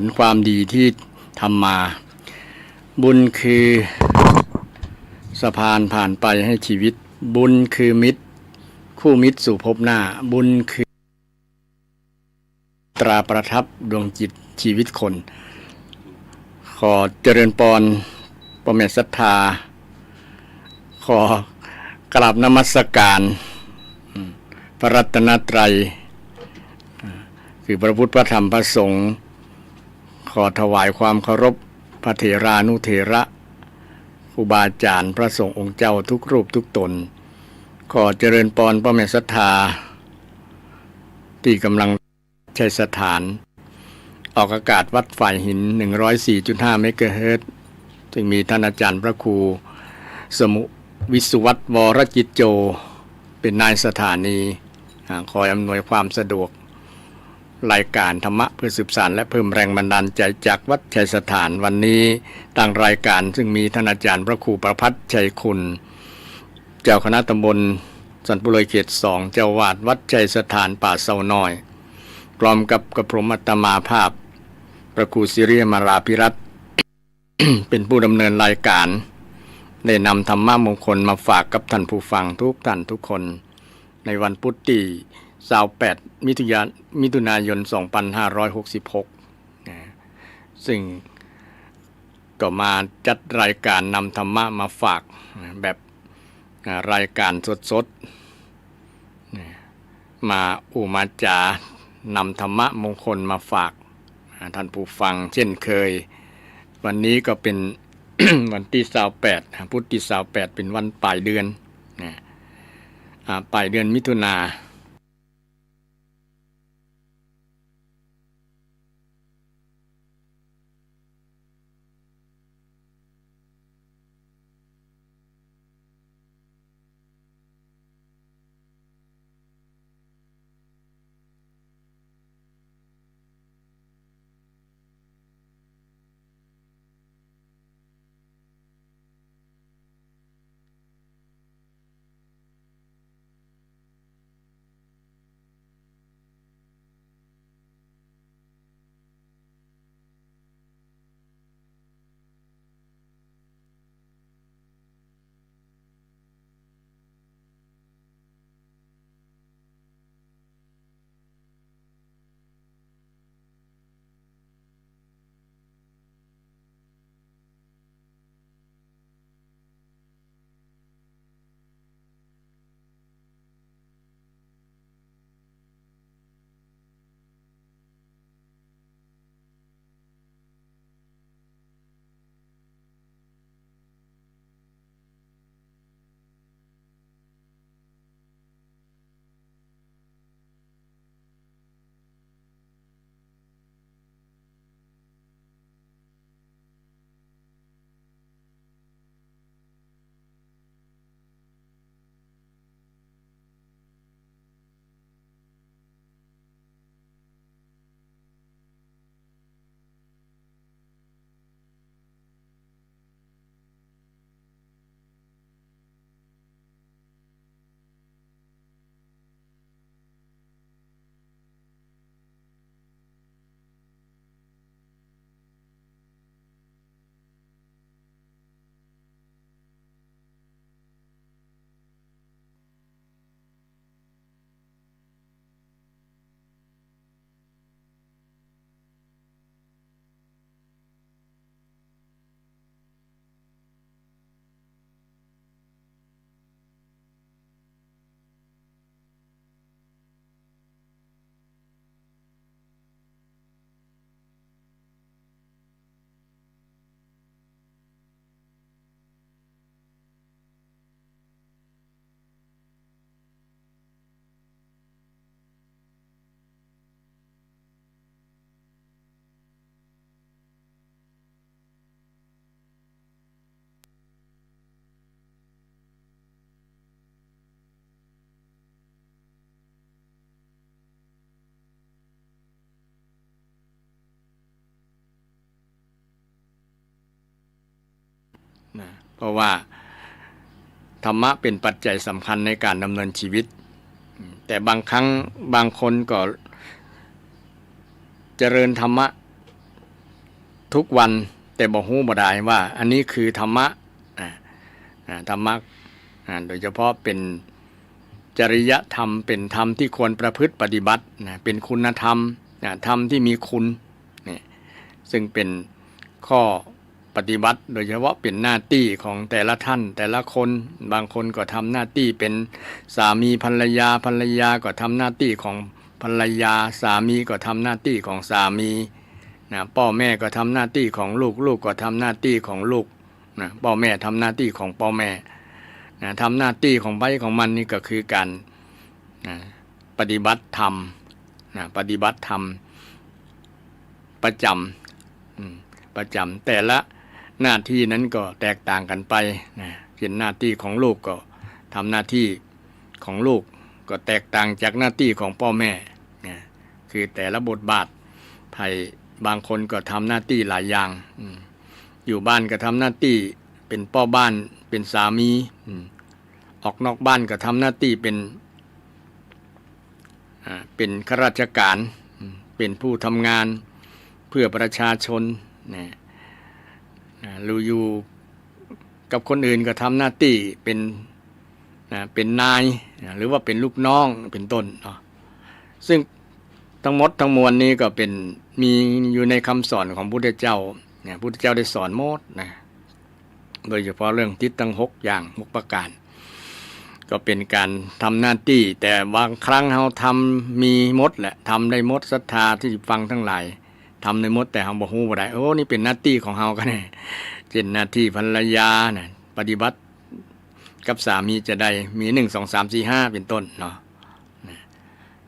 ผลความดีที่ทำมาบุญคือสะพานผ่านไปให้ชีวิตบุญคือมิตรคู่มิตรสู่ภพหน้าบุญคือตราประทับดวงจิตชีวิตคนขอเจริญพรพระแม่ศรัทธาขอกราบนมัสการพระรัตนตรัยคือพระพุทธพระธรรมพระสงฆ์ขอถวายความเคารพพระเถรานุเถระครูบาอาจารย์พระสงฆ์องค์เจ้าทุกรูปทุกตนขอเจริญพรพระแม่ศรัทธาที่กำลังใช้สถานออกอากาศวัดฝ่ายหิน 104.5 เมกะเฮิรตซ์ซึ่งมีท่านอาจารย์พระครูสมุวิสุวัตรวรจิตโจเป็นนายสถานีคอยอำนวยความสะดวกรายการธรรมะเพื่อสืบสานและเพิ่มแรงบันดาลใจจากวัดชัยสถานวันนี้ตั้งรายการซึ่งมีท่านอาจารย์พระครูประภัสชัยคุณเจ้าคณะตำบลสันปุโรยเขต 2เจ้าวาดวัดชัยสถานป่าเซาน้อยพร้อมกับกระผมอัตมาภาพพระครูสิริมาราภิรัตน์ เป็นผู้ดำเนินรายการได้นำธรรมะมงคลมาฝากกับท่านผู้ฟังทุกท่านทุกคนในวันพุธที่28 มิถุนายน 2566 ซึ่งก็มาจัดรายการนำธรรมะมาฝากแบบรายการสดๆมามาจานำธรรมะมงคลมาฝากท่านผู้ฟังเช่นเคยวันนี้ก็เป็น วันที่28พุธที่28เป็นวันปลายเดือนปลายเดือนมิถุนาเพราะว่าธรรมะเป็นปัจจัยสำคัญในการดำเนินชีวิตแต่บางครั้งบางคนก็เจริญธรรมะ ทุกวันแต่บ่ฮู้บ่ได้ว่าอันนี้คือธรรมะธรรมะโดยเฉพาะเป็นจริยธรรมเป็นธรรมที่ควรประพฤติปฏิบัติเป็นคุณธรรมธรรมที่มีคุณนี่ซึ่งเป็นข้อปฏิบัติโดยเฉพาะเป็นหน้าที่ของแต่ละท่านแต่ละคนบางคนก็ทำหน้าที่เป็นสามีภรรยาภรรยาก็ทำหน้าที่ของภรรยาสามีก็ทำหน้าที่ของสามีพ่อแม่ก็ทำหน้าที่ของลูกลูกก็ทำหน้าที่ของลูกพ่อแม่ทำหน้าที่ของพ่อแม่ทำหน้าที่ของใบของมันนี่ก็คือการปฏิบัติธรรมปฏิบัติธรรมประจำแต่ละหน้าที่นั้นก็แตกต่างกันไปเช่นหน้าที่ของลูกก็ทำหน้าที่ของลูกก็แตกต่างจากหน้าที่ของพ่อแม่คือแต่ละบทบาทไผ่บางคนก็ทำหน้าที่หลายอย่างอยู่บ้านก็ทำหน้าที่เป็นพ่อบ้านเป็นสามีออกนอกบ้านก็ทำหน้าที่เป็นข้าราชการเป็นผู้ทำงานเพื่อประชาชนอยู่กับคนอื่นก็ทำหน้าที่เป็นนายหรือว่าเป็นลูกน้องเป็นต้นซึ่งทั้งหมดทั้งมวลนี้ก็เป็นมีอยู่ในคำสอนของพุทธเจ้าพุทธเจ้าได้สอนหมดโดยเฉพาะเรื่องทิศทั้ง6อย่าง6ประการก็เป็นการทำหน้าที่แต่บางครั้งเราทำมีหมดแหละทำได้หมดศรัทธาที่ฟังทั้งหลายทำได้หมดแต่เราบ่ฮู้บ่ได้นี่เป็นหน้าที่ของเรากันแน่เช่นหน้าที่ภรรยาปฏิบัติกับสามีจะได้มี1 2 3 4 5เป็นต้นเนาะ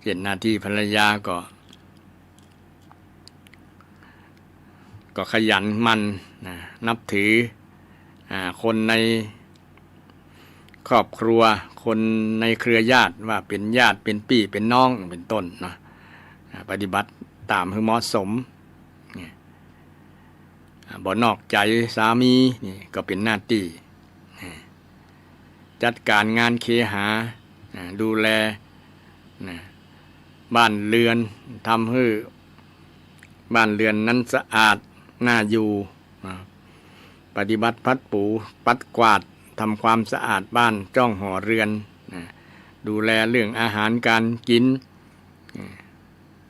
เช่นหน้าที่ภรรยาก็ขยันมันนับถือคนในครอบครัวคนในเครือญาติว่าเป็นญาติเป็นพี่เป็นน้องเป็นต้นเนาะปฏิบัติตามให้เหมาะสมบ่นอกใจสามีนี่ก็เป็นหน้าที่จัดการงานเคหาดูแลบ้านเรือนทำให้บ้านเรือนนั้นสะอาดน่าอยู่ปฏิบัติพัดปูปัดกวาดทำความสะอาดบ้านจ้องหอเรือนดูแลเรื่องอาหารการกิน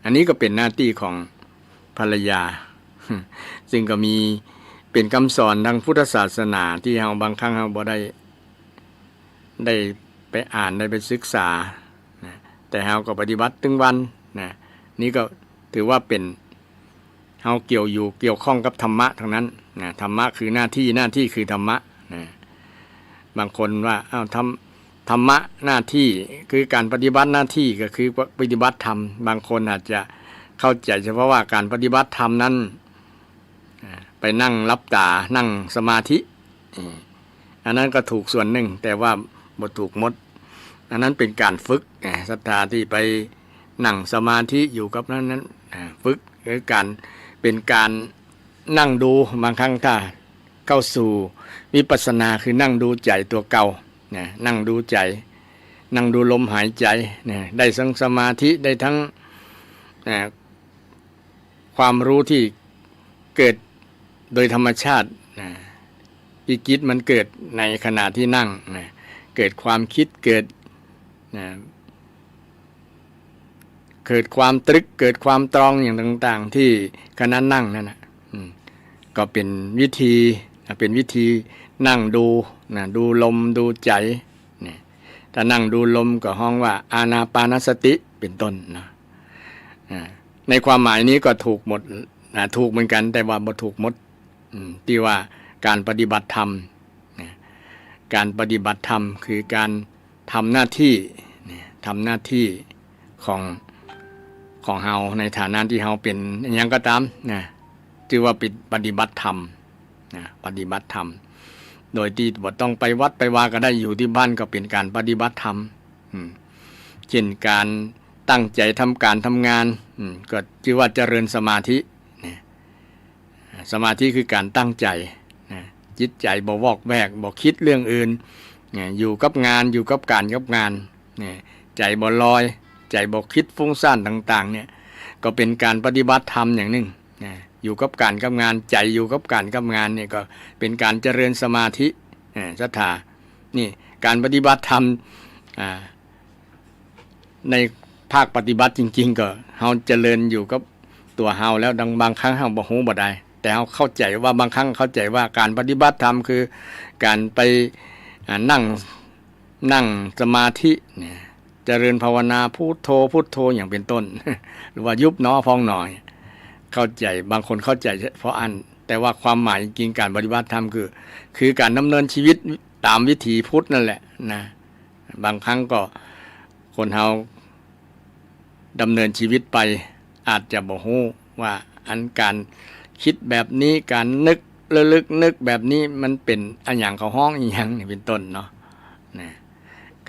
อันนี้ก็เป็นหน้าที่ของภรรยาซึ่งก็มีเป็นคำสอนทางพุทธศาสนาที่เราบางครั้งเราบ่ได้ไปอ่านได้ไปศึกษาแต่เราก็ปฏิบัติถึงวันนี่ก็ถือว่าเป็นเราเกี่ยวข้องกับธรรมะทั้งนั้นธรรมะคือหน้าที่คือธรรมะบางคนว่าธรรมะหน้าที่คือการปฏิบัติหน้าที่ก็คือปฏิบัติธรรมบางคนอาจจะเข้าใจเฉพาะว่าการปฏิบัติธรรมนั้นไปนั่งรับตานั่งสมาธิอันนั้นก็ถูกส่วนหนึ่งแต่ว่าบ่ถูกหมดอันนั้นเป็นการฝึกศรัทธาที่ไปนั่งสมาธิอยู่กับนั้นฝึกหรือการเป็นการนั่งดูบางครั้งถ้าเข้าสู่วิปัสสนาคือนั่งดูใจตัวเก่านั่งดูใจนั่งดูลมหายใจได้ทั้งสมาธิได้ทั้งความรู้ที่เกิดโดยธรรมชาติที่คิดมันเกิดในขณะที่นั่งเกิดความคิดเกิดความตรึกเกิดความตรองอย่างต่างๆที่ขณะนั่งนั่นก็เป็นวิธีนั่งดูลมดูใจถ้านั่งดูลมก็ห้องว่าอานาปานสติเป็นต้นในความหมายนี้ก็ถูกหมดถูกเหมือนกันแต่ว่าบ่ถูกหมดที่ว่าการปฏิบัติธรรมการปฏิบัติธรรมคือการทำหน้าที่ของเฮาในฐานะที่เฮาเป็นอย่างก็ตามชื่อว่าปฏิบัติธรรมปฏิบัติธรรมโดยที่บ่ต้องไปวัดไปวาก็ได้อยู่ที่บ้านก็เป็นการปฏิบัติธรรมเช่นการตั้งใจทำการทำงานก็ชื่อว่าเจริญสมาธิสมาธิคือการตั้งใจจิตใจบ่วอกแวกบ่คิดเรื่องอื่นอยู่กับงานอยู่กับการกับงานใจบ่ลอยใจบ่คิดฟุ้งซ่านต่างๆเนี่ยก็เป็นการปฏิบัติธรรมอย่างหนึ่ง อยู่กับการกับงานใจอยู่กับการกับงานเนี่ยก็เป็นการเจริญสมาธิศรัทธานี่การปฏิบัติธรรมในภาคปฏิบัติจริงๆก็เฮาเจริญอยู่กับตัวเฮาแล้วบางครั้งเฮาบ่ฮู้บ่ได้แต่เฮาเข้าใจว่าบางครั้งเข้าใจว่าการปฏิบัติธรรมคือการไปนั่งสมาธิเนี่ยเจริญภาวนาพุทโธพุทโธอย่างเป็นต้น หรือว่ายุบหนอพองหน่อยเข้าใจบางคนเข้าใจเพราะแต่ว่าความหมายจริงการปฏิบัติธรรมคือการดำเนินชีวิตตามวิถีพุทธนั่นแหละนะบางครั้งก็คนเฮาดำเนินชีวิตไปอาจจะบ่ฮู้ว่าการคิดแบบนี้การนึกระลึกนึกแบบนี้มันเป็นอันอย่างเขาห้องอีหยังนี่เป็นต้นเนาะนะ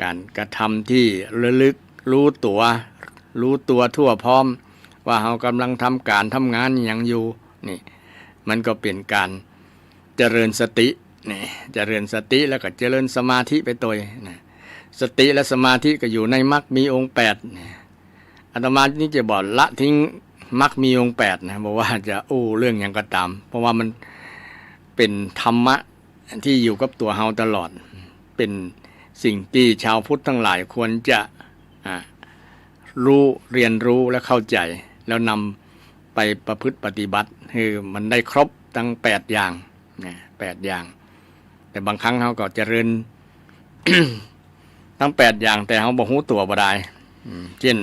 การกระทำที่ระลึกรู้ตัวทั่วพร้อมว่าเรากำลังทำการทำงานอย่างอยู่นี่มันก็เป็นการเจริญสตินี่เจริญสติแล้วก็เจริญสมาธิไปตัวนะสติและสมาธิก็อยู่ในมรรคมีองค์8นี่อาตมานี่จะบอกละทิ้งมรรคมีองค์8นะบอกว่าจะเรื่องอย่างก็ตามเพราะว่ามันเป็นธรรมะที่อยู่กับตัวเฮาตลอดเป็นสิ่งที่ชาวพุทธทั้งหลายควรจะเรียนรู้และเข้าใจแล้วนำไปประพฤติปฏิบัติคือมันได้ครบทั้ง8อย่างนะ8อย่างแต่บางครั้งเฮาก็เจริญ ทั้ง8อย่างแต่เฮาบ่ฮู้ตัวบ่ได้เช่น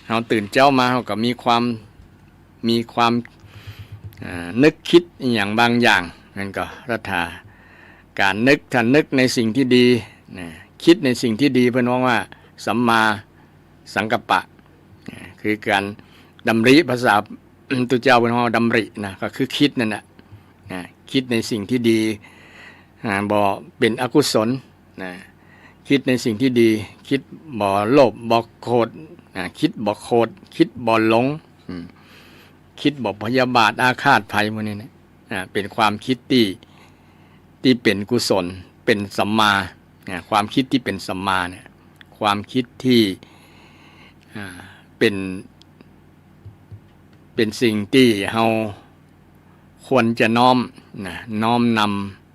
เฮาตื่นเช้ามาเฮาก็มีความนึกคิดอย่างบางอย่างนั่นก็รัฐาการถ้านึกในสิ่งที่ดีนะคิดในสิ่งที่ดีเพิ่นว่าสัมมาสังกัปปะคือการดำริภาษาตุเจ้าเพิ่นว่าดำรินะก็คือคิดนั่นน่ะคิดในสิ่งที่ดีบ่เป็นอกุศลนะคิดในสิ่งที่ดีคิดบ่โลภบ่โกรธคิดบ่โกรธคิดบ่หลงคิดบ่พยาบาทอาฆาตภัยพวกนี้นะเป็นความคิดที่เป็นกุศลเป็นสัมมาความคิดที่เป็นสัมมาเนี่ยความคิดที่เป็นสิ่งที่เราควรจะน้อมน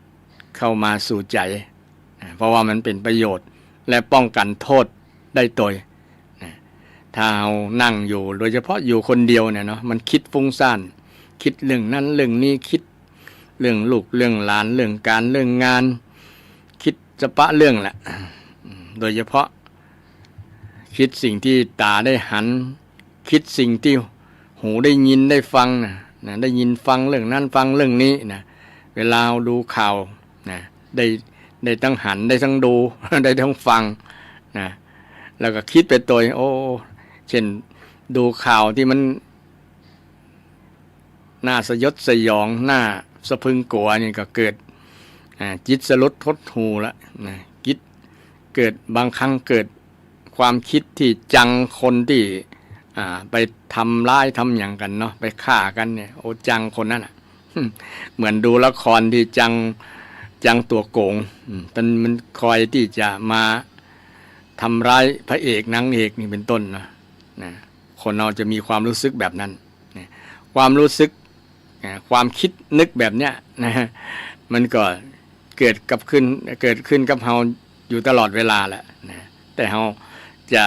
ำเข้ามาสู่ใจเพราะว่ามันเป็นประโยชน์และป้องกันโทษได้โดยถ้าเรานั่งอยู่โดยเฉพาะอยู่คนเดียวเนี่ยเนาะมันคิดฟุ้งซ่านคิดเรื่องนั้นเรื่องนี้คิดเรื่องลูกเรื่องหลานเรื่องการเรื่องงานคิดสปะเรื่องแหละโดยเฉพาะคิดสิ่งที่ตาได้หันคิดสิ่งที่หูได้ยินได้ฟังนะได้ยินฟังเรื่องนั้นฟังเรื่องนี้นะเวลาดูข่าวนะได้ทั้งหันได้ทั้งดู ได้ทั้งฟังนะแล้วก็คิดไปตัวเช่นดูข่าวที่มันน่าสยดสยองน่าสะพรึงกลัวนี่ก็เกิดจิตสลดทดหูละนะคิดเกิดบางครั้งเกิดความคิดที่จังคนที่ไปทำร้ายทำอย่างกันเนาะไปฆ่ากันเนี่ยจังคนนั้นเหมือนดูละครที่จังตัวโกงมันคอยที่จะมาทำร้ายพระเอกนางเอกนี่เป็นต้นนะคนเราจะมีความรู้สึกแบบนั้นความรู้สึกความคิดนึกแบบเนี้ยนะมันก็เกิดขึ้นกับเราอยู่ตลอดเวลาแหละนะแต่เราจะ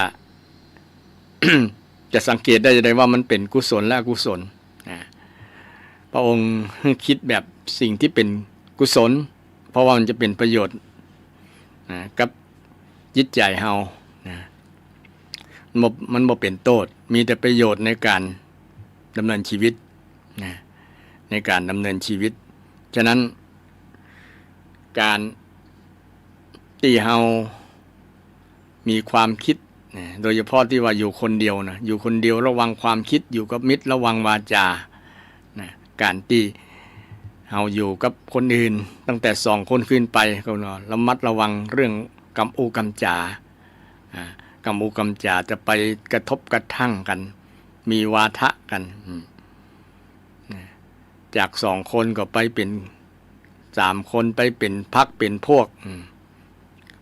จะสังเกตได้ว่ามันเป็นกุศลและอกุศลนะพระองค์คิดแบบสิ่งที่เป็นกุศลเพราะว่ามันจะเป็นประโยชน์นะกับจิตใจเรานะมันบ่เป็นโทษมีแต่ประโยชน์ในการดำเนินชีวิตนะในการดำเนินชีวิตฉะนั้นการที่เรามีความคิดโดยเฉพาะที่ว่าอยู่คนเดียวนะอยู่คนเดียวระวังความคิดอยู่กับมิตรระวังวาจานะการที่เราอยู่กับคนอื่นตั้งแต่2 คนขึ้นไปก็ระมัดระวังเรื่องกรรมอูกรรมจากรรมอูกรรมจาจะไปกระทบกระทั่งกันมีวาทะกันจาก2 คนก็ไปเป็น3 คนไปเป็นพรรคเป็นพวก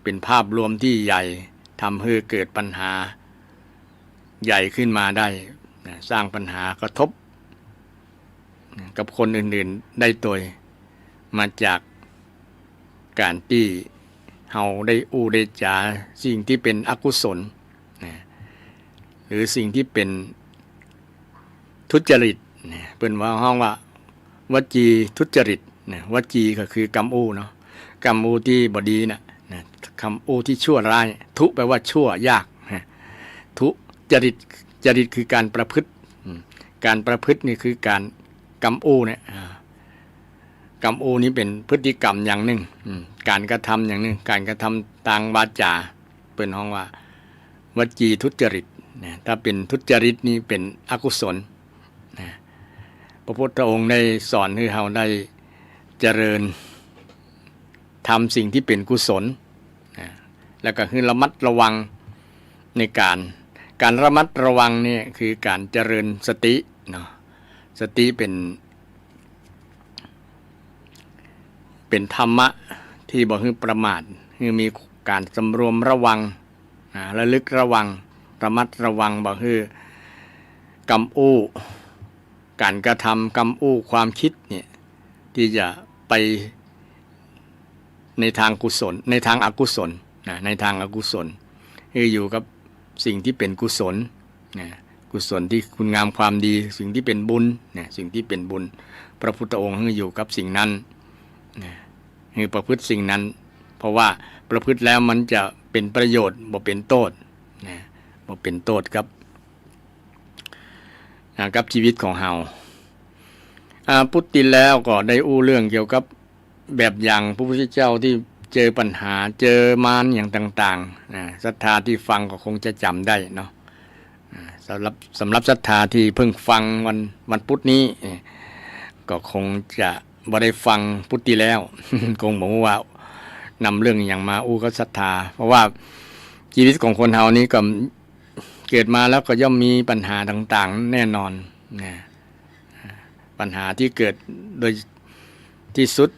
เป็นภาพรวมที่ใหญ่ทำให้เกิดปัญหาใหญ่ขึ้นมาได้สร้างปัญหากระทบ กับคนอื่นๆได้โดยมาจากการที่เฮาได้อู้ได้จาสิ่งที่เป็นอกุศลนะหรือสิ่งที่เป็นทุจริตนะเพิ่นว่าห้องว่าวจีทุจริตนะวจีก็คือกรรมอู้เนาะกรรมอู้ที่บ่ดีนะคำอู้ที่ชั่วร้ายทุแปลว่าชั่วยากนะทุจริตจริตคือการประพฤติการประพฤตินี่คือการกรรมอู้เนี่ยกรรมอู้นี้เป็นพฤติกรรมอย่างหนึ่งการกระทำอย่างหนึ่งการกระทำทางวาจาเป็นห้องว่าวจีทุจริตนะถ้าเป็นทุจริตนี่เป็นอกุศลนะพระพุทธองค์ได้สอนให้เราได้เจริญทำสิ่งที่เป็นกุศลนะแล้วก็คือระมัดระวังในการระมัดระวังนี่คือการเจริญสติเนาะสติเป็นธรรมะที่บ่คือประมาทคือมีการสำรวมระวังระลึกระวังระมัดระวังบ่คือกำอู้การกระทำกำอู้ความคิดเนี่ยที่จะไปในทางกุศลในทางอกุศลในทางอกุศลคืออยู่กับสิ่งที่เป็นกุศลกุศลที่คุณงามความดีสิ่งที่เป็นบุญสิ่งที่เป็นบุญพระพุทธองค์คืออยู่กับสิ่งนั้นคือประพฤติสิ่งนั้นเพราะว่าประพฤติแล้วมันจะเป็นประโยชน์บ่เป็นโทษบ่เป็นโทษกับชีวิตของเฮาพุทธิแล้วก็ได้อู้เรื่องเกี่ยวกับแบบอย่างพระพุทธเจ้าที่เจอปัญหาเจอมารอย่างต่างๆศรัทธาที่ฟังก็คงจะจำได้เนาะสำหรับศรัทธาที่เพิ่งฟังวันพุธนี้ก็คงจะบ่ได้ฟังพุทธิแล้ว คงบอกว่านำเรื่องอย่างมาอู้ก็ศรัทธาเพราะว่าชีวิตของคนเฮานี้ก็เกิดมาแล้วก็ย่อมมีปัญหาต่างๆแน่นอนปัญหาที่เกิดโดยที่สุด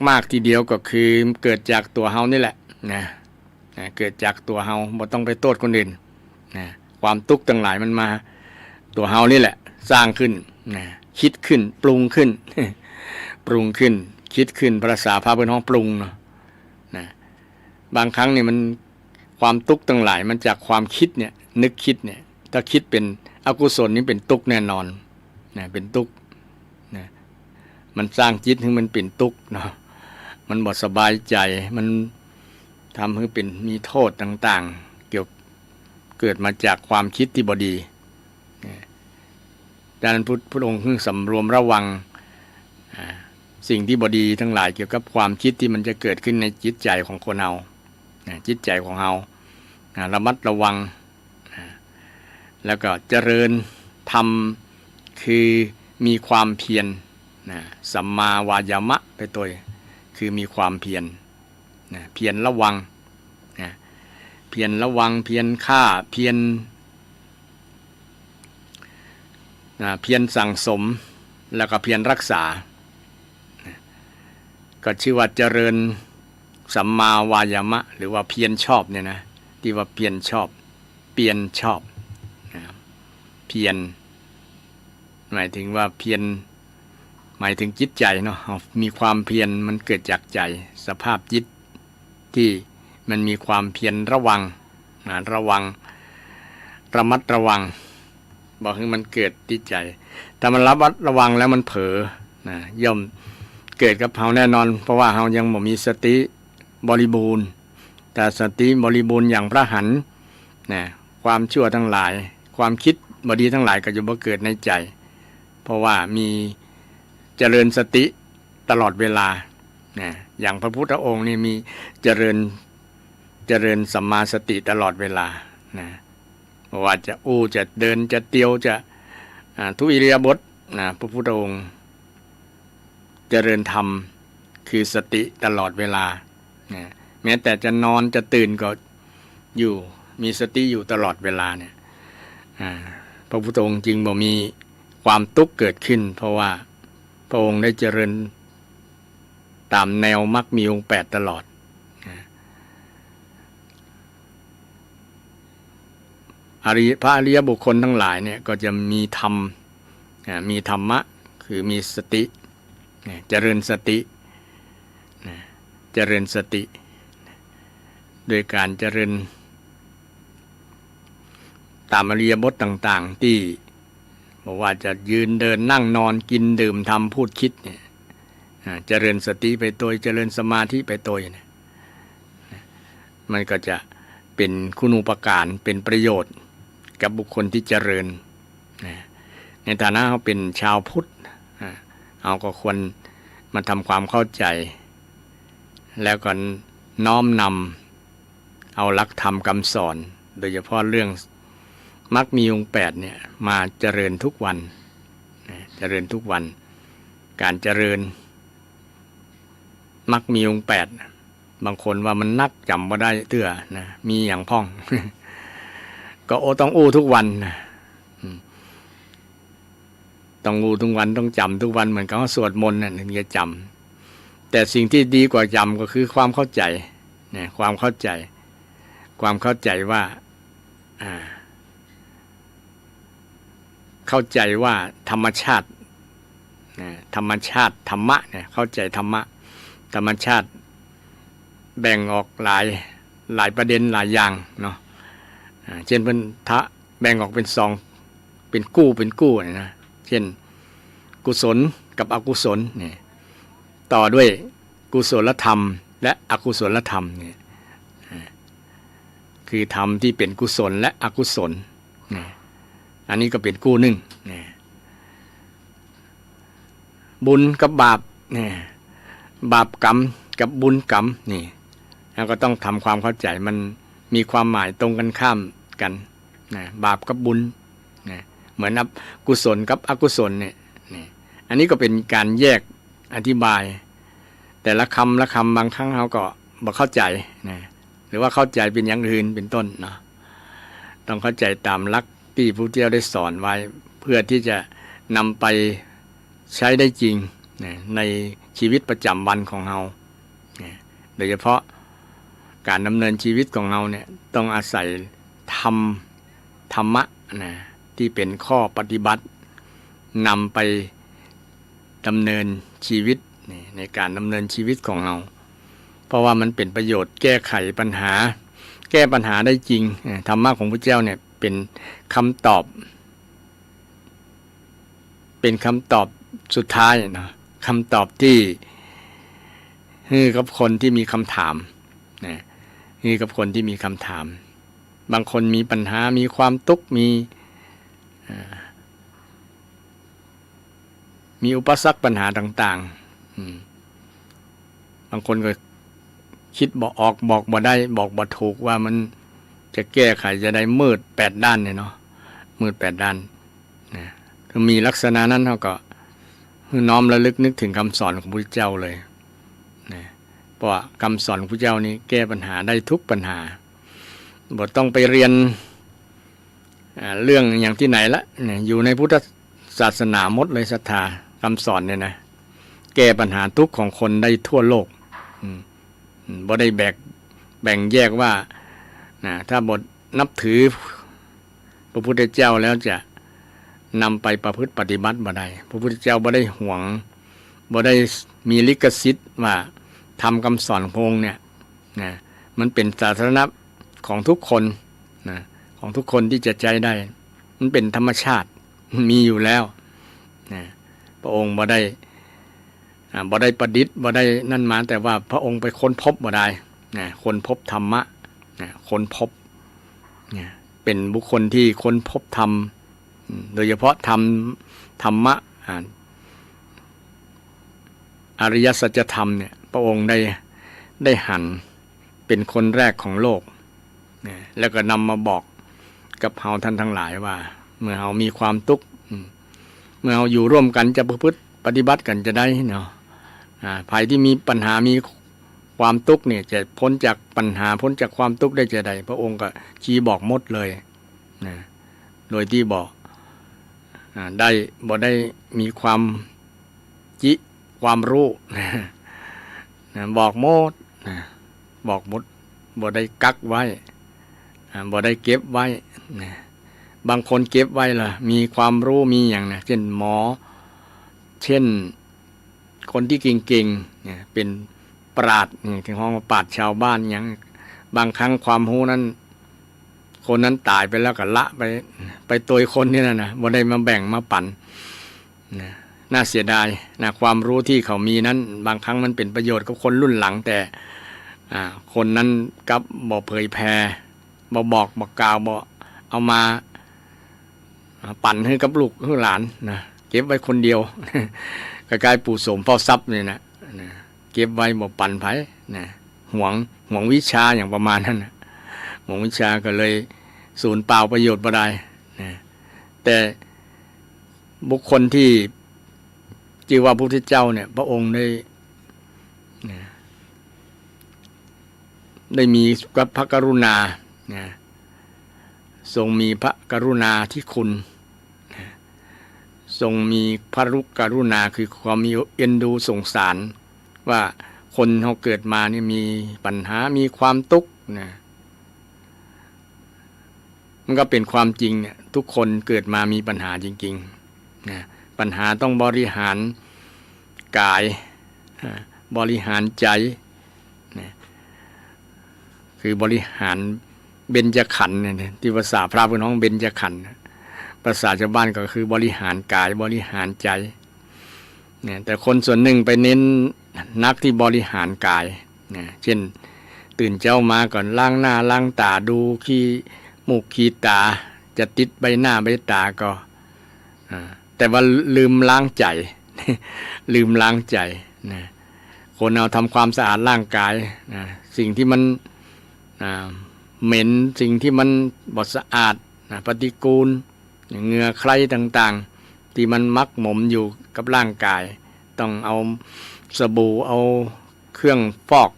มากๆทีเดียวก็คือเกิดจากตัวเฮานี่แหละเกิดจากตัวเฮาบ่ต้องไปโทษคนอื่นความทุกข์ต่างหลายมันมาตัวเฮานี่แหละสร้างขึ้นคิดขึ้นปรุงขึ้น ปรุงขึ้นคิดขึ้นภาษาพาเป็นห้องปรุงเนาะบางครั้งเนี่ยมันความทุกข์ต่างหลายมันจากความคิดเนี่ยนึกคิดเนี่ยถ้าคิดเป็นอกุศลนี่เป็นทุกข์แน่นอนเป็นทุกข์มันสร้างจิตให้มันเป็นทุกข์เนาะมันบ่สบายใจมันทำให้เป็นมีโทษต่างๆเกิดมาจากความคิดที่บ่ดีดังนั้นพระองค์สำรวมระวังสิ่งที่บ่ดีทั้งหลายเกี่ยวกับความคิดที่มันจะเกิดขึ้นในจิตใจของคนเฮาจิตใจของเฮาระมัดระวังแล้วก็เจริญธรรมคือมีความเพียรสัมมาวายามะไปตัวคือมีความเพียรเพียรระวังเพียรระวังเพียรฆ่าเพียรสั่งสมแล้วก็เพียรรักษาก็ชื่อว่าเจริญสัมมาวายามะหรือว่าเพียรชอบเนี่ยนะที่ว่าเพียรชอบเพียรชอบเพียรหมายถึงว่าเพียรหมายถึงจิตใจเนาะมีความเพียรมันเกิดจากใจสภาพจิตที่มันมีความเพียรระวังระมัดระวังบอกให้มันเกิดที่ใจถ้ามันระวังแล้วมันเผลอย่อมเกิดกับเฮาแน่นอนเพราะว่าเฮายังบ่มีสติบริบูรณ์แต่สติบริบูรณ์อย่างพระหันต์ความชั่วทั้งหลายความคิดบ่ดีทั้งหลายก็จะบ่เกิดในใจเพราะว่ามีเจริญสติตลอดเวลาอย่างพระพุทธองค์นี่มีเจริญสัมมาสติตลอดเวลาว่าจะอู้จะเดินจะเตียวจะทุกอิริยาบถพระพุทธองค์เจริญธรรมคือสติตลอดเวลาแม้แต่จะนอนจะตื่นก็อยู่มีสติอยู่ตลอดเวลาเนี่ยพระพุทธองค์จึงบ่มีความทุกข์เกิดขึ้นเพราะว่าพระองค์ได้เจริญตามแนวมรรคมีองค์8ตลอดพระอริยบุคคลทั้งหลายเนี่ยก็จะมีธรรมะ คือมีสติเจริญสติเจริญสติโดยการเจริญตามอริยบทต่างๆที่บอกว่าจะยืนเดินนั่งนอนกินดื่มทำพูดคิดเนี่ยเจริญสติไปตัวเจริญสมาธิไปตัวเนี่ยมันก็จะเป็นคุณูปการเป็นประโยชน์กับบุคคลที่เจริญในฐานะเขาเป็นชาวพุทธเราก็ควรมาทำความเข้าใจแล้วก็น้อมนำเอาหลักธรรมคำสอนโดยเฉพาะเรื่องมรรคมีองค์8เนี่ยมาเจริญทุกวันเจริญทุกวันการเจริญมรรคมีองค์8บางคนว่ามันนักจำบ่ได้เตื้อนะมีอย่างพ่อง ก็ต้องอู้ทุกวันนะต้องอู้ทุกวันต้องจำทุกวันเหมือนกับสวดมนต์น่ะถึงจะจำแต่สิ่งที่ดีกว่าจำก็คือความเข้าใจนะความเข้าใจว่าเข้าใจว่าธรรมชาติธรรมะเนี่ยเข้าใจธรรมะธรรมชาติแบ่งออกหลายประเด็นหลายอย่างเนาะเช่นเป็นแบ่งออกเป็น2เป็นกู้นะเช่นกุศลกับอกุศลเนี่ยต่อด้วยกุศลธรรมและอกุศลธรรมเนี่ยคือธรรมที่เป็นกุศลและอกุศลเนี่ยอันนี้ก็เป็นกู้หนึ่งเนี่ยบุญกับบาปเนี่ยบาปกรรมกับบุญกรรมนี่แล้วก็ต้องทำความเข้าใจมันมีความหมายตรงกันข้ามกันนะบาปกับบุญนะเหมือนกุศลกับอกุศลเนี่ยอันนี้ก็เป็นการแยกอธิบายแต่ละคำบางครั้งเราก็บ่เข้าใจนะหรือว่าเข้าใจเป็นอย่างอื่นเป็นต้นเนาะต้องเข้าใจตามหลักที่พระพุทธเจ้าได้สอนไว้เพื่อที่จะนำไปใช้ได้จริงในชีวิตประจำวันของเราโดยเฉพาะการดำเนินชีวิตของเราเนี่ยต้องอาศัยธรรมะที่เป็นข้อปฏิบัตินำไปดำเนินชีวิตในการดำเนินชีวิตของเราเพราะว่ามันเป็นประโยชน์แก้ไขปัญหาแก้ปัญหาได้จริงธรรมะของพระเจ้าเนี่ยเป็นคำตอบสุดท้ายนะคำตอบที่กับคนที่มีคำถามนะกับคนที่มีคำถามบางคนมีปัญหามีความทุกข์มีอุปสรรคปัญหาต่างๆบางคนก็คิดบอกออกบอกบ่ได้บอกบ่ถูกว่ามันจะแก้ไขจะได้มืด8ด้านเนี่ยเนาะมืด8ด้านนะถ้ามีลักษณะนั้นเขาก็น้อมระลึกนึกถึงคำสอนของพระพุทธเจ้าเลยนะเพราะคำสอนของพระเจ้านี้แก้ปัญหาได้ทุกปัญหาบ่ต้องไปเรียนเรื่องอย่างที่ไหนละเนี่ยอยู่ในพุทธศาสนาหมดเลยศรัทธาคำสอนเนี่ยนะแก้ปัญหาทุกข์ของคนได้ทั่วโลกบ่ได้แบ่งแยกว่าถ้าบทนับถือพระพุทธเจ้าแล้วจะนำไปประพฤติปฏิบัติบ่ได้พระพุทธเจ้าบ่ได้หวงบ่ได้มีลิขสิทธิ์ว่าทำคำสอนของพระองค์เนี่ยมันเป็นสาธารณะของทุกคนของทุกคนที่จะใจได้มันเป็นธรรมชาติมีอยู่แล้วพระองค์บ่ได้ประดิษฐ์บ่ได้นั่นมาแต่ว่าพระองค์ไปค้นพบบ่ได้ค้นพบธรรมะค้นพบเป็นบุคคลที่ค้นพบธรรมโดยเฉพาะธรรมะอริยสัจธรรมเนี่ยพระองค์ได้หันเป็นคนแรกของโลกแล้วก็นำมาบอกกับเฮาท่านทั้งหลายว่าเมื่อเฮามีความทุกข์เมื่อเฮาอยู่ร่วมกันจะประพฤติปฏิบัติกันจะได้เนาะภัยที่มีปัญหามีความทุกข์เนี่ยจะพ้นจากปัญหาพ้นจากความทุกข์ได้จะใดพระองค์ก็ชี้บอกหมดเลยโดยที่บอกได้มีความรู้บอกหมดบอกหมดบ่ได้กักไว้บ่ได้เก็บไว้บางคนเก็บไว้ล่ะมีความรู้มีอย่างนะเช่นหมอ เช่นคนที่เก่งๆเนี่ยเป็นปราชญ์นี่ถึงห้องปราชญ์ชาวบ้านอย่างบางครั้งความรู้นั้นคนนั้นตายไปแล้วก็ละไปตัวคนนี่นะบ่ได้มาแบ่งมาปั่นนะน่าเสียดายนะความรู้ที่เขามีนั้นบางครั้งมันเป็นประโยชน์กับคนรุ่นหลังแต่คนนั้นกับบ่เผยแพร่บ่บอกบ่กล่าวบ่เอามาปั่นให้กับลูกให้หลานนะเก็บไว้คนเดียว คล้ายๆปู่โสมเฝ้าทรัพย์นี่นะเก็บไว้บ่ปั่นไผนะหวงวิชาอย่างประมาณนั้นนะหวงวิชาก็เลยสูญเปล่าประโยชน์บ่ได้นะแต่บุคคลที่ชื่อว่าพระพุทธเจ้าเนี่ยพระองค์ได้มีพระกรุณานะทรงมีพระกรุณาที่คุณนะทรงมีพระกรุณาคือความมีเอ็นดูสงสารว่าคนเขาเกิดมานี่มีปัญหามีความทุกข์นะมันก็เป็นความจริงเนี่ยทุกคนเกิดมามีปัญหาจริงๆนะปัญหาต้องบริหารกายบริหารใจนะคือบริหารเบญจขันธ์เนี่ยที่ภาษาพระพุทธองค์เบญจขันธ์ภาษาชาวบ้านก็คือบริหารกายบริหารใจเนี่ยแต่คนส่วนหนึ่งไปเน้นนักที่บริหารกายนะเช่นตื่นเช้ามาก่อนล้างหน้าล้างตาดูขี้มูกขี้ตาจะติดใบหน้าใบตาก็แต่ว่าลืมล้างใจ ลืมล้างใจนะคนเอาทำความสะอาดร่างกายนะสิ่งที่มันเหม็นสิ่งที่มันบดสะอาดนะปฏิกูลเหงื่อใครต่างๆที่มันมักหมมอยู่กับร่างกายต้องเอาสบู่เอาเครื่องฟอก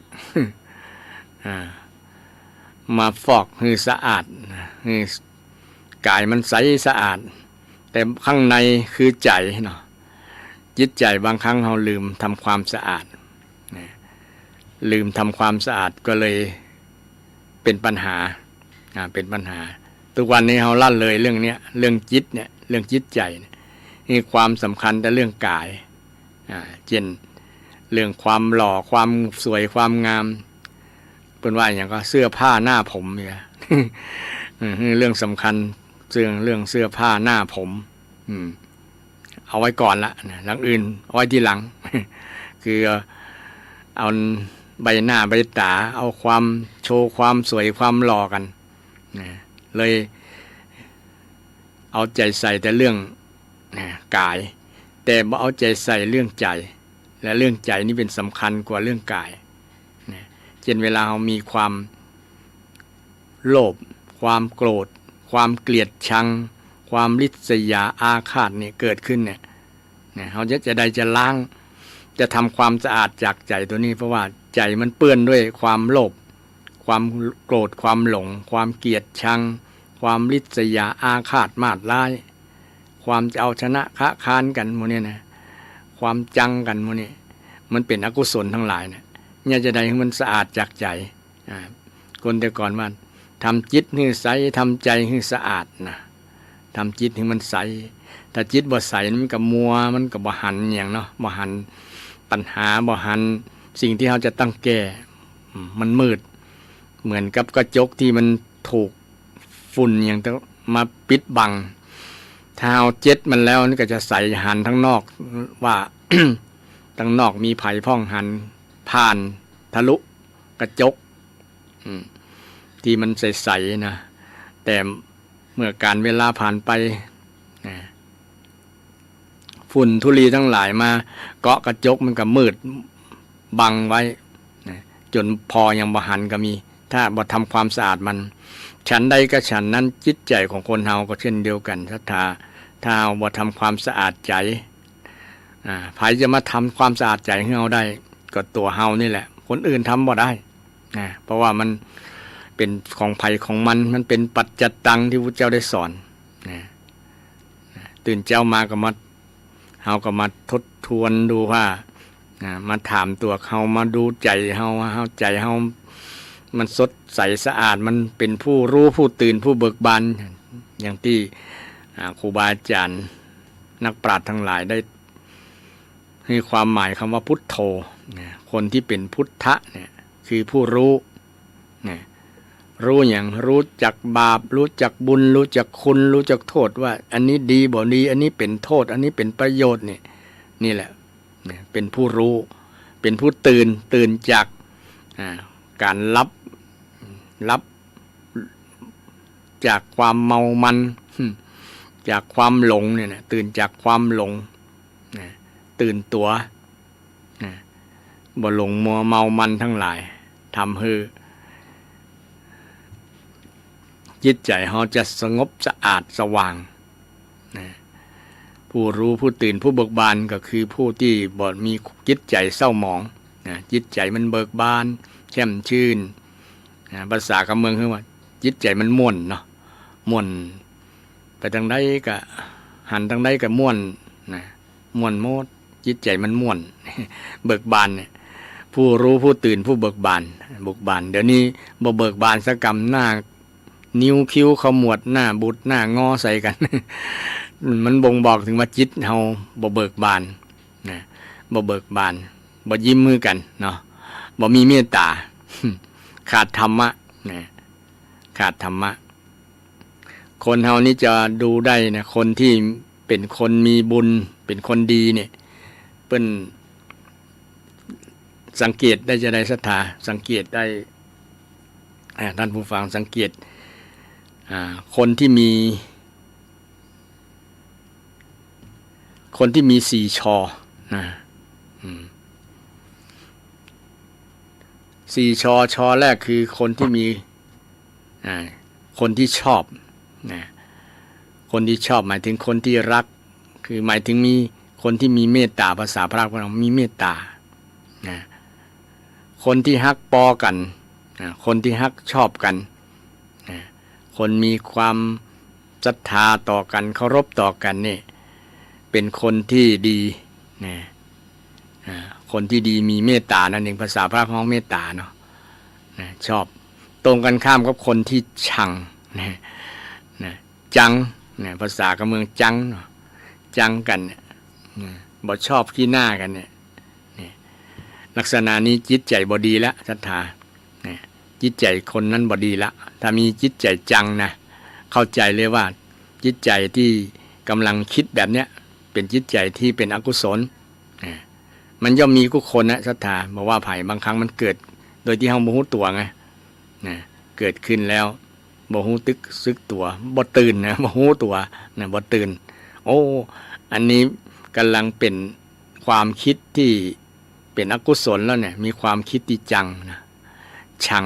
มาฟอกให้สะอาดให้กายมันใสสะอาดแต่ข้างในคือใจเนาะจิตใจบางครั้งเราลืมทำความสะอาดลืมทำความสะอาดก็เลยเป็นปัญหาเป็นปัญหาทุกวันนี้เราละเลยเรื่องนี้เรื่องจิตเนี่ยเรื่องจิตใจนี่ความสำคัญแต่เรื่องกายเช่นเรื่องความหล่อความสวยความงามเป็นว่าอย่างก็เสื้อผ้าหน้าผมเนี่ย เรื่องสำคัญเรื่องเสื้อผ้าหน้าผมเอาไว้ก่อนละนะหลังอื่นเอาไว้ทีหลัง คือเอาใบหน้าใบตาเอาความโชว์ความสวยความหล่อกันนะเลยเอาใจใส่แต่เรื่องกายแต่บ่เอาใจใส่เรื่องใจและเรื่องใจนี่เป็นสำคัญกว่าเรื่องกายนะเช่นเวลาเรามีความโลภความโกรธความเกลียดชังความริษยาอาฆาตเนี่ยเกิดขึ้นเนี่ยเขาจะล้างจะทำความสะอาดจากใจตัวนี้เพราะว่าใจมันเปื้อนด้วยความโลภความโกรธความหลงความเกลียดชังความริษยาอาฆาตมาดร้ายความจะเอาชนะค้าคานกันหมดเนี่ยนะความจังกันหมดเนี่ยมันเป็นอกุศลทั้งหลายเนี่ยจะได้ให้มันสะอาดจากใจคนแต่ก่อนว่าทำจิตให้ใสทำใจให้สะอาดนะทำจิตให้มันใสถ้าจิตบ่ใสมันก็มัวมันก็บ่หันอย่างเนาะบ่หันปัญหาบ่หันสิ่งที่เราจะต้องแก้มันมืดเหมือนกับกระจกที่มันถูกฝุ่นอย่างต้องมาปิดบังถ้าเอาเจ็ดมันแล้วนี่ก็จะใสหันทั้งนอกว่า ทั้งนอกมีไผ่พ่องหันผ่านทะลุกระจกที่มันใสๆนะแต่เมื่อการเวลาผ่านไปฝุ่นธุลีทั้งหลายมาเกาะกระจกมันก็มืดบังไว้จนพอยังบ่หันก็มีถ้าบ่ทำความสะอาดมันฉันใดก็ฉันนั้นจิตใจของคนเฮาก็เช่นเดียวกันถ้าบ่ทำความสะอาดใจใครจะมาทำความสะอาดใจให้เฮาได้ก็ตัวเฮานี่แหละคนอื่นทำบ่ได้เพราะว่ามันเป็นของภัยของมันเป็นปัจจัตตังที่พระเจ้าได้สอนตื่นเจ้ามาก็มาเฮาก็มาทบทวนดูว่ามาถามตัวเฮามาดูใจเฮาใจเฮามันสดใสสะอาดมันเป็นผู้รู้ผู้ตื่นผู้เบิกบานอย่างที่ครูบาอาจารย์นักปราชญ์ทั้งหลายได้ คือความหมายคำว่าพุทโธนะคนที่เป็นพุทธะเนี่ยคือผู้รู้นะรู้อย่างรู้จักบาปรู้จักบุญรู้จักคุณรู้จักโทษว่าอันนี้ดีบ่ดีอันนี้เป็นโทษอันนี้เป็นประโยชน์เนี่ยนี่แหละเป็นผู้รู้เป็นผู้ตื่นจากการรับจากความเมามันจากความหลงเนี่ยนะตื่นจากความหลงตื่นตัวบ่หลงมัวเมามันทั้งหลายทำให้จิตใจเราจะสงบสะอาดสว่างผู้รู้ผู้ตื่นผู้เบิกบานก็คือผู้ที่บ่มีจิตใจเศร้าหมองจิตใจมันเบิกบานแช่มชื่นภาษากำเมืองคือว่าจิตใจมันม่วนเนาะม่วนไปทางใดก็หันทางใดก็ม่วนม่วนโมดจิตใจมันม่วนเบิกบานเนี่ยผู้รู้ผู้ตื่นผู้เบิกบานเดี๋ยวนี้บ่เบิกบานสักกรรมหน้านิ้วคิ้วขมวดหน้าบุดหน้างอใส่กัน มันบ่งบอกถึงว่าจิตเฮาบ่เบิกบานบ่เบิกบานบ่ยิ้มมือกันเนาะบ่มีเมตตา ขาดธรรมะขาดธรรมะคนเฮานี่จะดูได้นะคนที่เป็นคนมีบุญเป็นคนดีเนี่ยเปิ้นสังเกตได้จะได้ศรัทธาสังเกตได้ท่านผู้ฟังสังเกตคนที่มีสี่ชอสี่ชอแรกคือคนที่มีคนที่ชอบคนที่ชอบหมายถึงคนที่รักคือหมายถึงมีคนที่มีเมตตาภาษาพระพุทธมีเมตตาคนที่ฮักปอกันคนที่ฮักชอบกันคนมีความศรัทธาต่อกันเคารพต่อกันนี่เป็นคนที่ดีคนที่ดีมีเมตตานั่นเองภาษาพระพุทธเมตตาเนาะชอบตรงกันข้ามกับคนที่ชังจังภาษากำเมืองจังเนาะจังกันบ่ชอบขี้หน้ากันเนี่ยลักษณะนี้จิตใจบ่ดีละศรัทธาจิตใจคนนั้นบ่ดีละถ้ามีจิตใจจังนะเข้าใจเลยว่าจิตใจที่กำลังคิดแบบเนี้ยเป็นจิตใจที่เป็นอกุศลมันย่อมมีทุกคนนะศรัทธาบอกว่าไผ่บางครั้งมันเกิดโดยที่เราบ่รู้ตัวไงเกิดขึ้นแล้วบ่รู้ตึกซึกตัวบ่ตื่นนะบ่รู้ตัวบ่ตื่นโอ้อันนี้กำลังเป็นความคิดที่เป็นอกุศลแล้วเนี่ยมีความคิดที่จังนะชัง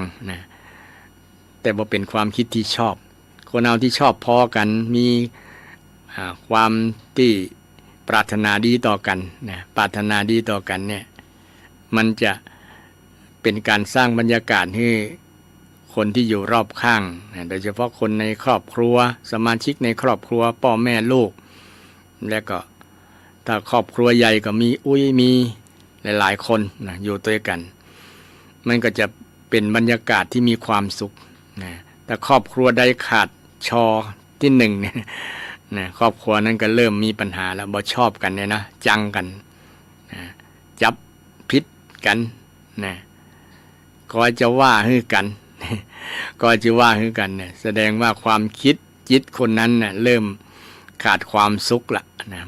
แต่บ่เป็นความคิดที่ชอบคนเอาที่ชอบพอกันมีความที่ปรารถนาดีต่อกันปรารถนาดีต่อกันเนี่ยมันจะเป็นการสร้างบรรยากาศให้คนที่อยู่รอบข้างโดยเฉพาะคนในครอบครัวสมาชิกในครอบครัวพ่อแม่ลูกแล้วก็ถ้าครอบครัวใหญ่ก็มีมีหลายๆคนอยู่ด้วยกันมันก็จะเป็นบรรยากาศที่มีความสุขแต่ครอบครัวใดขาดชอที่หนึ่งเนี่ยครอบครัวนั้นก็เริ่มมีปัญหาแล้วบ่ชอบกันเนี่ยนะจังกันจับพิษกันก็จะว่าฮือกันก็จะว่าฮือกันเนี่ยแสดงว่าความคิดจิตคนนั้นเนี่ยเริ่มขาดความสุขละ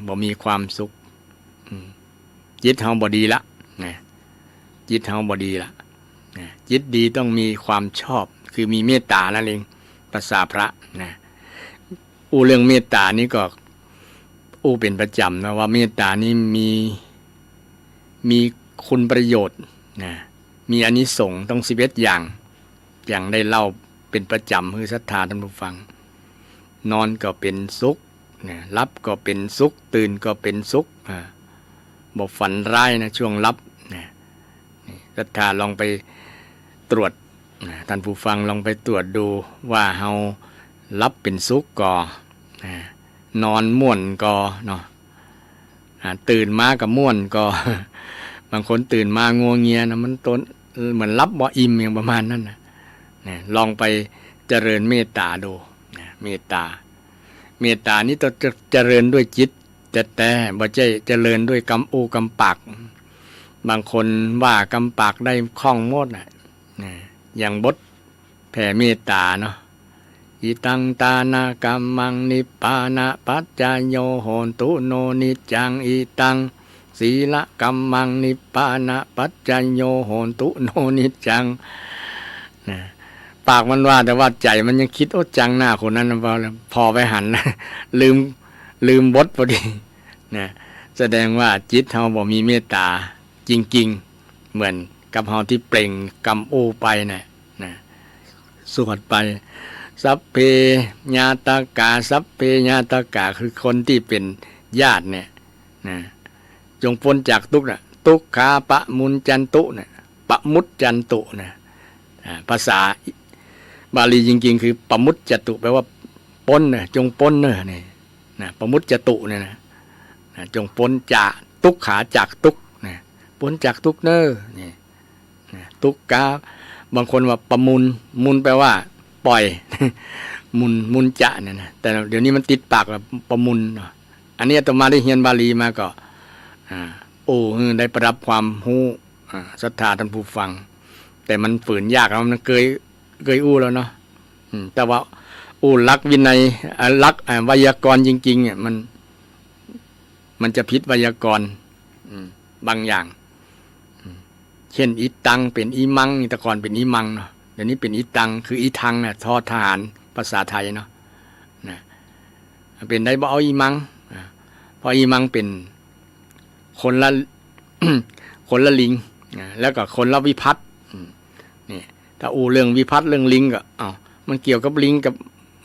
บ่มีความสุขจิตเฮาบ่ดีละจิตเฮาบ่ดีละจิตดีต้องมีความชอบคือมีเมตตานั่นเองภาษาพระเรื่องเมตตานี่ก็เป็นประจำนะว่าเมตตานี่มีคุณประโยชน์มีอานิสงส์ต้อง11อย่างได้เล่าเป็นประจำคือศรัทธาท่านผู้ฟังนอนก็เป็นสุขรับก็เป็นสุขตื่นก็เป็นสุขบ่ฝันร้ายนะช่วงรับศรัทธาลองไปตรวจท่านผู้ฟังลองไปตรวจดูว่าเฮารับเป็นสุขก่อนอนม่วนก่อเนาะตื่นมากับม่วนก่อบางคนตื่นมางัวเงียนะมันต้นเหมือนรับบ่อิ่มอย่างประมาณนั้นนะลองไปเจริญเมตตาดูเมตตานี้ต้องเจริญด้วยจิต แต่บ่ใช่เจริญด้วยกำอูกำปากบางคนว่ากำปากได้คล่องหมดนะอย่างบทแผ่เมตตาเนาะอิตังตานากรรมังนิพพานะปัจจโยโหนตุโนนิจจังอิตังศีลกรรมังนิพพานะปัจจโยโหนตุโนนิจจังนะปากมันว่าแต่ว่าใจมันยังคิดโอ้จังหน้าคนนั้นพอไปหันนะลืมบทพอดีนะแสดงว่าจิตเฮาบ่มีเมตตาจริงๆเหมือนกับเฮาที่เปล่งกำโอไปนะสวดไปสัพเพญาตกาสัพเพญาตกาคือคนที่เป็นญาติเนี่ยนะจงพ้นจากทุกข์นะทุกขาปะมุนจันตุนะปะมุตจันตุนะภาษาบาลีจริงๆคือปะมุตจตุแปลว่าพ้นนะจงพ้นเนอะนี่นะปะมุตจตุเนี่ยนะจงพ้นจากทุกขาจากทุกข์นะพ้นจากทุกข์เนอะนี่นะทุกขาบางคนว่าประมุนแปลว่าปล่อย มุนจะเนี่ยนะแต่เดี๋ยวนี้มันติดปากแบบประมุนอันนี้อาตมาได้เรียนบาลีมาก็ได้ประรับความรู้ศรัทธาท่านผู้ฟังแต่มันฝืนยากแล้วมันเคยแล้วเนาะแต่ว่าลักวินัยลักไวยากรณ์จริงๆเนี่ยมันจะผิดไวยากรณ์บางอย่างเช่นอีตังเป็นอีมังแต่ก่อนเป็นอีมังเนาะเดี๋ยวนี้เป็นอีตังคืออีทังเนี่ยทอทหารภาษาไทยเนาะนะเป็นได้บ่เอาอีมังเพราะอีมังเป็นคนละ คนละลิงแล้วก็คนละวิพัฒน์นี่ถ้าเรื่องวิพัฒน์เรื่องลิงก็มันเกี่ยวกับลิงกับ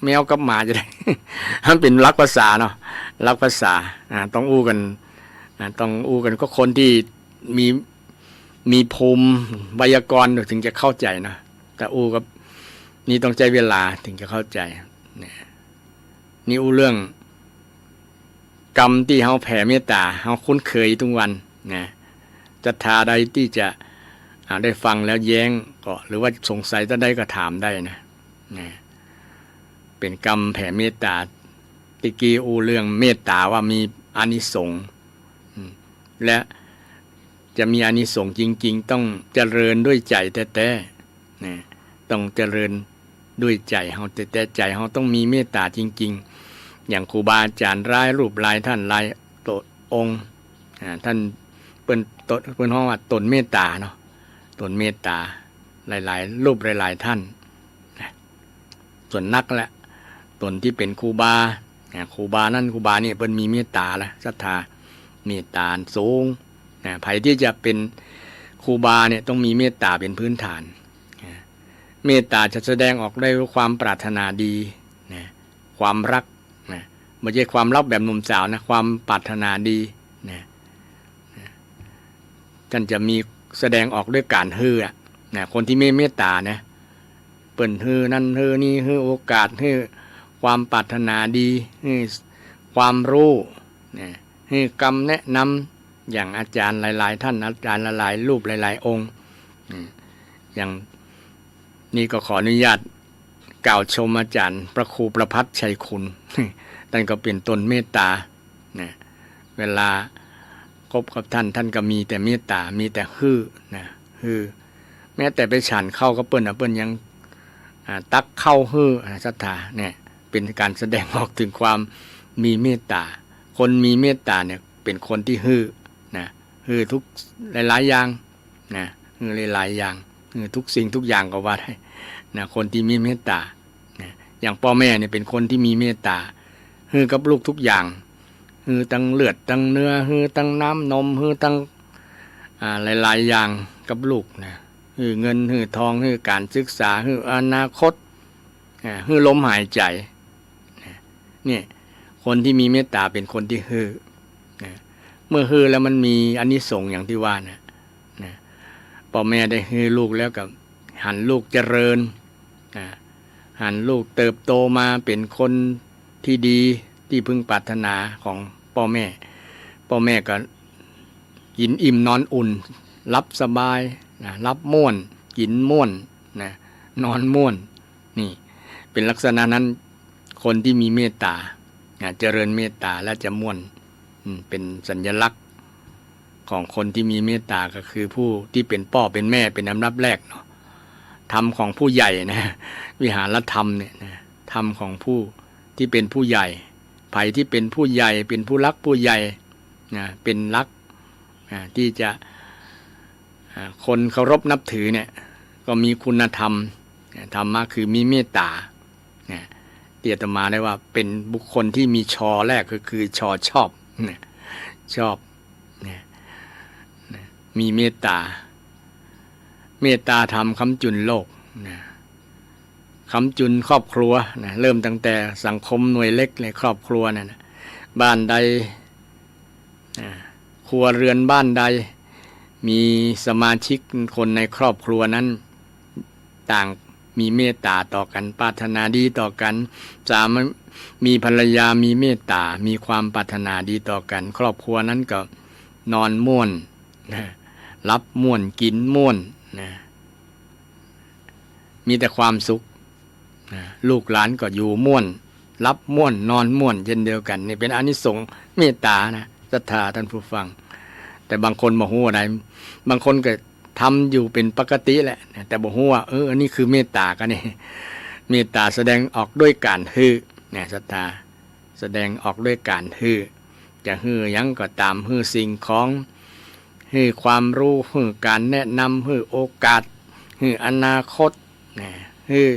แมวกับหมาจะได้ มันเป็นลักภาษาเนาะลักภาษาต้องกันก็คนที่มีภูมิไวยากรณ์ถึงจะเข้าใจนะแต่กับนี่ต้องใช้เวลาถึงจะเข้าใจนี่เรื่องกรรมที่เฮาแผ่เมตตาเฮาคุ้นเคยทุกวันนะศรัทธาใดที่จะได้ฟังแล้วแย้งก็หรือว่าสงสัยจะได้ก็ถามได้นะเป็นกรรมแผ่เมตตาติกี้เรื่องเมตตาว่ามีอานิสงส์และจะมีอานิสงส์จริงๆต้องเจริญด้วยใจแท้ๆนะต้องเจริญด้วยใจเฮาแต่ใจเฮาต้องมีเมตตาจริงๆอย่างครูบาอาจารย์รูปลายท่านลายตนองค์ท่านเปิ้นฮ้องว่าตนเมตตาเนาะตนเมตตาหลายๆรูปหลายๆท่านส่วนนักแหละตนที่เป็นครูบานั่นครูบานี่เปิ้นมีเมตตาละศรัทธาเมตตาสูงไผที่จะเป็นครูบาเนี่ยต้องมีเมตตาเป็นพื้นฐานเมตตาจะแสดงออกได้ด้วยความปรารถนาดีความรักไม่ใช่ความรักแบบหนุ่มสาวนะความปรารถนาดีท่านจะมีแสดงออกด้วยการฮือคนที่ไม่เมตตานะเปิ้นฮือนั่นฮือนี่ฮือโอกาสฮือความปรารถนาดีฮือความรู้ฮือกำแนะนำอย่างอาจารย์หลายๆท่านอาจารย์หลายๆรูปหลายๆองค์อย่างนี่ก็ขออนุญาตกล่าวชมอาจารย์พระครูประภัสชัยคุณท่านก็เป็นตนเมตตาเวลาคบกับท่านก็มีแต่เมตตามีแต่ฮือแม้แต่ไปฉันเข้าก็เปิ้นยังตักเข้าฮือศรัทธาเนี่ยเป็นการแสดงออกถึงความมีเมตตาคนมีเมตตาเนี่ยเป็นคนที่ฮือทุกหลายๆอย่างฮือหลายๆอย่างทุกสิ่งทุกอย่างก็ว่าได้คนที่มีเมตตาอย่างพ่อแม่เนี่ยเป็นคนที่มีเมตตาฮือกับลูกทุกอย่างฮือตั้งเลือดตั้งเนื้อฮือตั้งน้ำนมฮือตั้งหลายๆอย่างกับลูกฮือเงินฮือทองฮือการศึกษาฮืออนาคตฮือลมหายใจเนี่ยคนที่มีเมตตาเป็นคนที่ฮือเมื่อฮือแล้วมันมีอานิสงส์อย่างที่ว่านะพ่อแม่ได้ฮือลูกแล้วกับหันลูกเจริญหันลูกเติบโตมาเป็นคนที่ดีที่พึงปรารถนาของพ่อแม่ก็กินอิ่มนอนอุ่นรับสบายรับม่วนกินม่วนนอนม่วนนี่เป็นลักษณะนั้นคนที่มีเมตตาเจริญเมตตาและจะม่วน เป็นสัญลักษณ์ของคนที่มีเมตตาก็คือผู้ที่เป็นพ่อเป็นแม่เป็นอันดับแรกเนาะธรรมของผู้ใหญ่นะวิหารธรรมเนี่ยนะธรรมของผู้ที่เป็นผู้ใหญ่ภัยที่เป็นผู้ใหญ่เป็นผู้รักผู้ใหญ่นะเป็นรักที่จะคนเคารพนับถือเนี่ยก็มีคุณธรรมธรรมะคือมีเมตตาเตียตมาได้ว่าเป็นบุคคลที่มีชอแรกก็คือชอชอบชอบมีเมตตาเมตตาธรรมค้ำจุนโลกค้ำจุนครอบครัวเริ่มตั้งแต่สังคมหน่วยเล็กเลยครอบครัวนะบ้านใดครัวเรือนบ้านใดมีสมาชิกคนในครอบครัวนั้นต่างมีเมตตาต่อกันปรารถนาดีต่อกันมีภรรยามีเมตตามีความปรารถนาดีต่อกันครอบครัวนั้นก็นอนม่วนรับม่วนกินม่วนมีแต่ความสุขลูกหลานก็อยู่ม่วนรับม่วนนอนม่วนเช่นเดียวกันนี่เป็นอานิสงส์เมตตานะศรัทธาท่านผู้ฟังแต่บางคนบ่ฮู้อะไรบางคนก็ทำอยู่เป็นปกติแหละแต่บ่ฮู้ว่าอันนี้คือเมตตากันนี่เมตตาแสดงออกด้วยการฮื้อเนี่ยศรัทธาแสดงออกด้วยการฮื้อจะฮื้อหยังก็ตามฮื้อสิ่งของฮื้อความรู้ฮื้อการแนะนำฮื้อโอกาสฮื้ออนาคตฮื้อ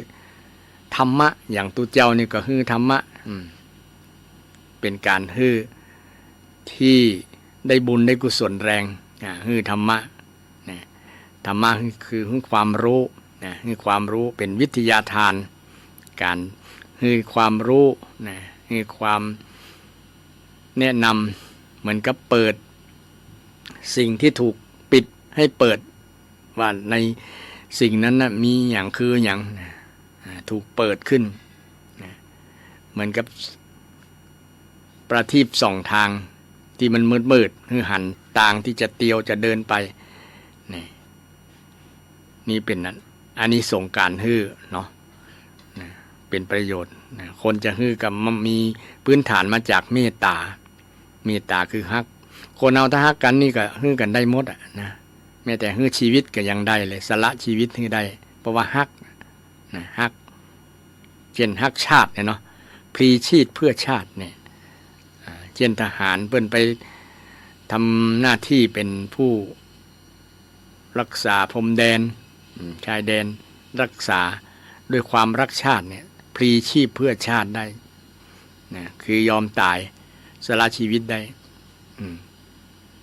ธรรมะอย่างตุเจ้านี่ก็ฮื้อธรรมะเป็นการฮื้อที่ได้บุญได้กุศลแรงฮื้อธรรมะธรรมะคือความรู้ฮื้อความรู้เป็นวิทยาทานการฮื้อความรู้ฮื้อความแนะนำเหมือนกับเปิดสิ่งที่ถูกปิดให้เปิดว่าในสิ่งนั้นนะมีอย่างคืออย่างถูกเปิดขึ้นเหมือนกับประทีปส่องทางที่มันมืดคือหันต่างที่จะเตียวจะเดินไปนี่เป็นนั้นอันนี้ส่งการฮื้อเนาะเป็นประโยชน์คนจะฮื้อกับมีพื้นฐานมาจากเมตตาเมตตาคือฮักคนเอาถ้าฮักกันนี่ก็ฮื้อกันได้หมดนะแม้แต่ฮื้อชีวิตก็ยังได้เลยสละชีวิตฮื้อได้เพราะว่าฮักฮักเช่นฮักชาติเนาะพลีชีพเพื่อชาติเนี่ยเช่นทหารเพิ่นไปทำหน้าที่เป็นผู้รักษาพรมแดนชายแดนรักษาด้วยความรักชาติเนี่ยพลีชีพเพื่อชาติได้นะคือยอมตายสละชีวิตได้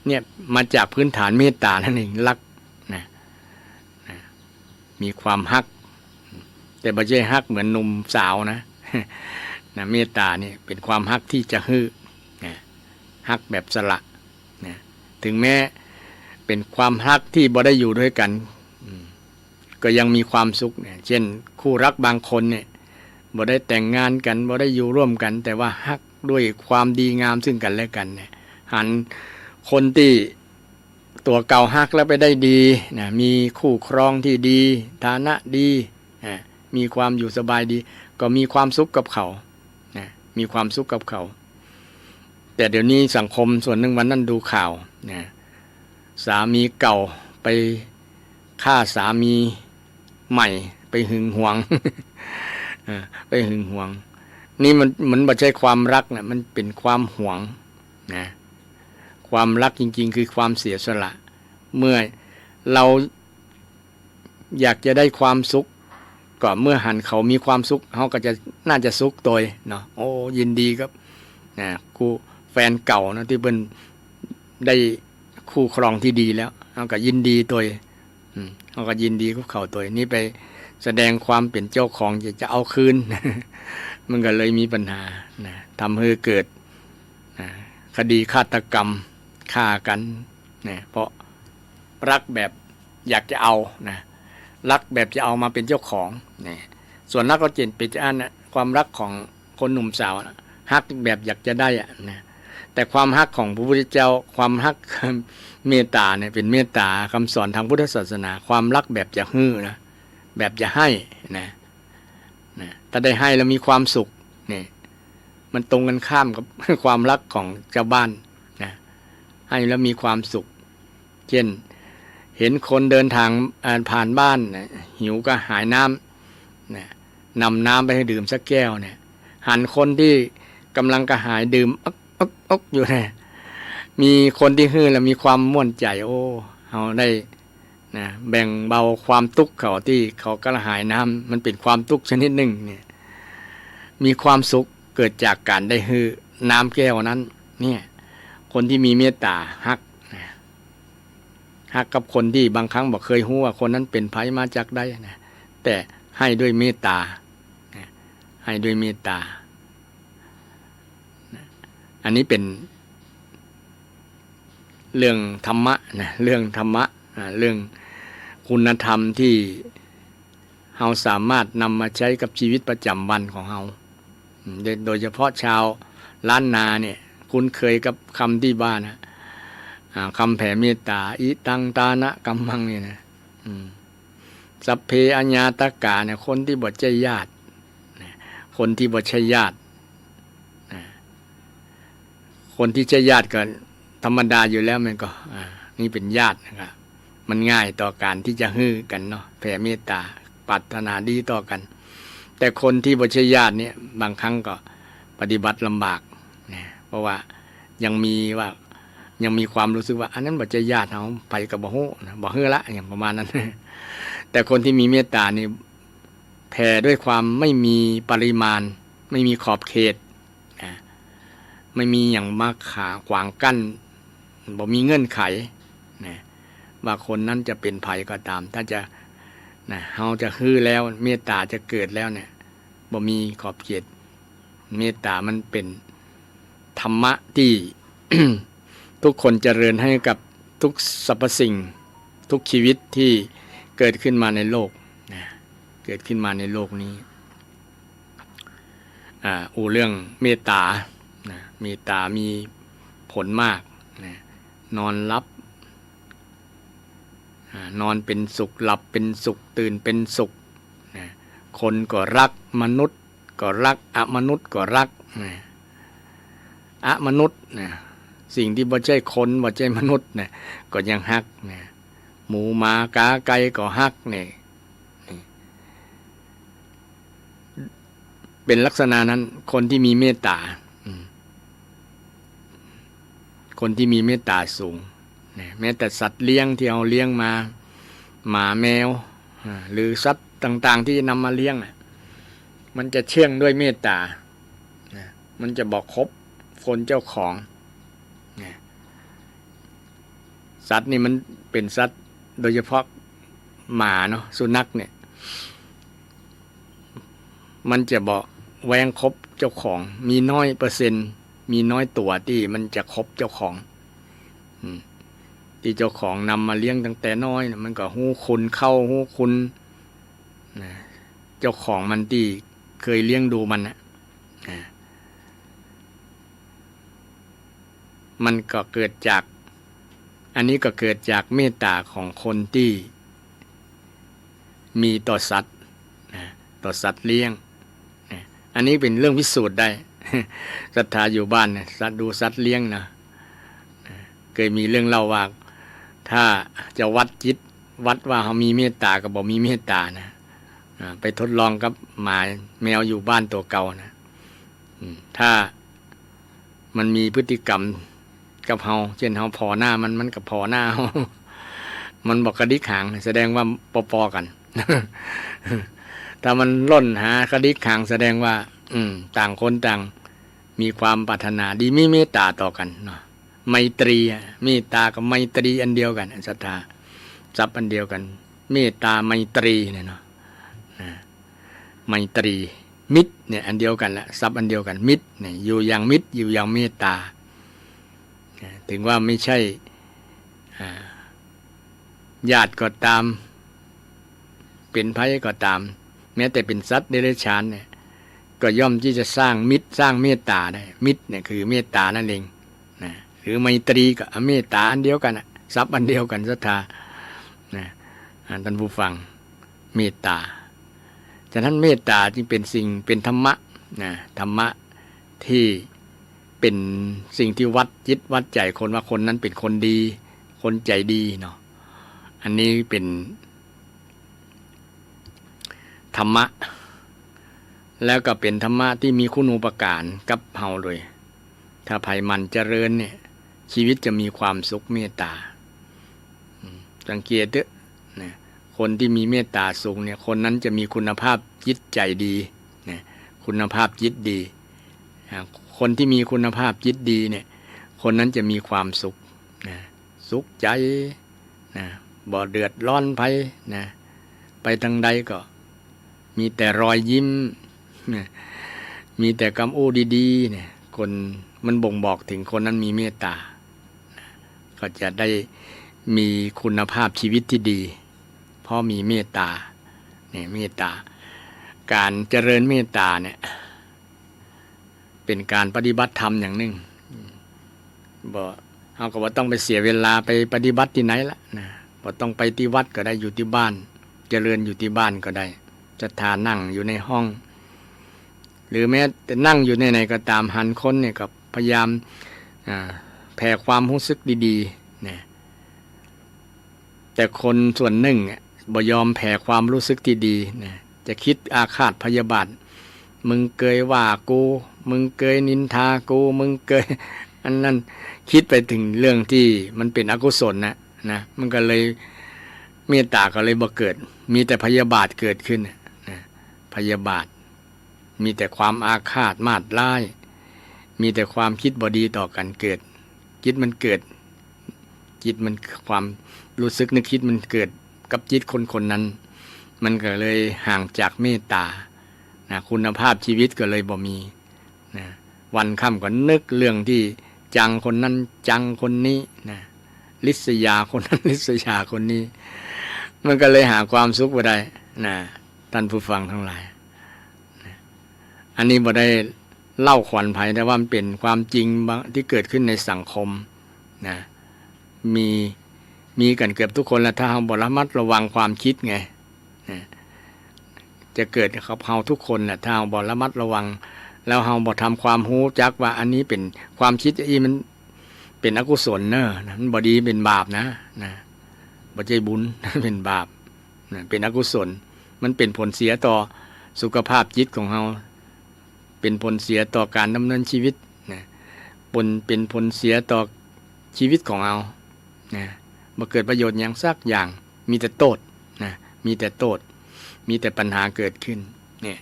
เนี่ยมาจากพื้นฐานเมตตานั่นเองรักนะมีความฮักแต่ไม่ใช่ฮักเหมือนหนุ่มสาวนะเมตตาเนี่ยเป็นความฮักที่จะฮื้อฮักแบบสละถึงแม้เป็นความฮักที่บ่ได้อยู่ด้วยกันก็ยังมีความสุขเช่นคู่รักบางคนเนี่ยบ่ได้แต่งงานกันบ่ได้อยู่ร่วมกันแต่ว่าฮักด้วยความดีงามซึ่งกันและกันเนี่ยหันคนที่ตัวเก่าฮักแล้วไปได้ดีมีคู่ครองที่ดีฐานะดีมีความอยู่สบายดีก็มีความสุขกับเขามีความสุขกับเขาแต่เดี๋ยวนี้สังคมส่วนหนึ่งวันนั้นดูข่าวสามีเก่าไปฆ่าสามีใหม่ไปหึงหวง ไปหึงหวงนี่มันไม่ใช่ความรักนะมันเป็นความหวงนะความรักจริงๆคือความเสียสละเมื่อเราอยากจะได้ความสุขก็เมื่อหันเขามีความสุขเขาก็จะน่าจะสุขตัวเนาะโอ้ยินดีครับคู่แฟนเก่านะที่เป็นได้คู่ครองที่ดีแล้วเขาก็ยินดีตัวเขาก็ยินดีกับเขาตัวนี้ไปแสดงความเป็นเจ้าของจะเอาคืน มันก็เลยมีปัญหาทำให้เกิดคดีฆาตกรรมฆ่ากันเพราะรักแบบอยากจะเอารักแบบจะเอามาเป็นเจ้าของส่วนรักก็เจนเป็นอันความรักของคนหนุ่มสาวฮักแบบอยากจะได้แต่ความฮักของพระพุทธเจ้าความฮักเมตตาเนี่ยเป็นเมตตาคำสอนทางพุทธศาสนาความรักแบบจะฮื้อนะแบบจะให้ถ้าได้ให้แล้วมีความสุขเนี่ยมันตรงกันข้ามกับความรักของชาวบ้าน ให้แล้วมีความสุขเช่นเห็นคนเดินทางผ่านบ้านหิวก็หายน้ำนำน้ำไปให้ดื่มสักแก้วเนี่ยหันคนที่กำลังกระหายดื่มอ๊กอยู่เนี่ยมีคนที่ฮื้อแล้วมีความม่วนใจโอ้เราได้แบ่งเบาความทุกข์เขาที่เขากระหายน้ำมันเป็นความทุกข์ชนิดหนึ่งเนี่ยมีความสุขเกิดจากการได้ฮื้อน้ำแก้วนั้นเนี่ยคนที่มีเมตตาฮักกับคนที่บางครั้งบอกเคยฮู้ว่าคนนั้นเป็นไผมาจากใดนะแต่ให้ด้วยเมตตาให้ด้วยเมตตาอันนี้เป็นเรื่องธรรมะนะเรื่องธรรมะเรื่องคุณธรรมที่เราสามารถนำมาใช้กับชีวิตประจำวันของเราโดยเฉพาะชาวล้านนาเนี่ยคุ้นเคยกับคำที่บ้านนะคำแผ่เมตตาอิตังตานะกัมมังเนี่ยนะสัพเพอญาตกาเนี่ยคนที่บ่ใช่ญาติคนที่บ่ใช่ญาติคนที่ใช่ญาติก็ธรรมดาอยู่แล้วมันก็นี่เป็นญาตินะครับมันง่ายต่อการที่จะฮื้อกันเนาะแผ่เมตตาปรารถนาดีต่อกันแต่คนที่บ่ใช่ญาติเนี่ยบางครั้งก็ปฏิบัติลำบากนะเพราะว่ายังมีความรู้สึกว่าอันนั้นบ่ใช่ญาติเราไปกับบ่ฮู้นะบ่ฮื้อละอย่างประมาณนั้น แต่คนที่มีเมตตานี่แผ่ด้วยความไม่มีปริมาณไม่มีขอบเขตนะไม่มีอย่างมาขวางกั้นบ่มีเงื่อนไขนะว่าคนนั้นจะเป็นภัยก็ตามถ้าจะเราจะฮื้อแล้วเมตตาจะเกิดแล้วเนี่ยบ่มีขอบเขตเมตตามันเป็นธรรมะที่ ทุกคนเจริญให้กับทุกสรรพสิ่งทุกชีวิตที่เกิดขึ้นมาในโลกนะเกิดขึ้นมาในโลกนี้เรื่องเมตตานะเมตตามีผลมากนะนอนหลับนอนเป็นสุขหลับเป็นสุขตื่นเป็นสุขนะคนก็รักมนุษย์ก็รักอมนุษย์ก็รักนะอมนุษย์นะสิ่งที่บ่ใช่คนบ่ใช่มนุษย์นะก็ยังฮักนะหมูหมากาไก่ก็ฮักเนี่ยเป็นลักษณะนั้นคนที่มีเมตตาคนที่มีเมตตาสูงแม้แต่สัตว์เลี้ยงที่เอาเลี้ยงมาหมาแมวหรือสัตว์ต่างๆที่จะนำมาเลี้ยงมันจะเชื่องด้วยเมตตามันจะบอกคบคนเจ้าของสัตว์นี่มันเป็นสัตว์โดยเฉพาะหมาเนาะสุนัขเนี่ยมันจะบอกแวงคบเจ้าของมีน้อยเปอร์เซ็นต์มีน้อยตัวที่มันจะคบเจ้าของที่เจ้าของนำมาเลี้ยงตั้งแต่น้อยนะมันก็ฮู้คุณเข้าฮู้คุณเจ้าของมันที่เคยเลี้ยงดูมันนะมันก็เกิดจากอันนี้ก็เกิดจากเมตตาของคนที่มีต่อสัตว์ต่อสัตว์เลี้ยงอันนี้เป็นเรื่องพิสูจน์ได้ศรัทธาอยู่บ้านนะดูสัตว์เลี้ยงนะเคยมีเรื่องเล่าว่าถ้าจะวัดจิตวัดว่าเขามีเมตตากับบ่มีเมตตานะไปทดลองกับหมาแมวอยู่บ้านตัวเก่านะถ้ามันมีพฤติกรรมกับเฮาเช่นเฮาพอหน้ามันกับพอหน้าเฮามันบอกกระดิกหางแสดงว่าปอๆกัน ถ้ามันล่นหากระดิกหางแสดงว่าต่างคนต่างมีความปรารถนาดีมีเมตตาต่อกันเนาะไมตรีเมตตากับไมตรีอันเดียวกันศรัทธาทรัพย์อันเดียวกันเมตตาไมตรีเนี่ยเนาะไมตรีมิตรเนี่ยอันเดียวกันละทรัพย์อันเดียวกันมิตรเนี่ยอยู่อย่างมิตรอยู่อย่างเมตตาถึงว่าไม่ใช่ญาติก็ตามเป็นไผก็ตามแม้แต่เป็นสัตว์เดรัจฉานเนี่ยก็ย่อมที่จะสร้างมิตรสร้างเมตตาได้มิตรเนี่ยคือเมตตานั่นเองนะหรือไมตรีกับเมตตาอันเดียวกันทรัพย์อันเดียวกันศรัทธาท่านผู้ฟังเมตตาฉะนั้นเมตตาจึงเป็นสิ่งเป็นธรรมะนะธรรมะที่ เป็นสิ่งที่วัดจิตวัดใจคนว่าคนนั้นเป็นคนดี คนใจดีเนาะอันนี้เป็นธรรมะแล้วก็เป็นธรรมะที่มีคุณูปการกับเฮาเลยถ้าไผมันเจริญเนี่ยชีวิตจะมีความสุขเมตตาสังเกตเด้อนะคนที่มีเมตตาสูงเนี่ยคนนั้นจะมีคุณภาพจิตใจดีนะคุณภาพจิตดีคนที่มีคุณภาพจิตดีเนี่ยคนนั้นจะมีความสุขนะสุขใจนะบ่เดือดร้อนไผนะไปทางใดก็มีแต่รอยยิ้มนะมีแต่คำอู้ดีๆเนี่ยคนมันบ่งบอกถึงคนนั้นมีเมตตานะก็จะได้มีคุณภาพชีวิตที่ดีเพราะมีเมตตาเนี่ยเมตตาการเจริญเมตตาเนี่ยเป็นการปฏิบัติธรรมอย่างหนึ่งบ่เฮาก็บ่ต้องไปเสียเวลาไปปฏิบัติที่ไหนละนะบ่ต้องไปที่วัดก็ได้อยู่ที่บ้านเจริญอยู่ที่บ้านก็ได้จะทานั่งอยู่ในห้องหรือแม้แต่นั่งอยู่ในไหนก็ตามหันคนเนี่ยก็พยายามแผ่ความรู้สึกดีๆนะแต่คนส่วนหนึ่งบ่ยอมแผ่ความรู้สึกที่ดีนะจะคิดอาฆาตพยาบาทมึงเกยว่ากูมึงเกยนินทากูมึงเกยอันนั้นคิดไปถึงเรื่องที่มันเป็นอกุศลนะมันก็เลยเมตตาก็เลยบ่เกิดมีแต่พยาบาทเกิดขึ้นนะพยาบาทมีแต่ความอาฆาตมาดร้ายมีแต่ความคิดบ่ดีต่อกันเกิดจิตมันเกิดจิตมันความรู้สึกนึกคิดมันเกิดกับจิตคนนั้นมันก็เลยห่างจากเมตตานะคุณภาพชีวิตก็เลยบ่มีนะวันค่ำก็นึกเรื่องที่จังคนนั้นจังคนนี้นะลิษยาคนนั้นลิษยาคนนี้มันก็เลยหาความสุขบ่ได้นะท่านผู้ฟังทั้งหลายนะอันนี้บ่ได้เล่าขวัญไผแต่ว่ามันเป็นความจริงที่เกิดขึ้นในสังคมนะมีกันเกือบทุกคนแล้วถ้าเราบ่ระมัดระวังความคิดไงนะจะเกิดกับเราทุกคนแหละถ้าเราบ่ระมัดระวังแล้วเราบ่ทำความรู้จักว่าอันนี้เป็นความคิดมันเป็นอกุศลเนอะมันบ่ดีเป็นบาปนะบ่ใช่บุญ เป็นบาปนะเป็นอกุศลมันเป็นผลเสียต่อสุขภาพจิตของเราเป็นผลเสียต่อการดำเนินชีวิตนะเป็นผลเสียต่อชีวิตของเรานะบ่เกิดประโยชน์อย่างสักอย่างมีแต่โทษนะมีแต่โทษมีแต่ปัญหาเกิดขึ้นเนี่ย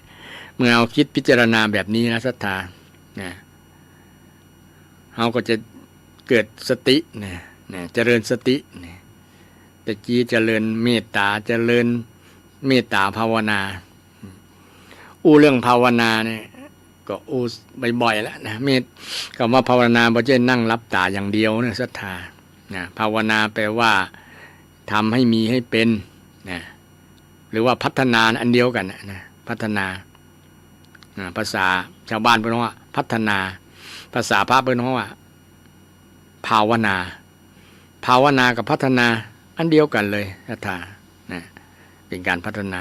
เมื่อเราคิดพิจารณาแบบนี้นะศรัทธานะเราก็จะเกิดสตินะเจริญสตินะตะกี้เจริญเมตตาเจริญเมตตาภาวนาเรื่องภาวนาเนี่ยก็บ่อยๆแล้วนะคำว่าภาวนาบ่ใช่นั่งรับตาอย่างเดียวนะศรัทธานะภาวนาแปลว่าทำให้มีให้เป็นนะหรือว่าพัฒนาอันเดียวกันนะพัฒนาภาษาชาวบ้านเพิ่นว่าพัฒนาภาษาพระเพิ่นว่าภาวนากับพัฒนาอันเดียวกันเลยศรัทธานะเป็นการพัฒน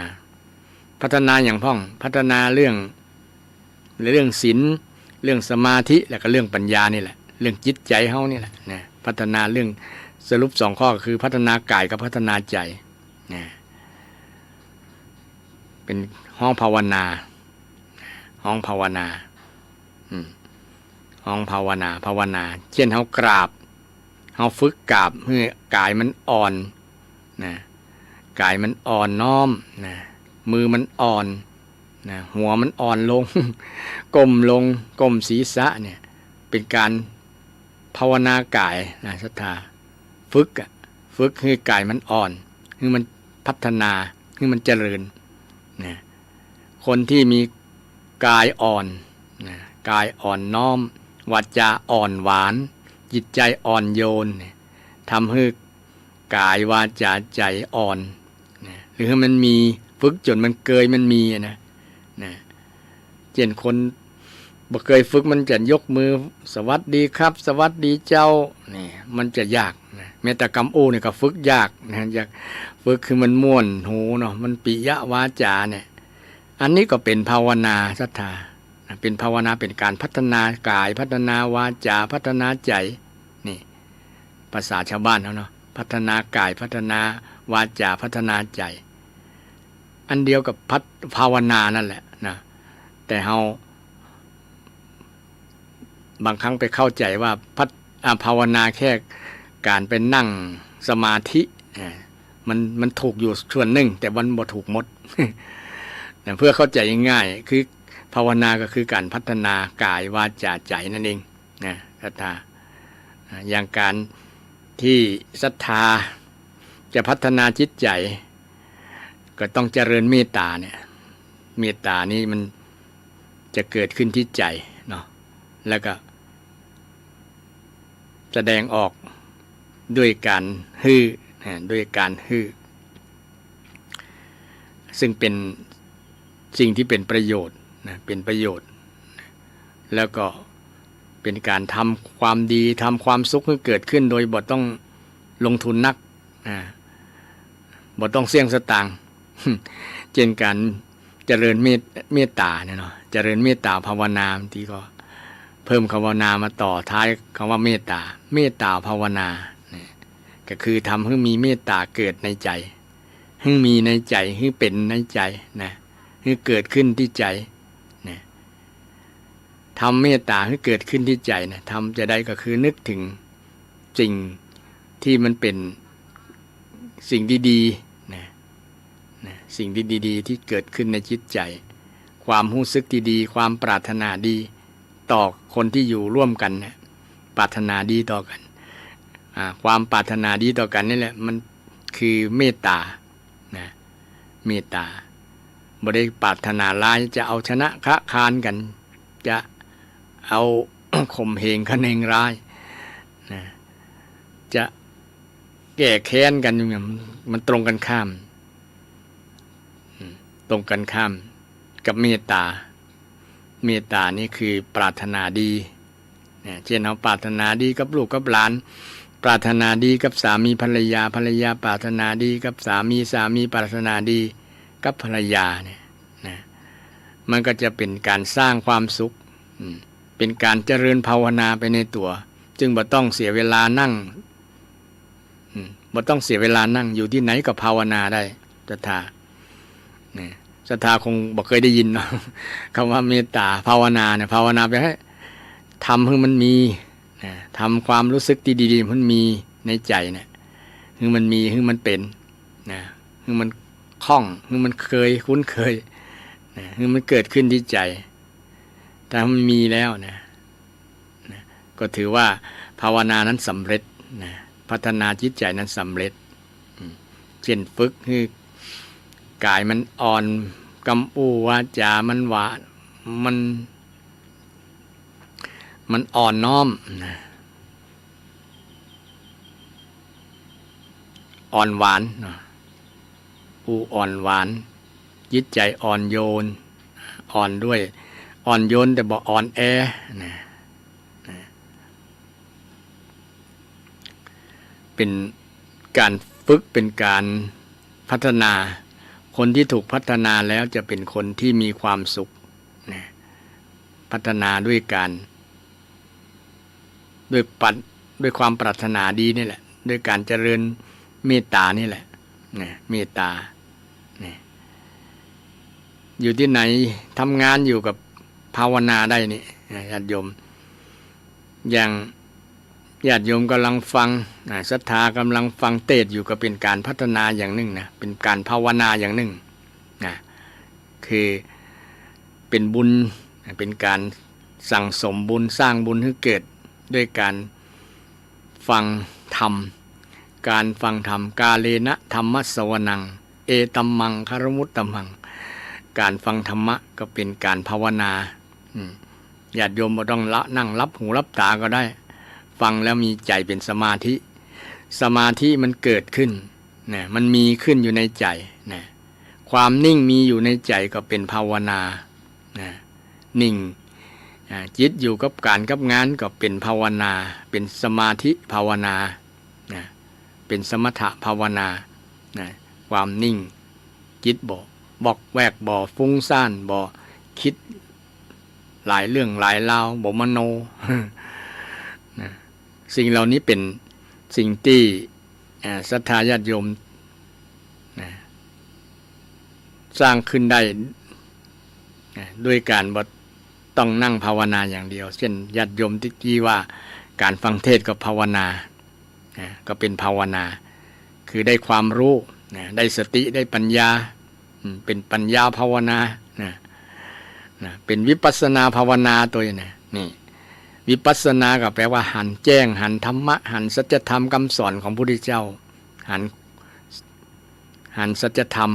าอย่างพ้องพัฒนาเรื่องศีลเรื่องสมาธิแล้วก็เรื่องปัญญานี่แหละเรื่องจิตใจเฮานี่แหละนะพัฒนาเรื่องสรุป2ข้อก็คือพัฒนากายกับพัฒนาใจนะเป็นห้องภาวนาห้องภาวนาเช่นเฮากราบเฮาฝึกกราบเพื่อกายมันอ่อนนะกายมันอ่อนน้อมนะมือมันอ่อนนะหัวมันอ่อนลง ก้มศีรษะเนี่ยเป็นการภาวนากายนะศรัทธาฝึกให้กายมันอ่อนให้มันพัฒนาให้มันเจริญนะคนที่มีกายอ่อนนะกายอ่อนน้อมวาจาอ่อนหวานจิตใจอ่อนโยนทำให้กายวาจาใจอ่อนนะหรือมันมีฝึกจนมันเกยมันมีนะเช่นคนบ่เคยฝึกมันจะยกมือสวัสดีครับสวัสดีเจ้านี่มันจะยากนะแม้แต่กำโอเนี่ยก็ฝึกยากนะอยากฝึกคือมันม่วนหูเนาะมันปิยะวาจาเนี่ยอันนี้ก็เป็นภาวนาศรัทธา เป็นภาวนาเป็นการพัฒนากายพัฒนาวาจาพัฒนาใจนี่ภาษาชาวบ้านเขาเนาะพัฒนากายพัฒนาวาจาพัฒนาใจอันเดียวกับภาวนานั่นแหละนะแต่เราบางครั้งไปเข้าใจว่าภาวนาแค่การเป็นนั่งสมาธิมันถูกอยู่ส่วนหนึ่งแต่มันบ่ถูกหมด เพื่อเข้าใจง่ายๆคือภาวนาก็คือการพัฒนากายวาจาใจนั่นเองนะศรัทธาอย่างการที่ศรัทธาจะพัฒนาจิตใจก็ต้องเจริญเมตตาเนี่ยเมตตานี้มันจะเกิดขึ้นที่ใจเนาะแล้วก็แสดงออกด้วยการฮื้อด้วยการฮื้อซึ่งเป็นสิ่งที่เป็นประโยชน์นะเป็นประโยชน์แล้วก็เป็นการทำความดีทำความสุขให้เกิดขึ้นโดยบ่ต้องลงทุนนักบ่ต้องเสี่ยงสตางค์ เช่นการเจริญเมตตาเนี่ยเนาะเจริญเมตตาภาวนาบางทีก็เพิ่มคำภาวนามาต่อท้ายคำว่าเมตตาภาวนาก็คือทำให้มีเมตตาเกิดในใจให้มีในใจให้เป็นในใจนะให้เกิดขึ้นที่ใจนะทำเมตตาให้เกิดขึ้นที่ใจนะทำจะได้ก็คือนึกถึงสิ่งที่มันเป็นสิ่งดีๆนะสิ่งที่ดีๆที่เกิดขึ้นในจิตใจความรู้สึกที่ดีความปรารถนาดีต่อคนที่อยู่ร่วมกันนะปรารถนาดีต่อกันความปรารถนาดีต่อกันนี่แหละมันคือเมตตานะเมตตาบ่ได้ปรารถนาร้ายจะเอาชนะค้าคานกันจะเอา ข่มเหงกันเองร้ายนะจะแก้แค้นกันอย่างมันตรงกันข้ามกับเมตตาเมตตานี่คือปรารถนาดีเช่นเราปรารถนาดีกับลูกกับหลานปรารถนาดีกับสามีภรรยาปรารถนาดีกับสามีปรารถนาดีกับภรรยาเนี่ยนะมันก็จะเป็นการสร้างความสุขเป็นการเจริญภาวนาไปในตัวจึงบ่ต้องเสียเวลานั่งบ่ต้องเสียเวลานั่งอยู่ที่ไหนก็ภาวนาได้ศรัทธาศรัทธาคงบ่เคยได้ยินเนาะคำว่าเมตตาภาวนาเนี่ยภาวนาไปให้ทำให้มันมีทำความรู้สึกดีๆมันมีในใจเนี่ยให้มันมีให้มันเป็นให้มันคล่องให้มันเคยคุ้นเคยให้มันเกิดขึ้นที่ใจถ้ามันมีแล้วนะก็ถือว่าภาวนานั้นสำเร็จพัฒนาจิตใจนั้นสำเร็จเช่นฝึกให้กายมันอ่อนกำอูวาจามันหวานมันอ่อนน้อมอ่อนหวานอ่อนหวานจิตใจอ่อนโยนอ่อนด้วยอ่อนโยนแต่บ่อ่อนแอเป็นการฝึกเป็นการพัฒนาคนที่ถูกพัฒนาแล้วจะเป็นคนที่มีความสุขพัฒนาด้วยการด้วยความปรารถนาดีนี่แหละด้วยการเจริญเมตตานี่แหละเมตตาอยู่ที่ไหนทำงานอยู่กับภาวนาได้นี่ญาติโยมอย่างญาติโยมกำลังฟังศรัทธากำลังฟังเทศน์อยู่ก็เป็นการพัฒนาอย่างหนึ่งนะเป็นการภาวนาอย่างหนึ่งคือเป็นบุญเป็นการสั่งสมบุญสร้างบุญให้เกิดด้วยการฟังธรรมการฟังธรรมกาเลนะธรรมสวนังเอตัมมังคารมุตตัมมังการฟังธรรมะก็เป็นการภาวนาญาติโยมบ่ต้องนั่งรับหูรับตาก็ได้ฟังแล้วมีใจเป็นสมาธิมันเกิดขึ้นมันมีขึ้นอยู่ในใจความนิ่งมีอยู่ในใจก็เป็นภาวนานิ่งจิตอยู่กับการกับงานก็เป็นภาวนาเป็นสมาธิภาวนาเป็นสมถะภาวนาความนิ่งจิตบอกแวกบ่ฟุ้งซ่านบ่คิด หลายเรื่องหลายราวบ่มโน นะสิ่งเหล่านี้เป็นสิ่งที่ศรัทธาญาติโยมนะสร้างขึ้นได้ด้วยการบ่ต้องนั่งภาวนาอย่างเดียวเช่นญาติโยมที่กี้ว่าการฟังเทศน์ก็ภาวนาก็เป็นภาวนาคือได้ความรู้ได้สติได้ปัญญาเป็นปัญญาภาวนาเป็นวิปัสสนาภาวนาตัวนี่วิปัสสนาก็แปลว่าหันแจ้งหันธรรมะหันสัจธรรมคำสอนของพระพุทธเจ้าหันสัจธรรม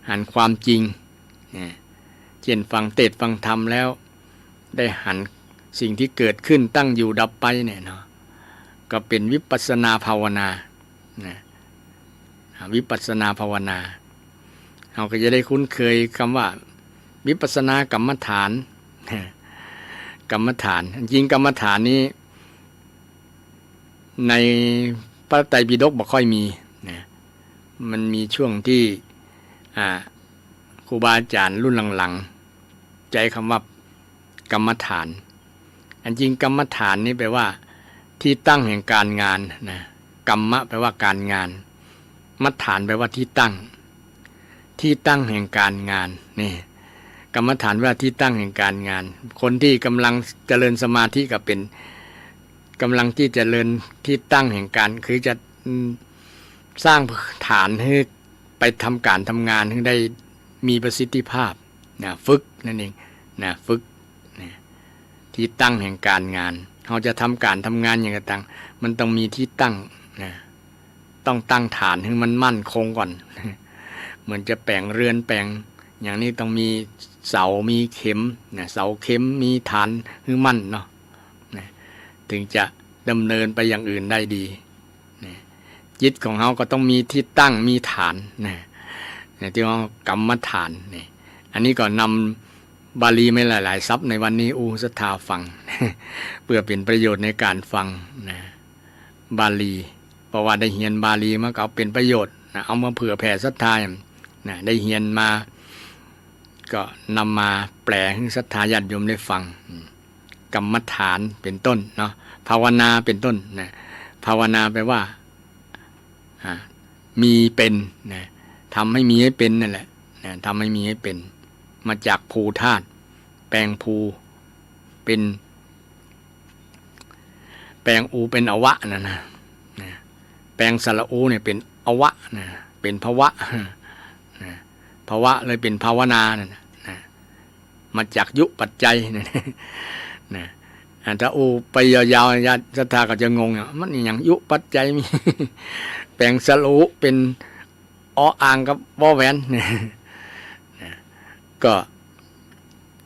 หันความจริงเช่นฟังเทศน์ฟังธรรมแล้วได้หันสิ่งที่เกิดขึ้นตั้งอยู่ดับไปเนี่ยเนาะก็เป็นวิปัสสนาภาวนาวิปัสสนาภาวนาเราก็จะได้คุ้นเคยคำว่าวิปัสสนากรรมฐานกรรมฐานจริงกรรมฐานนี้ในพระไตรปิฎกบ่ค่อยมีนะมันมีช่วงที่ครูบาอาจารย์รุ่นหลังๆใจคำว่ากรรมฐานอันจริงกรรมฐานนี้แปลว่าที่ตั้งแห่งการงานนะกรรมะแปลว่าการงานมัฏฐานแปลว่าที่ตั้งแห่งการงานนี่กรรมฐานว่าที่ตั้งแห่งการงานคนที่กำลังเจริญสมาธิก็เป็นกำลังที่เจริญที่ตั้งแห่งการคือจะสร้างฐานให้ไปทำการทำงานให้ได้มีประสิทธิภาพนะฝึกนั่นเองนะฝึกนะที่ตั้งแห่งการงานเราจะทำการทำงานอย่างต่างมันต้องมีที่ตั้งนะต้องตั้งฐานให้มันมั่นคงก่อนเหมือนจะแปลงเรือนแปลงอย่างนี้ต้องมีเสามีเข็มนะเสาเข็มมีฐานให้มั่นเนาะนะถึงจะดำเนินไปอย่างอื่นได้ดีนะจิตของเราก็ต้องมีที่ตั้งมีฐานนะที่ว่ากรรมฐานนี่อันนี้ก็นำบาลีไม่หลายๆศัพท์ในวันนี้ศรัทธาฟัง เพื่อเป็นประโยชน์ในการฟังนะบาลีเพราะว่าได้เรียนบาลีมาก็เป็นประโยชน์นะเอามาเผื่อแผ่ศรัทธานะได้เรียนมาก็นำมาแปลให้ศรัทธาญาติโยมได้ฟังกรรมฐานเป็นต้นเนาะภาวนาเป็นต้นนะภาวนาแปลว่ามีเป็นนะทำให้มีให้เป็นนั่นแหละนะทำให้มีให้เป็นมาจากภูธาตุแปลงภูเป็นแปลงอูเป็นอวะนะแปลงสระอูเนี่ยเป็นอวะนะเป็นภวะนะภวะเลยเป็นภาวนานะมาจากยุปัจจัยนะถ้าอูไปยาวๆญาติศรัทธาก็จะงงมันอย่างยุปัจจัยมี แปลงสระอูเป็นอ่างกับวอแหวนก็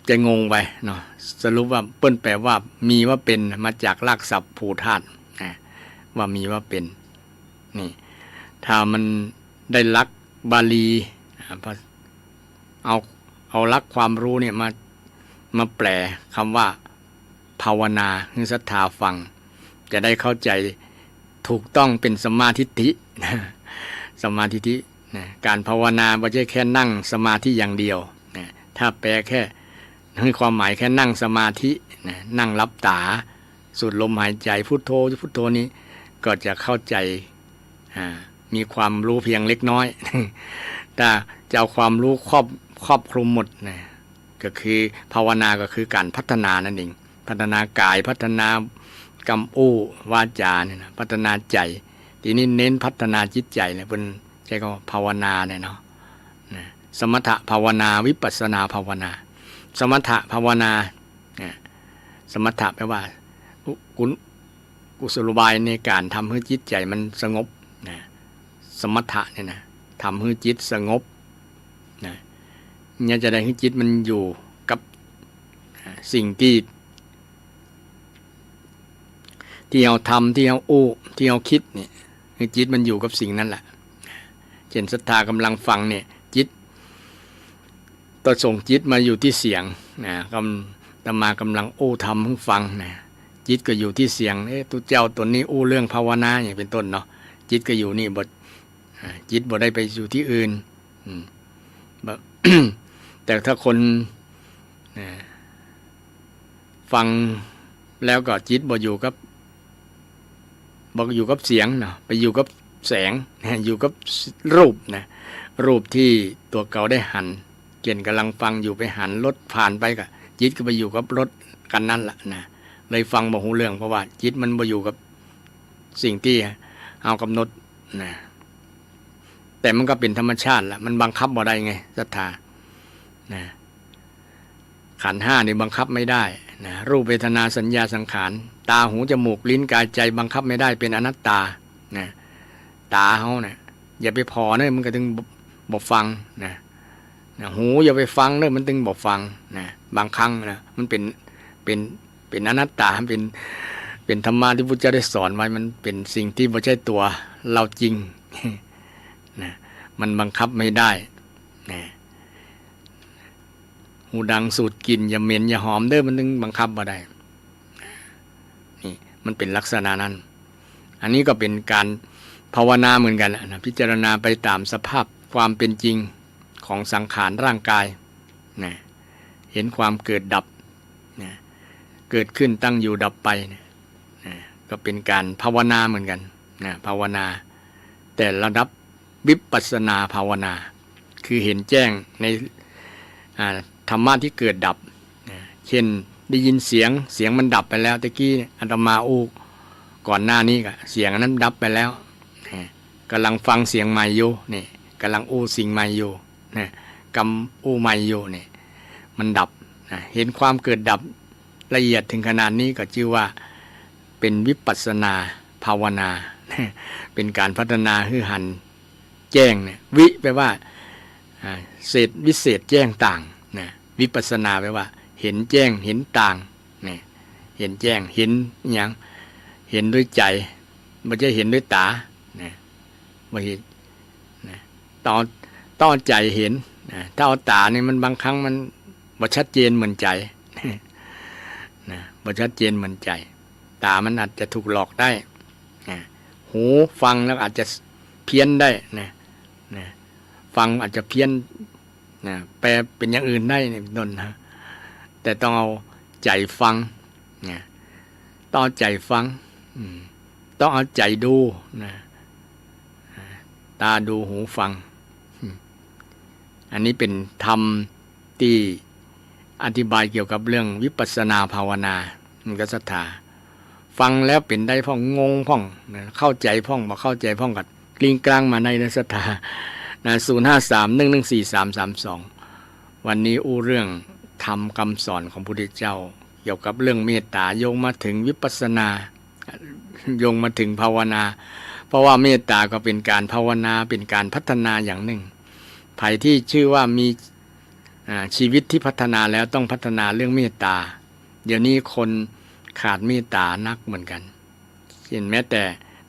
จะงงไปเนาะสรุปว่าเปิ้นแปลว่ามีว่าเป็นมาจากรากศัพท์ภูธาตุว่ามีว่าเป็นนี่ถ้ามันได้ลักบาลีเอาลักความรู้เนี่ยมาแปลคำว่าภาวนาให้ศรัทธาฟังจะได้เข้าใจถูกต้องเป็นสัมมาทิฏฐิสัมมาทิฏฐิการภาวนาไม่ใช่แค่นั่งสมาธิอย่างเดียวถ้าแปลแค่ให้ความหมายแค่นั่งสมาธินั่งหลับตาสูดลมหายใจพุทโธพุทโธนี้ก็จะเข้าใจมีความรู้เพียงเล็กน้อยถ้าจะเอาความรู้ครอบคลุมหมดก็คือภาวนาก็คือการพัฒนานั่นเองพัฒนากายพัฒนากรรมวาจาเนี่ยนะพัฒนาใจทีนี้เน้นพัฒนาจิตใจเนี่ยเป็นใช้คำว่าภาวนาเนี่ยเนาะสมถะภาวนาวิปัสสนาภาวนาสมถะภาวนาสมถะแปลว่ากุศโลบายในการทำให้จิตใจมันสงบสมถะเนี่ยนะทำให้จิตสงบเนี่ยจะได้ให้จิตมันอยู่กับสิ่งที่เราทำที่เราที่เราคิดเนี่ยให้จิตมันอยู่กับสิ่งนั้นแหละเช่นศรัทธากำลังฟังเนี่ยจิตต่อส่งจิตมาอยู่ที่เสียงตมากำลังทำให้ฟังจิตก็อยู่ที่เสียงตัวเจ้าตนนี้เรื่องภาวนาอย่างเป็นต้นเนาะจิตก็อยู่นี่จิตบ่ได้ไปอยู่ที่อื่น แต่ถ้าคน ฟังแล้วก็จิตบ่อยู่กับเสียงนะไปอยู่กับแสงอยู่กับรูปนะรูปที่ตัวเก่าได้หันเก่นกำลังฟังอยู่ไปหันรถผ่านไปก็จิตก็ไปอยู่กับรถกันนั่นแหละนะเลยฟังบ่หูเรื่องเพราะว่าจิตมันบ่อยู่กับสิ่งที่เอากำหนดนะแต่มันก็เป็นธรรมชาติละมันบังคับบ่ได้ไงศรัทธานะขันธ์ห้านี่บังคับไม่ได้นะรูปเวทนาสัญญาสังขารตาหูจมูกลิ้นกายใจบังคับไม่ได้เป็นอนัตตานะตาเขาเนี่ยอย่าไปพอเนอะมันก็ถึงบ่ฟังนะหูอย่าไปฟังเนอะมันถึงบ่ฟังนะบางครั้งนะมันเป็นอนัตตาเป็นธรรมะที่พุทธเจ้าได้สอนไว้มันเป็นสิ่งที่ไม่ใช่ตัวเราจริงนะมันบังคับไม่ได้นะหูดังสูดกลิ่นอย่าเหม็นอย่าหอมเด้อมันถึงบังคับบ่ได้นี่มันเป็นลักษณะนั้นอันนี้ก็เป็นการภาวนาเหมือนกันนะพิจารณาไปตามสภาพความเป็นจริงของสังขารร่างกายนะเห็นความเกิดดับนะเกิดขึ้นตั้งอยู่ดับไปนะก็เป็นการภาวนาเหมือนกันนะภาวนาแต่ระดับวิปัสสนาภาวนาคือเห็นแจ้งในธรรมะที่เกิดดับนะเช่นได้ยินเสียงมันดับไปแล้วตะกี้อาตมาก่อนหน้านี้ก็เสียงนั้นดับไปแล้วนะกำลังฟังเสียงใหม่อยู่นี่กำลังสิ่งใหม่อยู่นะกำใหม่อยู่นี่มันดับนะเห็นความเกิดดับละเอียดถึงขนาดนี้ก็ชื่อว่าเป็นวิปัสสนาภาวนาเป็นการพัฒนาหือหันแจ้งเนี่ยวิแปลว่าเศษวิเศษแจ้งต่างนะวิปัสสนาแปลว่าเห็นแจ้งเห็นต่างเนี่ยเห็นแจ้งเห็นอย่างเห็นด้วยใจไม่ใช่เห็นด้วยตานะไม่เห็นนะต่อใจเห็นนะถ้าเอาตาเนี่ยมันบางครั้งมันบ่ชัดเจนเหมือนใจนะบ่ชัดเจนเหมือนใจตามันอาจจะถูกหลอกได้นะหูฟังแล้วอาจจะเพี้ยนได้นะฟังอาจจะเพี้ยนนะแปลเป็นอย่างอื่นได้เนี่ยนนนะแต่ต้องเอาใจฟังนะต้องเอาใจฟังต้องเอาใจดูนะตาดูหูฟังอันนี้เป็นธรรมที่อธิบายเกี่ยวกับเรื่องวิปัสสนาภาวนามันก็ศรัทธาฟังแล้วเป็นได้พ่องงงพ่องนะเข้าใจพ่องบ่เข้าใจพ่องกัดกลิ้งกลางมาในศรัทธานะ0531143332วันนี้เรื่องธรรมคำสอนของพระพุทธเจ้าเกี่ยวกับเรื่องเมตตาโยงมาถึงวิปัสสนาโยงมาถึงภาวนาเพราะว่าเมตตาก็เป็นการภาวนาเป็นการพัฒนาอย่างหนึ่งใครที่ชื่อว่ามีชีวิตที่พัฒนาแล้วต้องพัฒนาเรื่องเมตตาเดี๋ยวนี้คนขาดเมตตานักเหมือนกันเช่นแม้แต่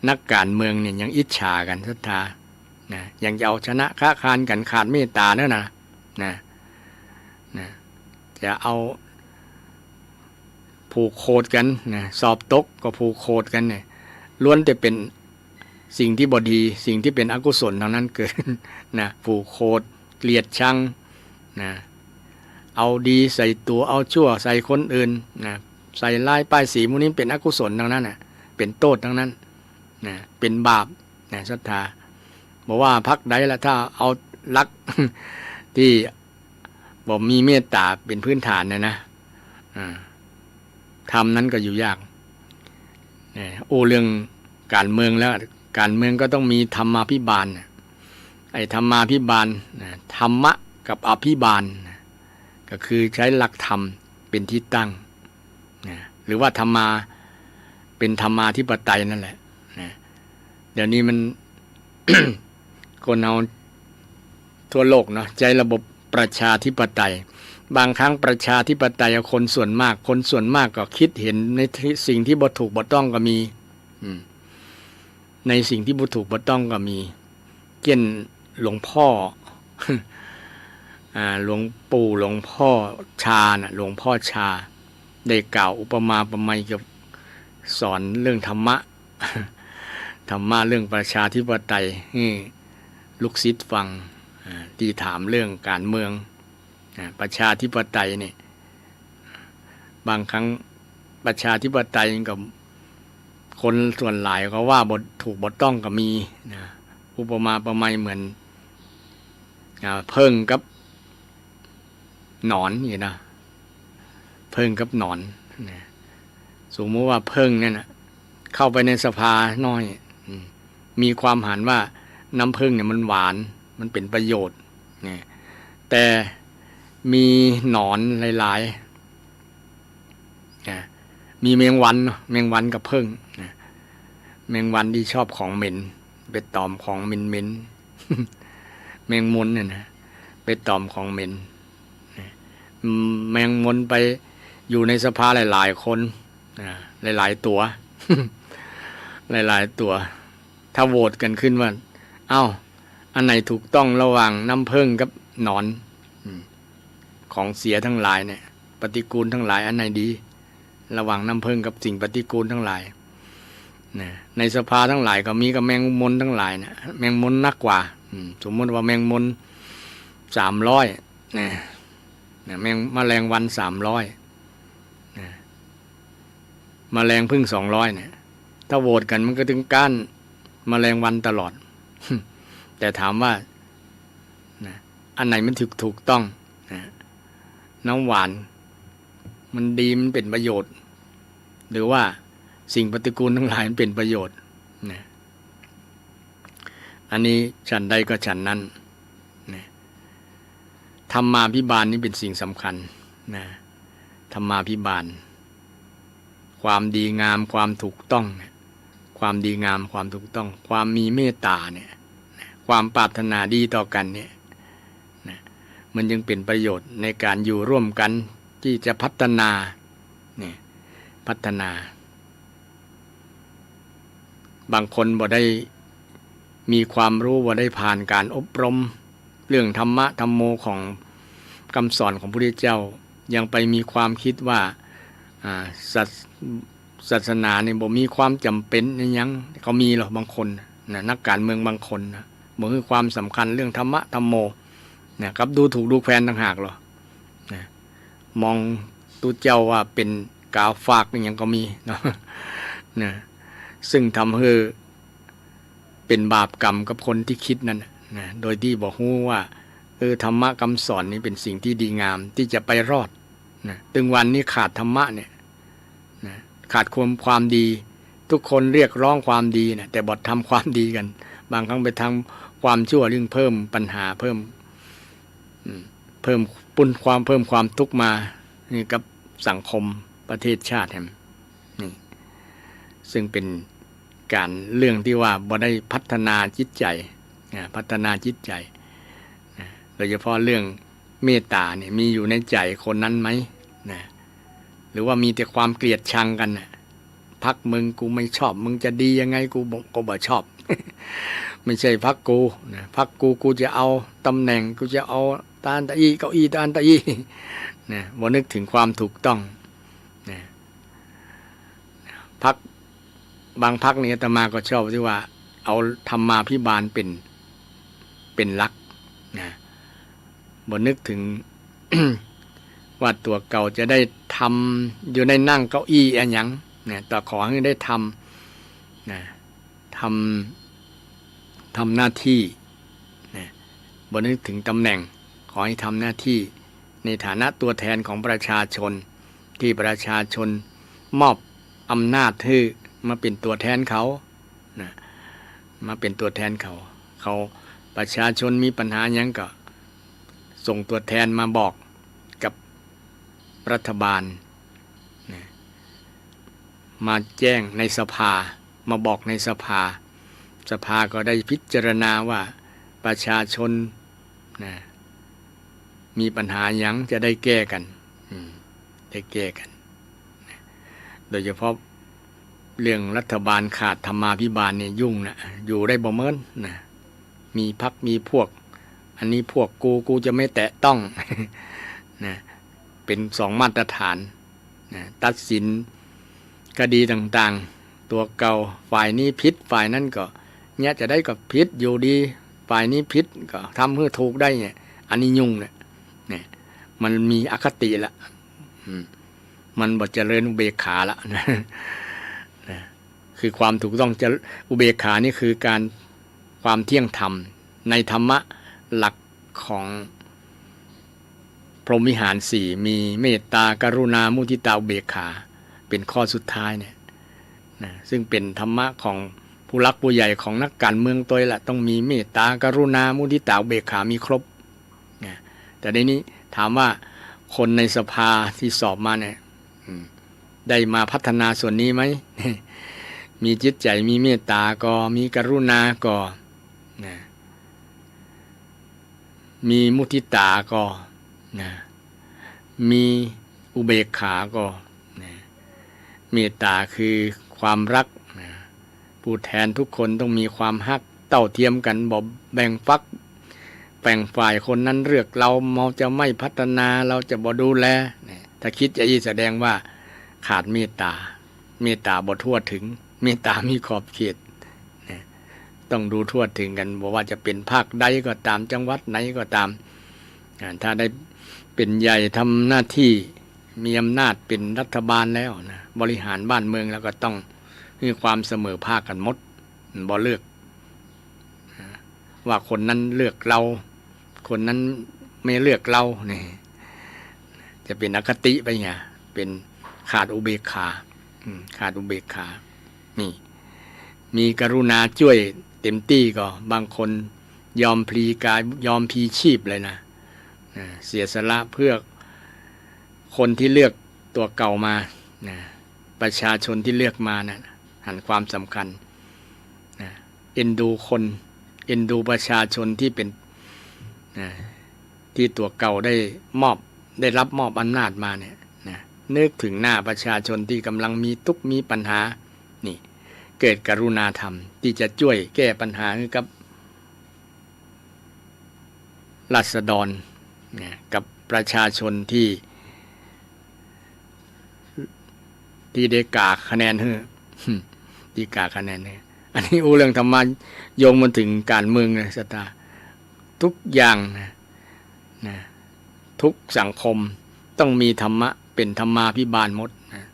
นักการเมืองเนี่ยยังอิจฉากันศรัทธานะยังจะเอาชนะค้าคานกันขาดเมตตาเนอะนะจะเอาผูกโคตรกันนะสอบตกก็ผูกโคตรกันเนี่ยล้วนแต่เป็นสิ่งที่บดีสิ่งที่เป็นอกุศลเท่านั้นเกิดนะผูกโคตรเกลียดชังนะเอาดีใส่ตัวเอาชั่วใส่คนอื่นนะใส่ลายป้ายสีพวกนี้เป็นอกุศลทั้งนั้นนะเป็นโทษทั้งนั้นนะเป็นบาปนะศรัทธาบอกว่าพรรคใดละถ้าเอาลัก ที่บอกมีเมตตาเป็นพื้นฐานนะทำนั้นก็อยู่ยากเรื่องการเมืองแล้วการเมืองก็ต้องมีธรรมาภิบาลไอ้ธรรมาภิบาลธรรมะกับอภิบาลก็คือใช้หลักธรรมเป็นที่ตั้งหรือว่าธรรมาเป็นธรรมาธิปไตยนั่นแหละเดี๋ยวนี้มัน คนเอาทั่วโลกเนาะใจระบบประชาธิปไตยบางครั้งประชาธิปไตยคนส่วนมากก็คิดเห็นในสิ่งที่บ่ถูกบ่ต้องก็มีในสิ่งที่บ่ถูกบ่ต้องก็มีเช่นหลวงพ่อ หลวงปู่หลวงพ่อชาหลวงพ่อชาได้กล่าวอุปมาอุปไมยกับสอนเรื่องธรรมะ ธรรมะเรื่องประชาธิปไตยลูกศิษย์ฟังที่ถามเรื่องการเมืองประชาธิปไตยเนี่ยบางครั้ง ประชาธิปไตยกับคนส่วนหลายเขาว่าบทถูกบทต้องก็มีนะอุปมาประไมยเหมือนเพิ่งกับหนอนอย่างนะเพิ่งกับหนอนนะสมมติว่าเพิ่งเนี่ยนะเข้าไปในสภาน้อยมีความหันว่าน้ำผึ้งเนี่ยมันหวานมันเป็นประโยชน์เนี่ยแต่มีหนอนหลายๆมีแมงวันแมงวันกับผึ้งแมงวันที่ชอบของเหม็นไปตอมของเหม็นๆแมงมุนเนี่ยนะไปตอมของเหม็นแมงมุนไปอยู่ในสภาหลายๆคนหลายๆตัว หลายๆตัวถ้าโหวตกันขึ้นว่าเอ้าอันไหนถูกต้องระหว่างน้ำผึ้งกับหนอนของเสียทั้งหลายเนี่ยปฏิกูลทั้งหลายอันไหนดีระหว่างน้ำผึ้งกับสิ่งปฏิกูลทั้งหลายในสภาทั้งหลายก็มีกับแมงมุมทั้งหลายนะแมงมุมนักกว่าสมมติว่าแมงมุม300แมลงวัน300แมลงผึ้ง200เนี่ยถ้าโหวตกันมันก็ถึงก้านแมลงวันตลอด แต่ถามว่าอันไหนมันถูกต้องน้ำหวานมันดีมันเป็นประโยชน์หรือว่าสิ่งปฏิกูลทั้งหลายมันเป็นประโยชน์อันนี้ฉันใดก็ฉันนั้นธรรมาภิบาลนี่เป็นสิ่งสำคัญธรรมาภิบาลความดีงามความถูกต้องความดีงามความถูกต้องความมีเมตตาเนี่ยความปรารถนาดีต่อกันเนี่ยมันยังเป็นประโยชน์ในการอยู่ร่วมกันที่จะพัฒนาพัฒนาบางคนบ่ได้มีความรู้บ่ได้ผ่านการอบรมเรื่องธรรมะธรรมโมของคำสอนของพระพุทธเจ้ายังไปมีความคิดว่าศาสนาเนี่ยบ่มีความจำเป็นยังเขามีหรอบางคนนักการเมืองบางคนบ่มีความสำคัญเรื่องธรรมะธรรมโมครับดูถูกดูแคลนต่างหากหรอมองตูเจ้าว่าเป็นกาฝากอย่างก็มีนะซึ่งทำให้เป็นบาปกรรมกับคนที่คิดนั่นนะโดยที่บอกฮู้ว่าธรรมะคำสอนนี้เป็นสิ่งที่ดีงามที่จะไปรอดนะถึงวันนี้ขาดธรรมะเนี่ยนะขาดความดีทุกคนเรียกร้องความดีนะแต่บดทำความดีกันบางครั้งไปทำความชั่วเรื่องเพิ่มปัญหาเพิ่มความทุกข์มานี่กับสังคมประเทศชาติแห่งนี่ซึ่งเป็นการเรื่องที่ว่าบ่ได้พัฒนาจิตใจพัฒนาจิตใจโดยเฉพาะเรื่องเมตตาเนี่ยมีอยู่ในใจคนนั้นไหมหรือว่ามีแต่ความเกลียดชังกันพักมึงกูไม่ชอบมึงจะดียังไงกูบ่ชอบ ไม่ใช่พักกูพักกูจะเอาตำแหน่งกูจะเอาตาอันตะอีเก้าอี้ตาอันตะอีบ่นึกถึงความถูกต้องพักบางพักนี่อาตมาก็ชอบที่ว่าเอาธรรมาภิบาลเป็นหลักบ่นึกถึง ว่าตัวเก่าจะได้ทำอยู่ในนั่งเก้าอี้อะไรอย่างแต่ขอให้ได้ทำหน้าที่บ่นึกถึงตำแหน่งขอให้ทำหน้าที่ในฐานะตัวแทนของประชาชนที่ประชาชนมอบอำนาจให้มาเป็นตัวแทนเขามาเป็นตัวแทนเขาประชาชนมีปัญหาอย่างก็ส่งตัวแทนมาบอกกับรัฐบาลมาแจ้งในสภามาบอกในสภาก็ได้พิจารณาว่าประชาชนมีปัญหาอย่างจะได้แก้กันโดยเฉพาะเรื่องรัฐบาลขาดธรรมาภิบาลเนี่ยยุ่งอยู่ได้บ่เมินมีพรรคมีพวกอันนี้พวกกูจะไม่แตะต้อง เป็น2 มาตรฐานตัดสินคดีต่างๆตัวเก่าฝ่ายนี้ผิดฝ่ายนั้นก็เนี่ยจะได้กับผิดอยู่ดีฝ่ายนี้ผิดก็ทำให้ถูกได้เนี่ยอันนี้ยุ่งเนี่ยมันมีอคติละ มันบ่เจริญอุเบกขาละนะคือความถูกต้องจะอุเบกขานี่คือการความเที่ยงธรรมในธรรมะหลักของพรหมวิหารสี่มีเมตตากรุณามุทิตาอุเบกขาเป็นข้อสุดท้ายเนี่ยนะซึ่งเป็นธรรมะของผู้รักผู้ใหญ่ของนักการเมืองตัวแหละต้องมีเมตตากรุณามุทิตาอุเบกขามีครบนะแต่ในนี้ถามว่าคนในสภาที่สอบมาเนี่ยได้มาพัฒนาส่วนนี้ไหม มีจิตใจมีเมตตาก็มีกรุณาก็นะมีมุทิตาก็นะมีอุเบกขาก็นะเมตตาคือความรักนะผู้แทนทุกคนต้องมีความฮักเท่าเทียมกันบ่แบ่งฝักแบ่งฝ่ายคนนั้นเลือกเราจะไม่พัฒนาเราจะบ่ดูแลนะถ้าคิดจะแสดงว่าขาดเมตตาบ่ทั่วถึงเมตตามีขอบเขตนะต้องดูทั่วถึงกันบอกว่าจะเป็นภาคใดก็ตามจังหวัดไหนก็ตามถ้าได้เป็นใหญ่ทำหน้าที่มีอำนาจเป็นรัฐบาลแล้วนะบริหารบ้านเมืองแล้วก็ต้องมีความเสมอภาคกันหมดบ่เลือกว่าคนนั้นเลือกเราคนนั้นไม่เลือกเราเนี่ยจะเป็นอคติไปไงเป็นขาดอุเบกขาขาดอุเบกขานี่มีกรุณาช่วยเต็มที่ก็บางคนยอมพลีกายยอมพลีชีพเลยนะเสียสละเพื่อคนที่เลือกตัวเก่ามาประชาชนที่เลือกมานะหันความสำคัญเอ็นดูคนเอ็นดูประชาชนที่เป็นที่ตัวเก่าได้รับมอบอำนาจมาเนี่ยนึกถึงหน้าประชาชนที่กำลังมีทุกข์มีปัญหานี่เกิดกรุณาธรรมที่จะช่วยแก้ปัญหาให้กับราษฎรกับประชาชนที่ได้กาคะแนนที่กาคะแนนอันนี้เรื่องธรรมะโยงมาถึงการเมืองนะสตาทุกอย่างนะทุกสังคมต้องมีธรรมะเป็นธรรมาภิบาลหมดนะ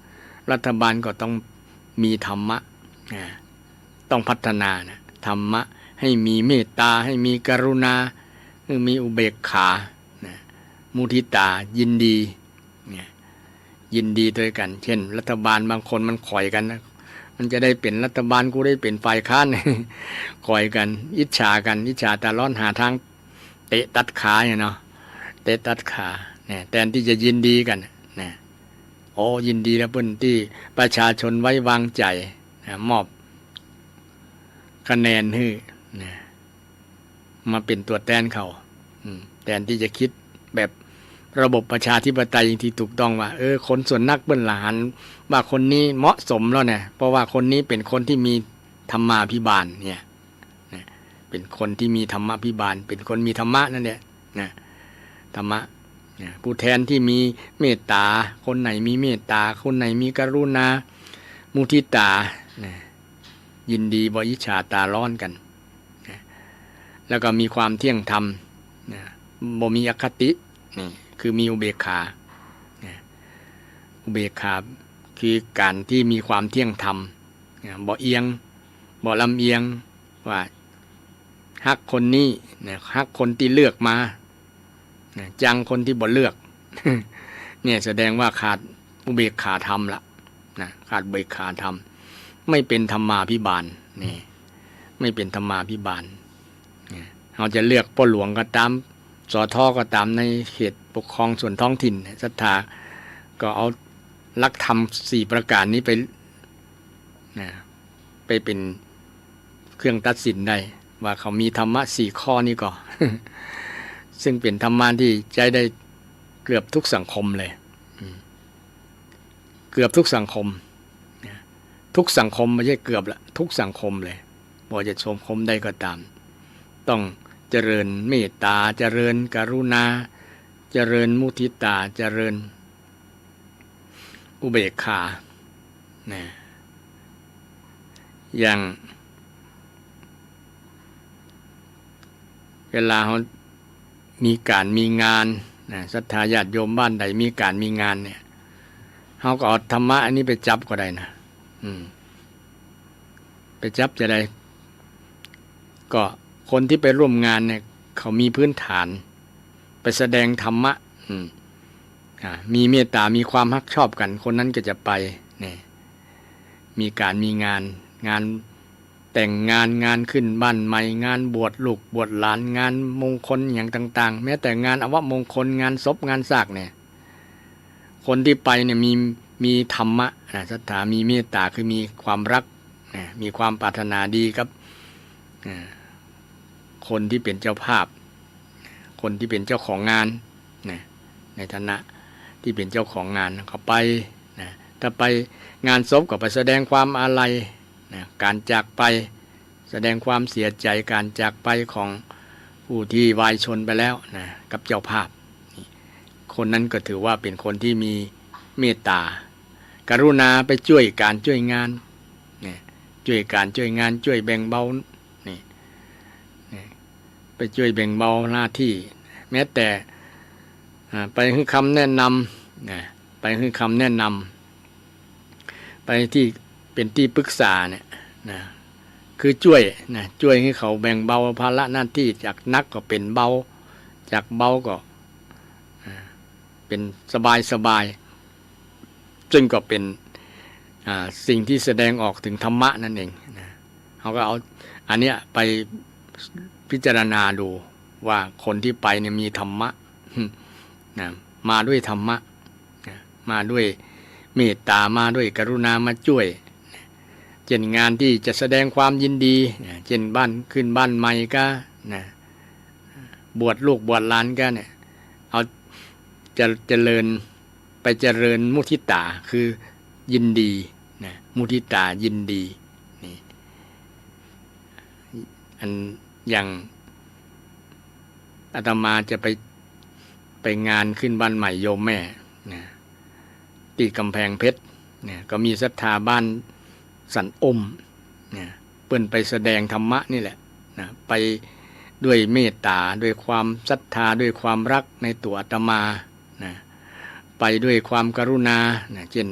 รัฐบาลก็ต้องมีธรรมะต้องพัฒนานะธรรมะให้มีเมตตาให้มีกรุณาให้มีอุเบกขามุทิตายินดีด้วยกันเช่นรัฐบาลบางคนมันข่อยกันนะมันจะได้เป็นรัฐบาลกูได้เป็นฝ่ายค้านข่อยกันอิจฉาตาร้อนหาทางเตะตัดขาเนาะเตะตัดขาเนี่ยแทนที่จะยินดีกันนะโอ้ยินดีแล้วเพิ่นที่ประชาชนไว้วางใจมอบคะแนนให้มาเป็นตัวแทนเขาแทนที่จะคิดแบบระบบประชาธิปไตยที่ถูกต้องว่าคนส่วนนักเบิ้ลหลานว่าคนนี้เหมาะสมแล้วเนี่ยเพราะว่าคนนี้เป็นคนที่มีธรรมาภิบาลเนี่ยเป็นคนที่มีธรรมาภิบาลเป็นคนมีธรรมะนั่นแหละนะธรรมะผู้แทนที่มีเมตตาคนไหนมีเมตตาคนไหนมีกรุณามุทิตายินดีบ่อิจฉาตาร้อนกันแล้วก็มีความเที่ยงธรรมบ่มีอคตินี่คือมีอุเบกขาอุเบกขาคือการที่มีความเที่ยงธรรมบ่เอียงบ่ลำเอียงว่าฮักคนนี้ฮักคนที่เลือกมาจังคนที่บ่เลือก เนี่ยแสดงว่าขาดอุเบกขาธรรมละขาดอุเบกขาธรรมไม่เป็นธรรมาภิบาลนี่ไม่เป็นธรรมาภิบาลเราจะเลือกพ่อหลวงก็ตามสอทอก็ตามในเขตปกครองส่วนท้องถิ่นศรัทธาก็เอาหลักธรรม4ประการนี้ไปเป็นเครื่องตัดสินได้ว่าเขามีธรรมะ4ข้อนี้ก็ ซึ่งเป็นธรรมะที่ใช้ได้เกือบทุกสังคมเลยเกือบทุกสังคมทุกสังคมไม่ใช่เกือบละทุกสังคมเลยบ่จะสังคมใดก็ตามต้องเจริญเมตตาเจริญกรุณาเจริญมุทิตาเจริญอุเบกขาอย่างเวลาเขามีการมีงานศรัทธาญาติโยมบ้านใดมีการมีงานเนี่ย เขาก็เอาธรรมะอันนี้ไปจับก็ได้นะไปจับจะได้ก็คนที่ไปร่วมงานเนี่ยเขามีพื้นฐานไปแสดงธรรมะมีเมตตามีความรักชอบกันคนนั้นก็จะไปเนี่ยมีการมีงานแต่งงานขึ้นบ้านใหม่งานบวชลูกบวชหลานงานมงคลอย่างต่างๆแม้แต่งานอวมงคลงานศพงานซากเนี่ยคนที่ไปเนี่ยมีธรรมะศรัทธามีเมตตาคือมีความรักมีความปรารถนาดีครับคนที่เป็นเจ้าภาพคนที่เป็นเจ้าของงานในฐานะที่เป็นเจ้าของงานเขาไปถ้าไปงานศพก็ไปแสดงความอาลัยการจากไปแสดงความเสียใจการจากไปของผู้ที่วายชนไปแล้วกับเจ้าภาพคนนั้นก็ถือว่าเป็นคนที่มีเมตตากรุณาไปช่วยการช่วยงานช่วยการช่วยงานช่วยแบ่งเบาไปช่วยแบ่งเบาหน้าที่แม้แต่ไปให้คำแนะนำไปให้คำแนะนำไปที่เป็นที่ปรึกษาเนี่ยคือช่วยให้เขาแบ่งเบาภาระหน้าที่จากนักก็เป็นเบาจากเบาก็เป็นสบายซึ่งก็เป็นสิ่งที่แสดงออกถึงธรรมะนั่นเองเขาก็เอาอันเนี้ยไปพิจารณาดูว่าคนที่ไปเนี่ยมีธรรมะมาด้วยธรรมะมาด้วยเมตตามาด้วยกรุณามาช่วยเช่นงานที่จะแสดงความยินดีเช่นบ้านขึ้นบ้านใหม่ก็บวชลูกบวชหลานก็เนี่ยเอาจะเจริญไปเจริญมุทิตาคือยินดีมุทิตายินดีนี่อันอย่างอาตมาจะไปงานขึ้นบ้านใหม่โยมแม่ที่กำแพงเพชรก็มีศรัทธาบ้านสันอมเปิ้นไปแสดงธรรมะนี่แหละไปด้วยเมตตาด้วยความศรัทธาด้วยความรักในตัวอาตมาไปด้วยความกรุณาเช่น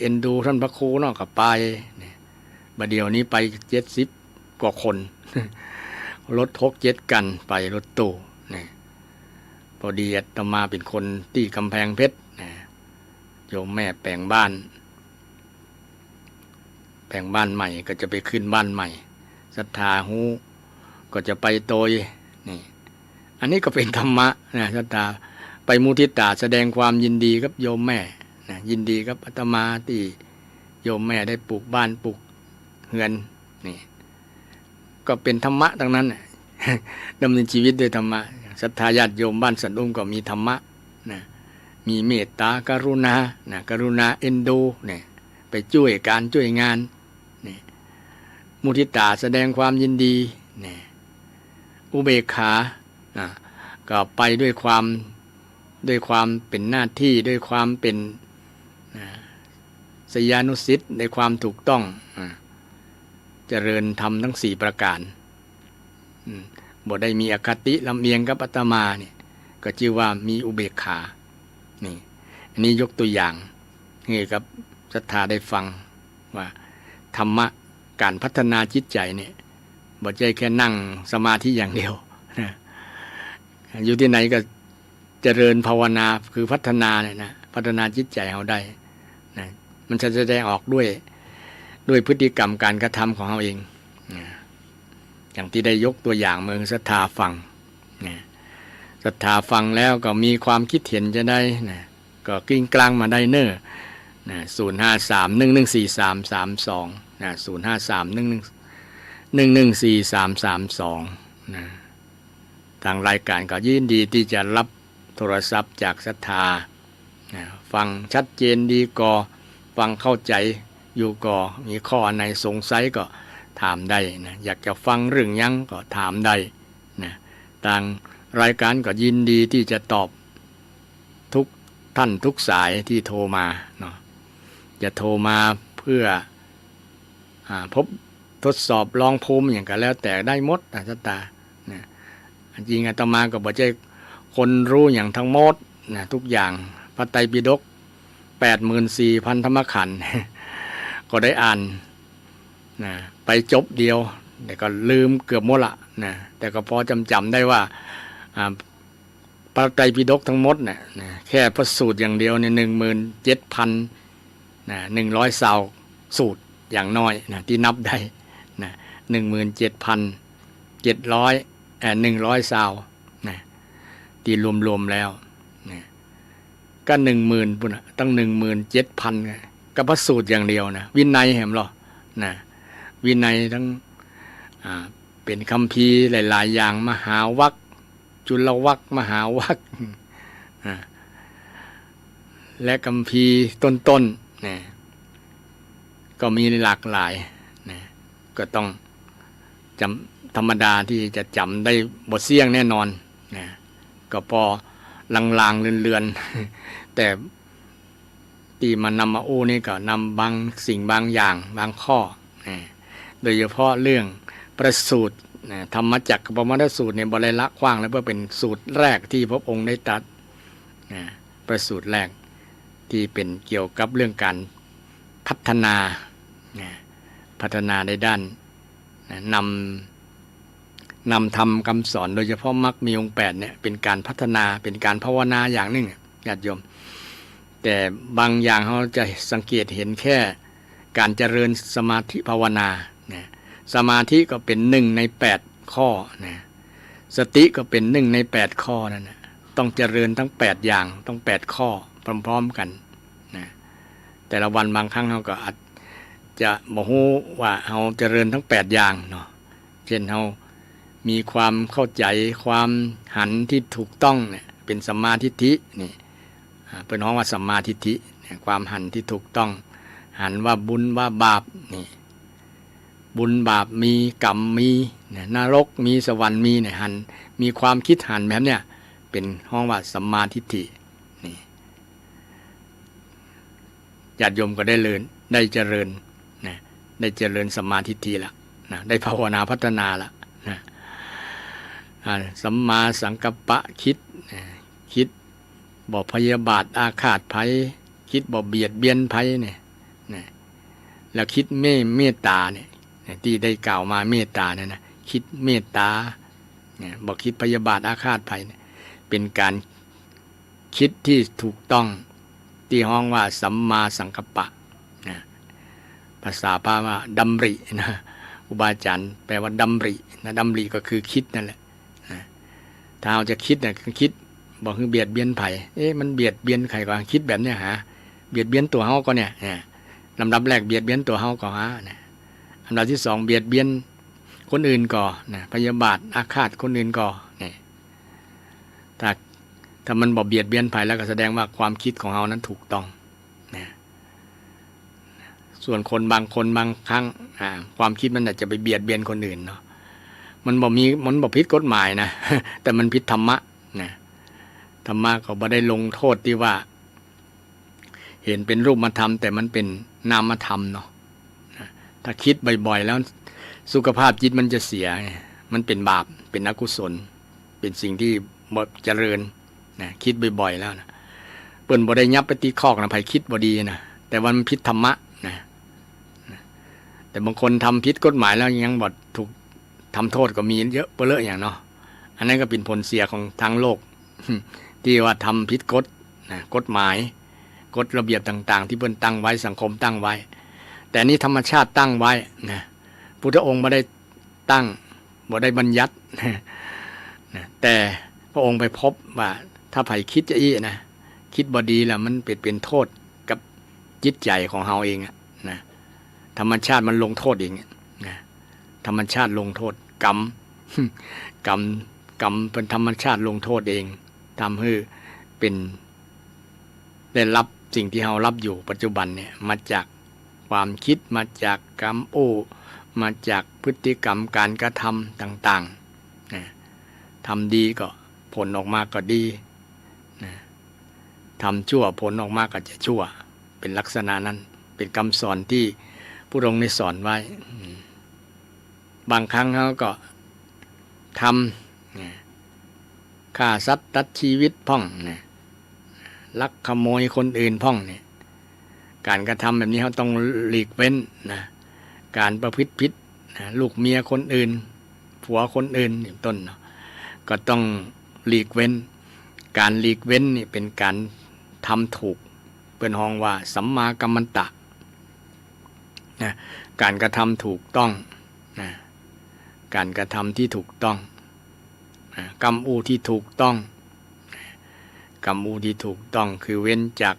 เอ็นดูท่านพระครูเนาะก็ไปบัดเดี๋ยวนี้ไป70 กว่าคนรถ6-7 กันไปรถตู้พอดีอาตมาเป็นคนที่กำแพงเพชรโยมแม่แปลงบ้านใหม่ก็จะไปขึ้นบ้านใหม่ศรัทธาหูก็จะไปโตยนี่อันนี้ก็เป็นธรรมะศรัทธาไปมุทิตาแสดงความยินดีกับโยมแม่ยินดีกับอาตมาที่โยมแม่ได้ปลูกบ้านปลูกเรือนนี่ก็เป็นธรรมะทั้งนั้นดำเนินชีวิตด้วยธรรมะศรัทธาญาติโยมบ้านสันอุ้มก็มีธรรมะมีเมตตากรุณากรุณาเอ็นดูไปช่วยการช่วยงานมุทิตาแสดงความยินดีอุเบกขาก็ไปด้วยความเป็นหน้าที่ด้วยความเป็นสยานุสิทธิ์ในความถูกต้องเจริญธรรมทั้ง4 ประการบ่ได้มีอคติลำเอียงกับอาตมาเนี่ยก็ชื่อว่ามีอุเบกขานี่อันนี้ยกตัวอย่างให้กับศรัทธาได้ฟังว่าธรรมะการพัฒนาจิตใจเนี่ยบ่ใช่แค่นั่งสมาธิอย่างเดียวอยู่ที่ไหนก็เจริญภาวนาคือพัฒนาเนี่ยพัฒนาจิตใจเราได้มันจะแสดงออกด้วยพฤติกรรมการกระทำของเราเองอย่างที่ได้ยกตัวอย่างเมืองศรัทธาฟังศรัทธาฟังแล้วก็มีความคิดเห็นจะได้ก็กลิ้งกลางมาได้เน้อ053114332 0531141143332ทางรายการก็ยินดีที่จะรับโทรศัพท์จากศรัทธาฟังชัดเจนดีก็ฟังเข้าใจอยู่ก็มีข้ออันไหนสงสัยก็ถามได้อยากจะฟังเรื่องยังก็ถามได้ทางรายการก็ยินดีที่จะตอบทุกท่านทุกสายที่โทรมาเนาะจะโทรมาเพื่อพบทดสอบลองภูมิอย่างก็แล้วแต่ได้หมดศรัทธาจริงอาตมาก็บ่ใช่คนรู้อย่างทั้งหมดทุกอย่างพระไตรปิฎก 84,000 ธรรมขันธ์ ก็ได้อ่านนะไปจบเดียวแต่ก็ลืมเกือบหมดละนะแต่ก็พอจำได้ว่าพระไตรปิฎกทั้งหมดเนี่ยนะแค่พระสูตรอย่างเดียวเนี่ย17,000นะ100 สูตรอย่างน้อยนะที่นับได้นะ17,700 นะที่รวมๆแล้วนะก็10,000ปุ่นนะตั้ง17,000ก็พระสูตรอย่างเดียวนะวินัยเห็นหรอนะวินัยทั้งเป็นคัมภีร์หลายๆอย่างมหาวรรคจุลวรรคมหาวรรคและคัมภีร์ต้นๆนะก็มีหลากหลายนะก็ต้องจำธรรมดาที่จะจำได้บทเสี่ยงแน่นอนนะก็พอลางๆเลือนๆแต่ที่มานำมาอู้นี่ก็นำบางสิ่งบางอย่างบางข้อนะโดยเฉพาะเรื่องประสูตรธรรมจักรปวัตนสูตรในบริละกว้างแล้วเพื่อเป็นสูตรแรกที่พระองค์ได้ตรัสประสูตรแรกที่เป็นเกี่ยวกับเรื่องการพัฒนาในด้านนำธรรมคำสอนโดยเฉพาะมรรคมีองค์8เนี่ยเป็นการพัฒนาเป็นการภาวนาอย่างหนึ่งญาติโยมแต่บางอย่างเราจะสังเกตเห็นแค่การเจริญสมาธิภาวนาสมาธิก็เป็น1 ใน 8 ข้อนะสติก็เป็น1 ใน 8 ข้อนั่นนะต้องเจริญทั้ง8อย่างต้อง8ข้อพร้อมๆกันนะแต่ละวันบางครั้งเราก็อาจจะบ่ฮู้ว่าเราเจริญทั้ง8อย่างเนาะเช่นเรามีความเข้าใจความหันที่ถูกต้องเนี่ยเป็นสัมมาทิฏฐินี่เป็นห้องว่าสัมมาทิฏฐิความหันที่ถูกต้องหันว่าบุญว่าบาปนี่บุญบาปมีกรรมมีนรกมีสวรรค์มีเนี่ยหันมีความคิดหันแบบเนี้ยเป็นห้องว่าสัมมาทิฏฐินี่ญาติโยมก็ได้เจริญนะได้เจริญสัมมาทิฏฐิละนะได้ภาวนาพัฒนาละนะสัมมาสังกัปปะคิดบ่พยาบาทอาฆาตภัยคิดบ่เบียดเบียนภัยเนี่ยนะแล้วคิดเมตตาเนี่ยที่ได้กล่าวมาเมตตาเนี่ยนะคิดเมตตาเนี่ยบอกคิดพยาบาทอาฆาตภัยเนี่ยเป็นการคิดที่ถูกต้องที่ห้องว่าสัมมาสังกัปปะนะภาษาพาว่าดำรินะอุบาจารย์แปลว่าดำรินะดำริก็คือคิดนั่นแหละนะถ้าเราจะคิดเนี่ยคือคิดบอกคือเบียดเบียนไผ่มันเบียดเบียนใครก่อนคิดแบบเนี้ยเบียดเบียนตัวเฮาก็เนี่ยลำดับแรกเบียดเบียนตัวเฮาก่อนนะลำดับที่2เบียดเบียนคนอื่นก่อนนะพยาบาทอาฆาตคนอื่นก่อนเนี่ยถ้ามันบอกเบียดเบียนไผ่แล้วก็แสดงว่าความคิดของเฮานั้นถูกต้องนะส่วนคนบางครั้งความคิดมันอาจจะไปเบียดเบียนคนอื่นเนาะมันบอกผิดกฎหมายนะ แต่มันผิดธรรมะนะธรรมะก็บ่ได้ลงโทษที่ว่าเห็นเป็นรูปธรรมแต่มันเป็นนามธรรมเนาะถ้าคิดบ่อยๆแล้วสุขภาพจิตมันจะเสียมันเป็นบาปเป็นอกุศลเป็นสิ่งที่บ่เจริญนะคิดบ่อยๆแล้วนะเปิ้นบ่ได้ยับไปตีคอกนะไผคิดบ่ดีนะแต่ว่ามันผิดธรรมะนะแต่บางคนทำผิดกฎหมายแล้วยังบ่ถูกทำโทษก็มีเยอะเปเลอะอย่างเนาะอันนั้นก็เป็นผลเสียของทางโลกที่ว่าทำผิดกฎนะกฎหมายกฎระเบียบต่างๆที่เพิ่นตั้งไว้สังคมตั้งไว้แต่นี้ธรรมชาติตั้งไว้นะพุทธองค์บ่ได้ตั้งบ่ได้บัญญัตินะแต่พระองค์ไปพบว่าถ้าไผคิดจะนะคิดบ่ดีแล้วมันเป็นโทษกับจิตใจของเฮาเองนะธรรมชาติมันลงโทษเองนะธรรมชาติลงโทษกรรมเป็นธรรมชาติลงโทษเองทำให้เป็นได้รับสิ่งที่เรารับอยู่ปัจจุบันเนี่ยมาจากความคิดมาจากกรรมมาจากพฤติกรรมการกระทำต่างๆนะทำดีก็ผลออกมาก็ดีนะทำชั่วผลออกมาก็จะชั่วเป็นลักษณะนั้นเป็นคำสอนที่พระองค์ได้สอนไว้บางครั้งเขาก็ทำฆ่าสัตว์ตัดชีวิตพ่องนะลักขโมยคนอื่นพ่องเนี่ย การกระทำแบบนี้เขาต้องหลีกเว้นนะการประพฤติผิดนะลูกเมียคนอื่นผัวคนอื่นอย่างต้นนะก็ต้องหลีกเว้นการหลีกเว้นนี่เป็นการทำถูกเป็นห้องว่าสัมมากัมมันตะนะการกระทำถูกต้องนะการกระทำที่ถูกต้องนะกรรมอูที่ถูกต้องนะกรรมอูที่ถูกต้องคือเว้นจาก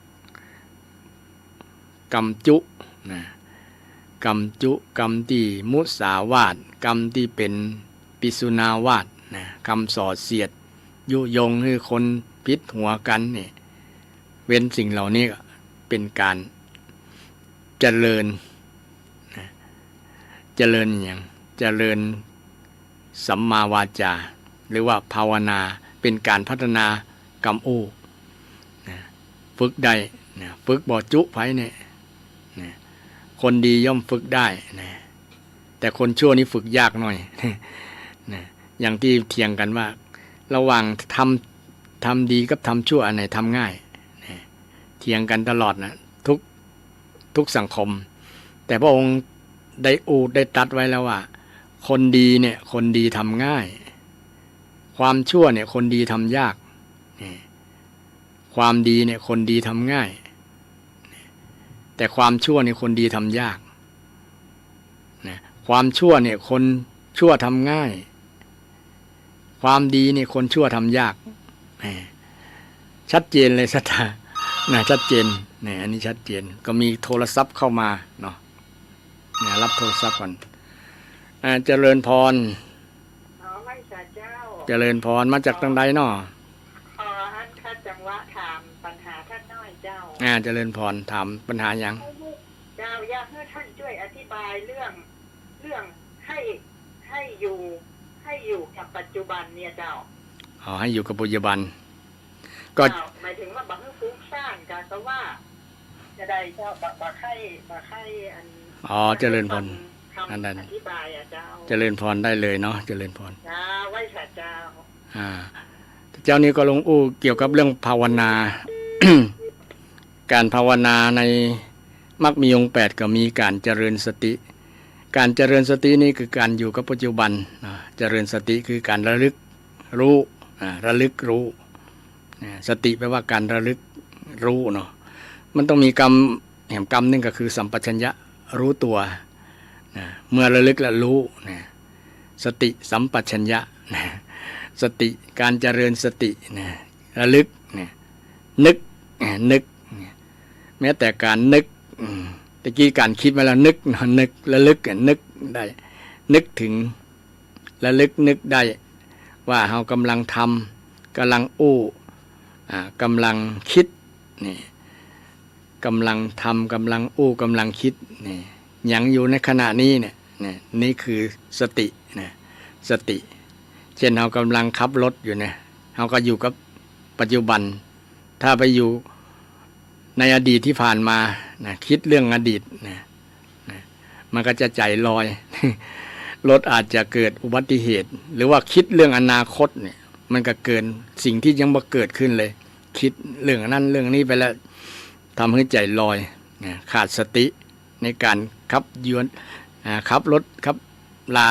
กรรมจุนะกรรมจุกรรมที่มุสาวาทกรรมที่เป็นปิสุนาวาทนะคำส่อเสียดยุยงให้คนพิษหัวกันนี่เว้นสิ่งเหล่านี้เป็นการเจริญนะเจริญอย่างเจริญสัมมาวาจาหรือว่าภาวนาเป็นการพัฒนากรรมอู้นะฝึกได้นะฝึกบ่จุไผเนี่ยนะคนดีย่อมฝึกได้นะแต่คนชั่วนี่ฝึกยากหน่อยนะอย่างที่เถียงกันว่าระหว่างทำดีกับทำชั่วอันไหนทำง่ายนะเถียงกันตลอดนะทุกสังคมแต่พระองค์ได้ตรัสไว้แล้วว่าคนดีเนี่ยคนดีทำง่ายความชั่วเนี่ยคนดีทำยากความดีเนี่ยคนดีทำง่ายแต่ความชั่วเนี่ยคนดีทำยากนะความชั่วเนี่ยคนชั่วทำง่ายความดีเนี่ยคนชั่วทำยากชัดเจนเลยสัทธานะชัดเจนเนี่ยอันนี้ชัดเจนก็มีโทรศัพท์เข้ามาเนาะเนี่ยรับโทรศัพท์ก่อนเจริญพรเจริญพรมาจากทางใดเนาะท่านคัดจังหวะถามปัญหาท่านน้อยเจ้าเจริญพรถามปัญหายังเจ้าอยากให้ท่านช่วยอธิบายเรื่องให้อยู่กับปัจจุบันเนี่ยเจ้าให้อยู่กับปัจจุบันก็หมายถึงว่าบังคับฟุ้งซ่านกันเพราะว่าจะได้เจ้าบักให้อันเจริญพรนั่นอธิบายเจ้าเจริญพรได้เลยเนาะเจริญพรไว้ค่ะเจ้าเจ้านี้ก็ลงอู้เกี่ยวกับเรื่องภาวนา การภาวนาในมรรคมีองค์8ก็มีการเจริญสติการเจริญสตินี่คือการอยู่กับปัจจุบันเจริญสติคือการระลึกรู้ระลึกรู้สติแปลว่าการระลึกรู้เนาะมันต้องมีกรรมแห่งกรรมนึงก็คือสัมปชัญญะรู้ตัวเมื่อระลึกและรู้สติสัมปชัญญะสติการเจริญสติระลึกนึกแม้แต่การนึกตะกี้การคิดมาแล้วนึกระลึกนึกได้นึกถึงระลึกนึกได้ว่าเรากำลังทำกำลังอู้กำลังคิดนี่กำลังทำกำลังอู้กำลังคิดนี่ยังอยู่ในขณะนี้เนี่ยนี่คือสติสติเช่นเรากำลังขับรถอยู่เนี่ยเราก็อยู่กับปัจจุบันถ้าไปอยู่ในอดีตที่ผ่านมาคิดเรื่องอดีตมันก็จะใจลอย รถอาจจะเกิดอุบัติเหตุหรือว่าคิดเรื่องอนาคตเนี่ยมันก็เกินสิ่งที่ยังบ่เกิดขึ้นเลยคิดเรื่องนั้นเรื่องนี้ไปแล้วทำให้ใจลอยขาดสติในการขับรถขับลา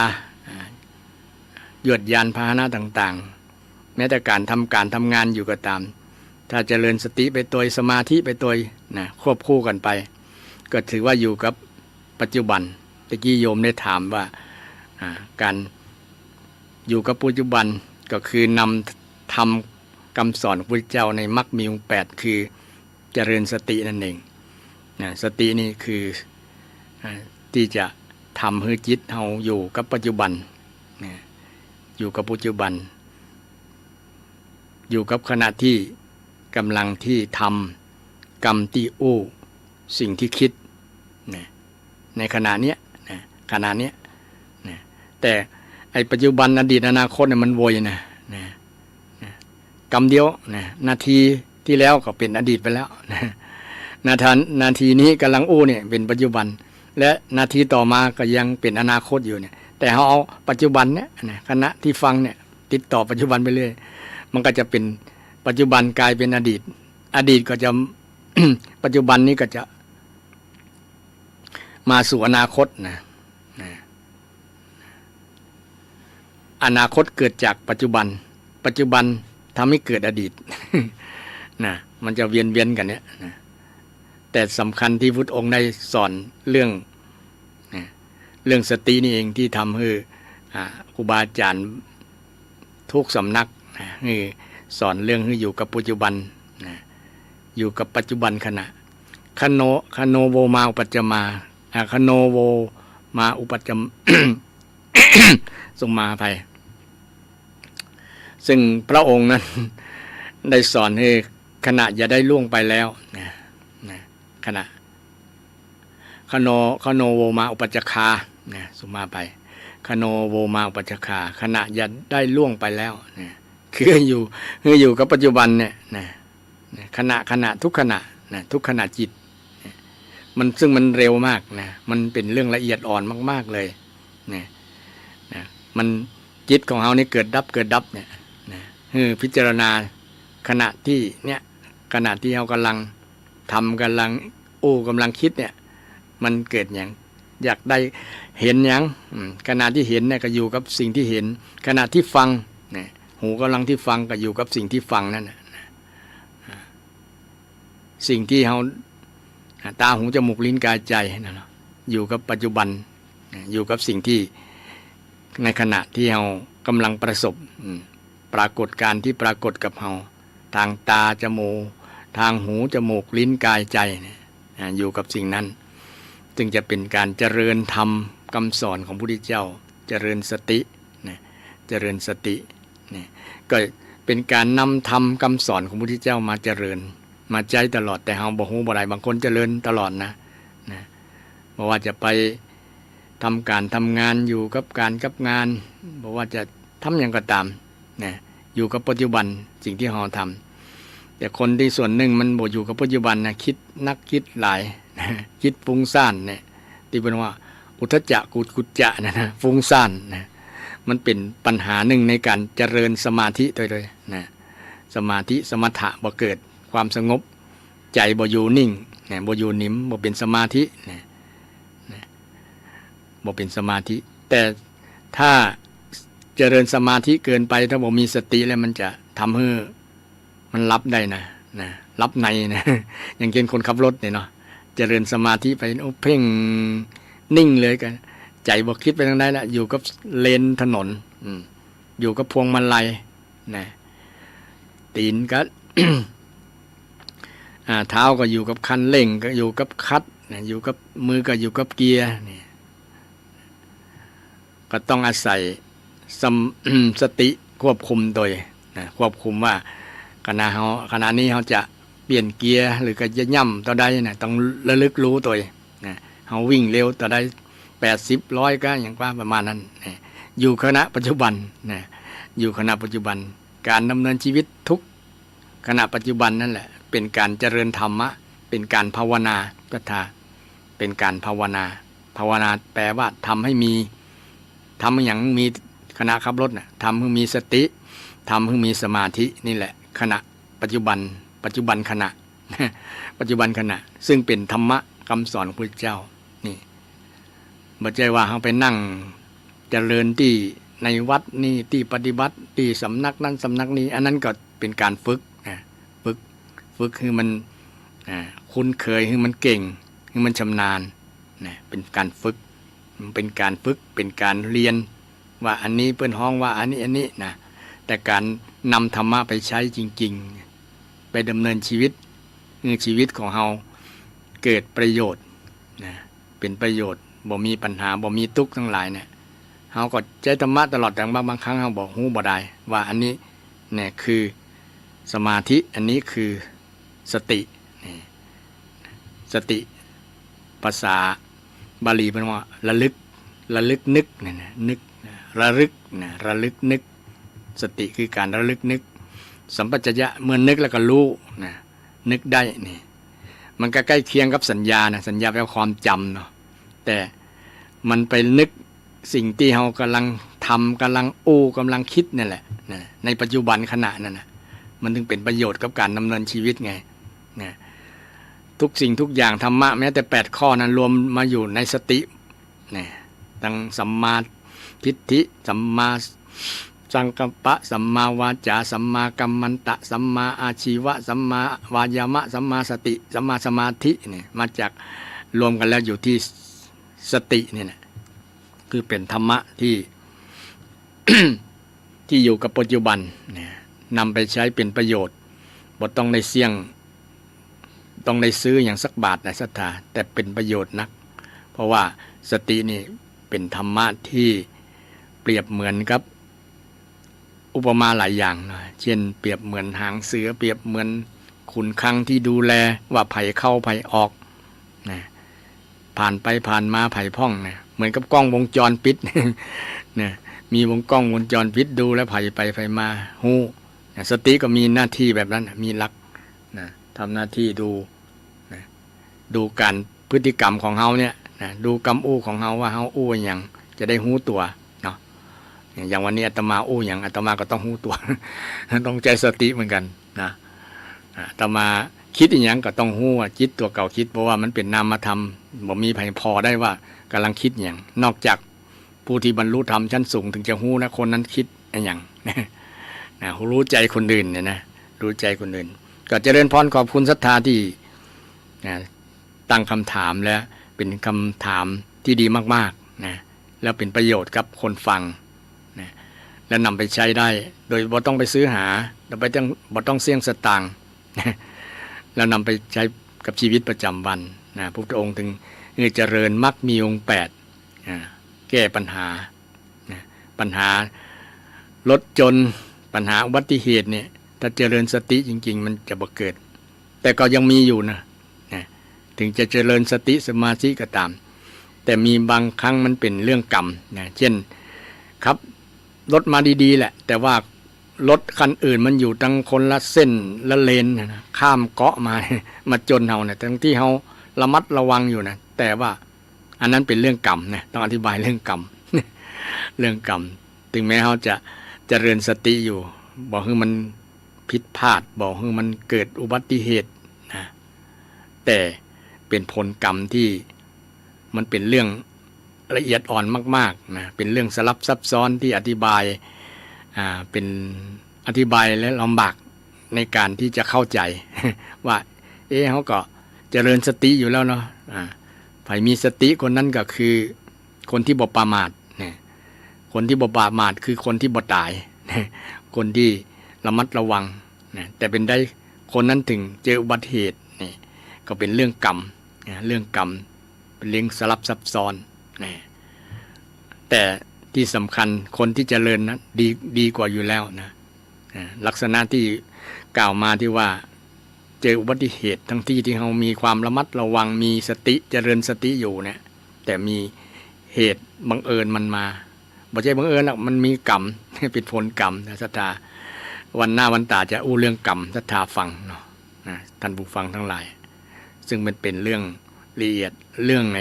ยวดยานพาหนะต่างๆแม้แต่การทำงานอยู่ก็ตามถ้าเจริญสติไปตัวสมาธิไปตัวควบคู่กันไปก็ถือว่าอยู่กับปัจจุบันตะกี้โยมได้ถามว่าการอยู่กับปัจจุบันก็คือนำทำคำสอนของพระพุทธเจ้าในมรรคมีองค์8คือเจริญสตินั่นเองสตินี่คือที่จะทำให้จิตเราอยู่กับปัจจุบันอยู่กับปัจจุบันอยู่กับขณะที่กำลังที่ทำกรรมที่อู้สิ่งที่คิดในขณะนี้แต่ไอ้ปัจจุบันอดีตอนาคตเนี่ยมันโวยกรรมเดียวนาทีที่แล้วก็เป็นอดีตไปแล้วนาทีนี้กำลังอู้เนี่ยเป็นปัจจุบันและนาทีต่อมาก็ยังเป็นอนาคตอยู่เนี่ยแต่เขาเอาปัจจุบันเนี่ยขณะที่ฟังเนี่ยติดต่อปัจจุบันไปเรื่อยมันก็จะเป็นปัจจุบันกลายเป็นอดีตก็จะ ปัจจุบันนี้ก็จะ มาสู่อนาคตนะอนาคตเกิดจากปัจจุบันปัจจุบันทำให้เกิดอดีต นะมันจะเวียนกันเนี่ยนะแต่สำคัญที่พุทธองค์ได้สอนเรื่องสตินี่เองที่ทำให้ครูบาอาจารย์ทุกสำนักให้สอนเรื่องให้อยู่กับปัจจุบันนะอยู่กับปัจจุบันขณะคโนโวมาอุปัจจมาคโนโวมาอุปัจจม สมมาภัยซึ่งพระองค์นั้นได้สอนให้ขณะอย่าได้ล่วงไปแล้วนะขณะคโนโวมาอุปัจจคานะสมมาภัยคโนโวมาอุปัจจคาขณะอย่าได้ล่วงไปแล้วนะคืออยู่กับปัจจุบันเนี่ยนะขณะทุกขณะนะทุกขณะจิตมันซึ่งมันเร็วมากนะมันเป็นเรื่องละเอียดอ่อนมากๆเลยนะมันจิตของเรานี่เกิดดับเนี่ยนะพิจารณาขณะที่เนี่ยขณะที่เรากำลังทำกำลังกำลังคิดเนี่ยมันเกิดอย่างอยากได้เห็นอย่างขณะที่เห็นเนี่ยก็อยู่กับสิ่งที่เห็นขณะที่ฟังเนี่ยหูกำลังที่ฟังก็อยู่กับสิ่งที่ฟังนั่นนะสิ่งที่เราตาหูจมูกลิ้นกายใจนั่นนะอยู่กับปัจจุบันอยู่กับสิ่งที่ในขณะที่เรากำลังประสบปรากฏการที่ปรากฏกับเราทางตาจมูกทางหูจมูกลิ้นกายใจอยู่กับสิ่งนั้นจึงจะเป็นการเจริญธรรมคำสอนของพระพุทธเจ้าเจริญสติเจริญสติก็เป็นการนำธรรมคำสอนของพระพุทธเจ้ามาเจริญมาใจตลอดแต่เฮาบ่ฮู้บ่ได้บางคนเจริญตลอดนะบ่ว่าจะไปทำการทำงานอยู่กับการกับงานบ่ว่าจะทำอย่างก็ตามอยู่กับปัจจุบันสิ่งที่เฮาทำแต่คนที่ส่วนหนึ่งมันบ่อยู่กับปัจจุบันนะคิดนักคิดหลายคิดฟุ้งซ่านเนี่ยที่เป็นว่าอุทธัจจะกุจจะนะฟุ้งซ่านนะมันเป็นปัญหาหนึ่งในการเจริญสมาธิด้วยนะสมาธิสมถะบ่เกิดความสงบใจบ่อยู่นิ่งบ่อยู่นิ่มบ่เป็นสมาธิบ่เป็นสมาธิแต่ถ้าเจริญสมาธิเกินไปถ้าบ่มีสติแล้วมันจะทำให้มันรับได้นะรับในนะอย่างเช่นคนขับรถเนี่ยเนาะเจริญสมาธิไปเพ่งนิ่งเลยกันใจบ่คิดไปทางใดละอยู่กับเลนถนนอยู่กับพวงมาลัยนะตีนก็ เท้าก็อยู่กับคันเร่งก็อยู่กับคลัตช์อยู่กับมือก็อยู่กับเกียร์นี่ก็ต้องอาศัยสติควบคุมโดยควบคุมว่าขณะนี้เขาจะเปลี่ยนเกียร์หรือก็จะย่ำต่อใดนะต้องระลึกรู้ตัวเขาวิ่งเร็วต่อใด80 100ก็อย่างว่าประมาณนั้นอยู่ขณะปัจจุบันอยู่ขณะปัจจุบันการดำเนินชีวิตทุกขณะปัจจุบันนั่นแหละเป็นการเจริญธรรมะเป็นการภาวนาก็ท่าเป็นการภาวนาแปลว่าทำให้มีทำอย่างมีขณะขับรถทำให้มีสติทำให้มีสมาธินี่แหละขณะปัจจุบันขณะ ปัจจุบันขณะซึ่งเป็นธรรมะคำสอนของพระเจ้านี่ไม่ใช่ว่าเขาไปนั่งเจริญที่ในวัดนี่ที่ปฏิบัติที่สำนักนั้นสำนักนี้อันนั้นก็เป็นการฝึกคือมันคุ้นเคยคือมันเก่งคือมันชำนาญเป็นการฝึกเป็นการเรียนว่าอันนี้เปิ้นฮ้องว่าอันนี้นะแต่การนำธรรมะไปใช้จริงๆไปดำเนินชีวิตของเราเกิดประโยชน์เป็นประโยชน์บ่มีปัญหาบ่มีทุกข์ทั้งหลายเนี่ยเราก็ใช้ธรรมะตลอดแต่บางครั้งเราบอกฮู้บ่ได้ว่าอันนี้เนี่ยคือสมาธิอันนี้คือสติภาษาบาลีเป็นว่าระลึกนึกนึกระลึกนึกสติคือการระลึกนึกสัมปชัญญะเมื่อนึกแล้วก็รู้นึกได้นี่มันก็ใกล้เคียงกับสัญญาสัญญาแปลว่าความจำเนาะแต่มันไปนึกสิ่งที่เรากำลังทำกำลังคิดนั่นแหละในปัจจุบันขณะนั้นมันถึงเป็นประโยชน์กับการดำเนินชีวิตไง ทุกสิ่งทุกอย่างธรรมะแม้แต่8ข้อนั้นรวมมาอยู่ในสติเนี่ยตั้งสัมมาทิฏฐิสัมมาสังกัปปะสัมมาวาจาสัมมากัมมันตะสัมมาอาชีวะสัมมาวายามะสัมมาสติสัมมาสมาธิเนี่ยมาจากรวมกันแล้วอยู่ที่สติเนี่ยนะคือเป็นธรรมะที่ ที่อยู่กับปัจจุบันเนี่ยนำไปใช้เป็นประโยชน์บ่ต้องได้เสี่ยงต้องได้ซื้ออย่างสักบาทในศรัทธาแต่เป็นประโยชน์นักเพราะว่าสตินี่เป็นธรรมะที่เปรียบเหมือนกับอุปมาหลายอย่างนะเช่นเปรียบเหมือนหางเสือเปรียบเหมือนขุนคลังที่ดูแลว่าไผ่เข้าไผ่ออกนะผ่านไปผ่านมาไผ่พ่องนะเหมือนกับกล้องวงจรปิด นะมีวงกล้องวงจรปิดดูแล้วไผ่ไปไผ่มาหูนะสติก็มีหน้าที่แบบนั้นมีหลักนะทำหน้าที่ดูนะดูการพฤติกรรมของเฮาเนี่ยนะดูกรรมอู้ของเฮาว่าเฮาอู้อย่างจะได้หูตัวเนาะอย่างวันนี้อาตมาอู้อย่างอาตมาก็ต้องหูตัว ต้องใจสติเหมือนกันนะอาตมาคิดอย่างก็ต้องหูว่าจิตตัวเก่าคิดเพราะว่ามันเป็นนามธรรมบ่มีไผพอได้ว่ากำลังคิดอย่างนอกจากผู้ที่บรรลุธรรมชั้นสูงถึงจะหูนะคนนั้นคิดอย่าง นะรู้ใจคนอื่นเนี่ยนะรู้ใจคนอื่นก็เจริญพรขอบคุณศรัทธาที่นะตั้งคำถามแล้วเป็นคำถามที่ดีมากๆนะแล้วเป็นประโยชน์กับคนฟังนะและนำไปใช้ได้โดยบ่ต้องไปซื้อหาแล้วบ่ต้องเสี่ยงสตางค์ นะแล้วนำไปใช้กับชีวิตประจำวันนะพระพุทธองค์ถึงเจริญมรรคมีองค์8นะแก้ปัญหานะปัญหารถจนปัญหาอุบัติเหตุเนี่ยถ้าเจริญสติจริงๆมันจะบ่เกิดแต่ก็ยังมีอยู่นะถึงจะเจริญสติสมาธิก็ตามแต่มีบางครั้งมันเป็นเรื่องกรรมนะเช่นครับรถมาดีๆแหละแต่ว่ารถคันอื่นมันอยู่ตั้งคนละเส้นละเลนนะข้ามเกาะมา มาจนเฮาเนี่ยทั้งที่เฮาระมัดระวังอยู่นะแต่ว่าอันนั้นเป็นเรื่องกรรมนะต้องอธิบายเรื่องกรรม เรื่องกรรมถึงแม้เฮาจะเจริญสติอยู่บอกให้มันผิดพลาดบอกให้มันเกิดอุบัติเหตุนะแต่เป็นผลกรรมที่มันเป็นเรื่องละเอียดอ่อนมากๆนะเป็นเรื่องสลับซับซ้อนที่อธิบายเป็นอธิบายและลำบากในการที่จะเข้าใจ ว่าเขาก็เจริญสติอยู่แล้วเนาะใครมีสติคนนั้นก็คือคนที่บ่ประมาทเนี่ยคนที่บ่ประมาทคือคนที่บ่ตาย คนที่ระมัดระวังนะแต่เป็นได้คนนั้นถึงเจออุบัติเหตุนี่ก็เป็นเรื่องกรรมเรื่องกรรมเป็นเรื่องสลับซับซ้อนนะแต่ที่สำคัญคนที่เจริญนะดีกว่าอยู่แล้วนะลักษณะที่กล่าวมาที่ว่าเจออุบัติเหตุทั้งที่เรามีความระมัดระวังมีสติเจริญสติอยู่เนี่ยแต่มีเหตุบังเอิญมันมาบ่ใช่บังเอิญหรอกมันมีกรรม เป็นผลกรรมนะศรัทธาวันหน้าวันตาจะอู้เรื่องกรรมศรัทธาฟังเนาะท่านผู้ฟังทั้งหลายซึ่งมันเป็นเรื่องละเอียดเรื่องใน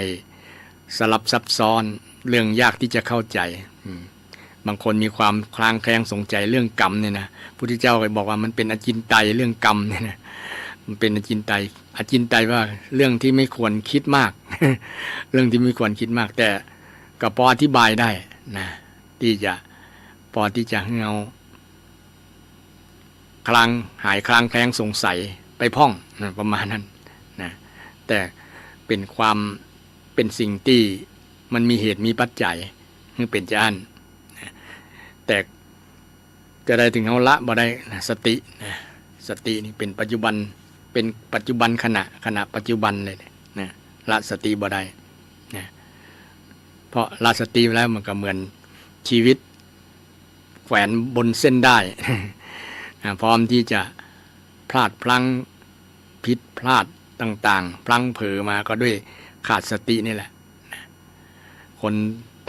สลับซับซ้อนเรื่องยากที่จะเข้าใจบางคนมีความคลางแคลงสงสัยเรื่องกรรมเนี่ยนะพระพุทธเจ้าเคยบอกว่ามันเป็นอจินไตยเรื่องกรรมเนี่ยนะมันเป็นอจินไตยว่าเรื่องที่ไม่ควรคิดมาก เรื่องที่ไม่ควรคิดมากแต่ก็พออธิบายได้นะที่จะพอที่จะให้เราหายคลางแคลงสงสัยไปพ่องนะประมาณนั้นนะแต่เป็นสิ่งที่มันมีเหตุมีปัจจัยคือเป็นจานนะแต่จะได้ถึงเขาละบ่ได้นะสตินะสตินี่เป็นปัจจุบันขณะปัจจุบันเลยนะละสติบ่ได้นะเพราะละสติแล้วมันก็เหมือนชีวิตแขวนบนเส้นได้ พร้อมที่จะพลาดพลั้งผิดพลาดต่างๆพลั้งเผลอมาก็ด้วยขาดสตินี่แหละคน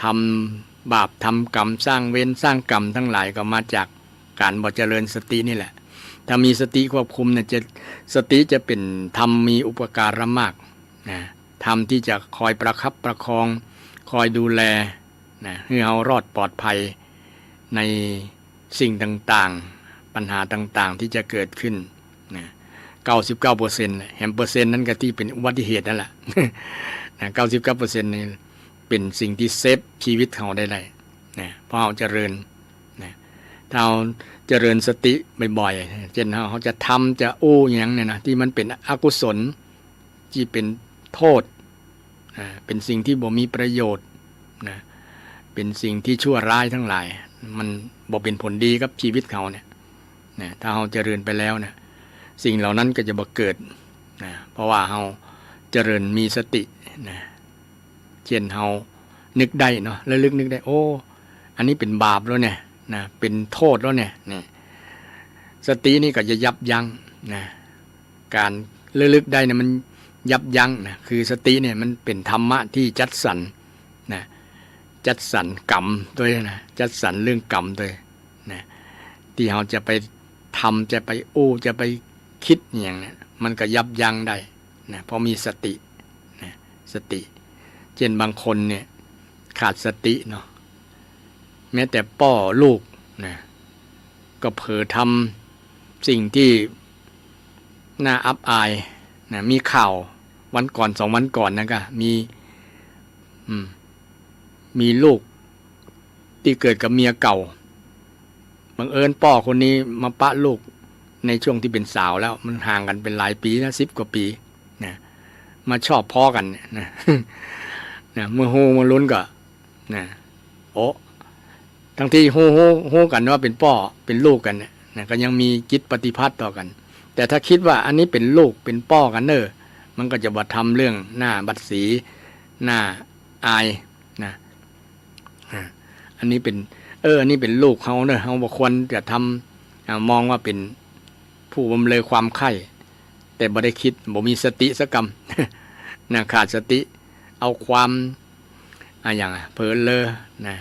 ทำบาปทำกรรมสร้างเวรสร้างกรรมทั้งหลายก็มาจากการบ่เจริญสตินี่แหละถ้ามีสติควบคุมเนี่ยสติจะเป็นธรรมมีอุปการะมากนะธรรมที่จะคอยประคับประคองคอยดูแลนะให้เรารอดปลอดภัยในสิ่งต่างๆปัญหาต่างๆที่จะเกิดขึ้นนะก 99%แหละแฮมเปอร์เซ็นต์นั้นก็ที่เป็นอุบัติเหตุนั่นแหละ นะ99%นี่เป็นสิ่งที่เซฟชีวิตเขาได้เลยนะเพราะเราเจริญนะถ้าเราเจริญสติบ่อยๆเช่นเขาจะทำจะอู้อย่างเนี่ยนะที่มันเป็นอกุศลที่เป็นโทษเป็นสิ่งที่บ่มีประโยชน์นะเป็นสิ่งที่ชั่วร้ายทั้งหลายมันบ่เป็นผลดีกับชีวิตเขาเนี่ยนะถ้าเราเจริญไปแล้วเนี่ยสิ่งเหล่านั้นก็จะบ่เกิดนะเพราะว่าเราเจริญมีสตินะเช่นเรานึกได้เนาะแล้วลึกนึกได้โอ้อันนี้เป็นบาปแล้วเนี่ยนะเป็นโทษแล้วเนี่ยสตินี่ก็จะยับยั้งนะการลึกได้เนี่ยมันยับยั้งนะคือสติเนี่ยมันเป็นธรรมะที่จัดสรรนะจัดสรรกรรมด้วยนะจัดสรรเรื่องกรรมด้วยนะที่เราจะไปทำจะไปอู้จะไปคิดอย่างนี้มันก็ยับยั้งได้นะเพราะมีสตินะสติเช่นบางคนเนี่ยขาดสติเนาะแม้แต่ป้อลูกนะก็เผลอทำสิ่งที่น่าอับอายนะมีข่าววันก่อน2 วันก่อนนะก็มีลูกที่เกิดกับเมียเก่าบังเอิญป้อคนนี้มาปะลูกในช่วงที่เป็นสาวแล้วมันห่างกันเป็นหลายปีนะ10 กว่าปีนะมาชอบพ่อกันนะ นะเมื่อมาลุ้นก็นะโอ้ทั้งที่โฮกันว่าเป็นป้อเป็นลูกกันนะก็ยังมีจิตปฏิภัทต่อกันแต่ถ้าคิดว่าอันนี้เป็นลูกเป็นป้อกันเนอมันก็จะบ่ทำเรื่องหน้าบัดสีหน้าอายนะอันนี้เป็นอันนี้เป็นลูกเขาเนอะเขาบ่ควรจะทำมองว่าเป็นผู้บำเรอความใคร่แต่บ่ได้คิดบ่มีสติสักกำ นะขาดสติเอาความอย่างเผลอเลอนะ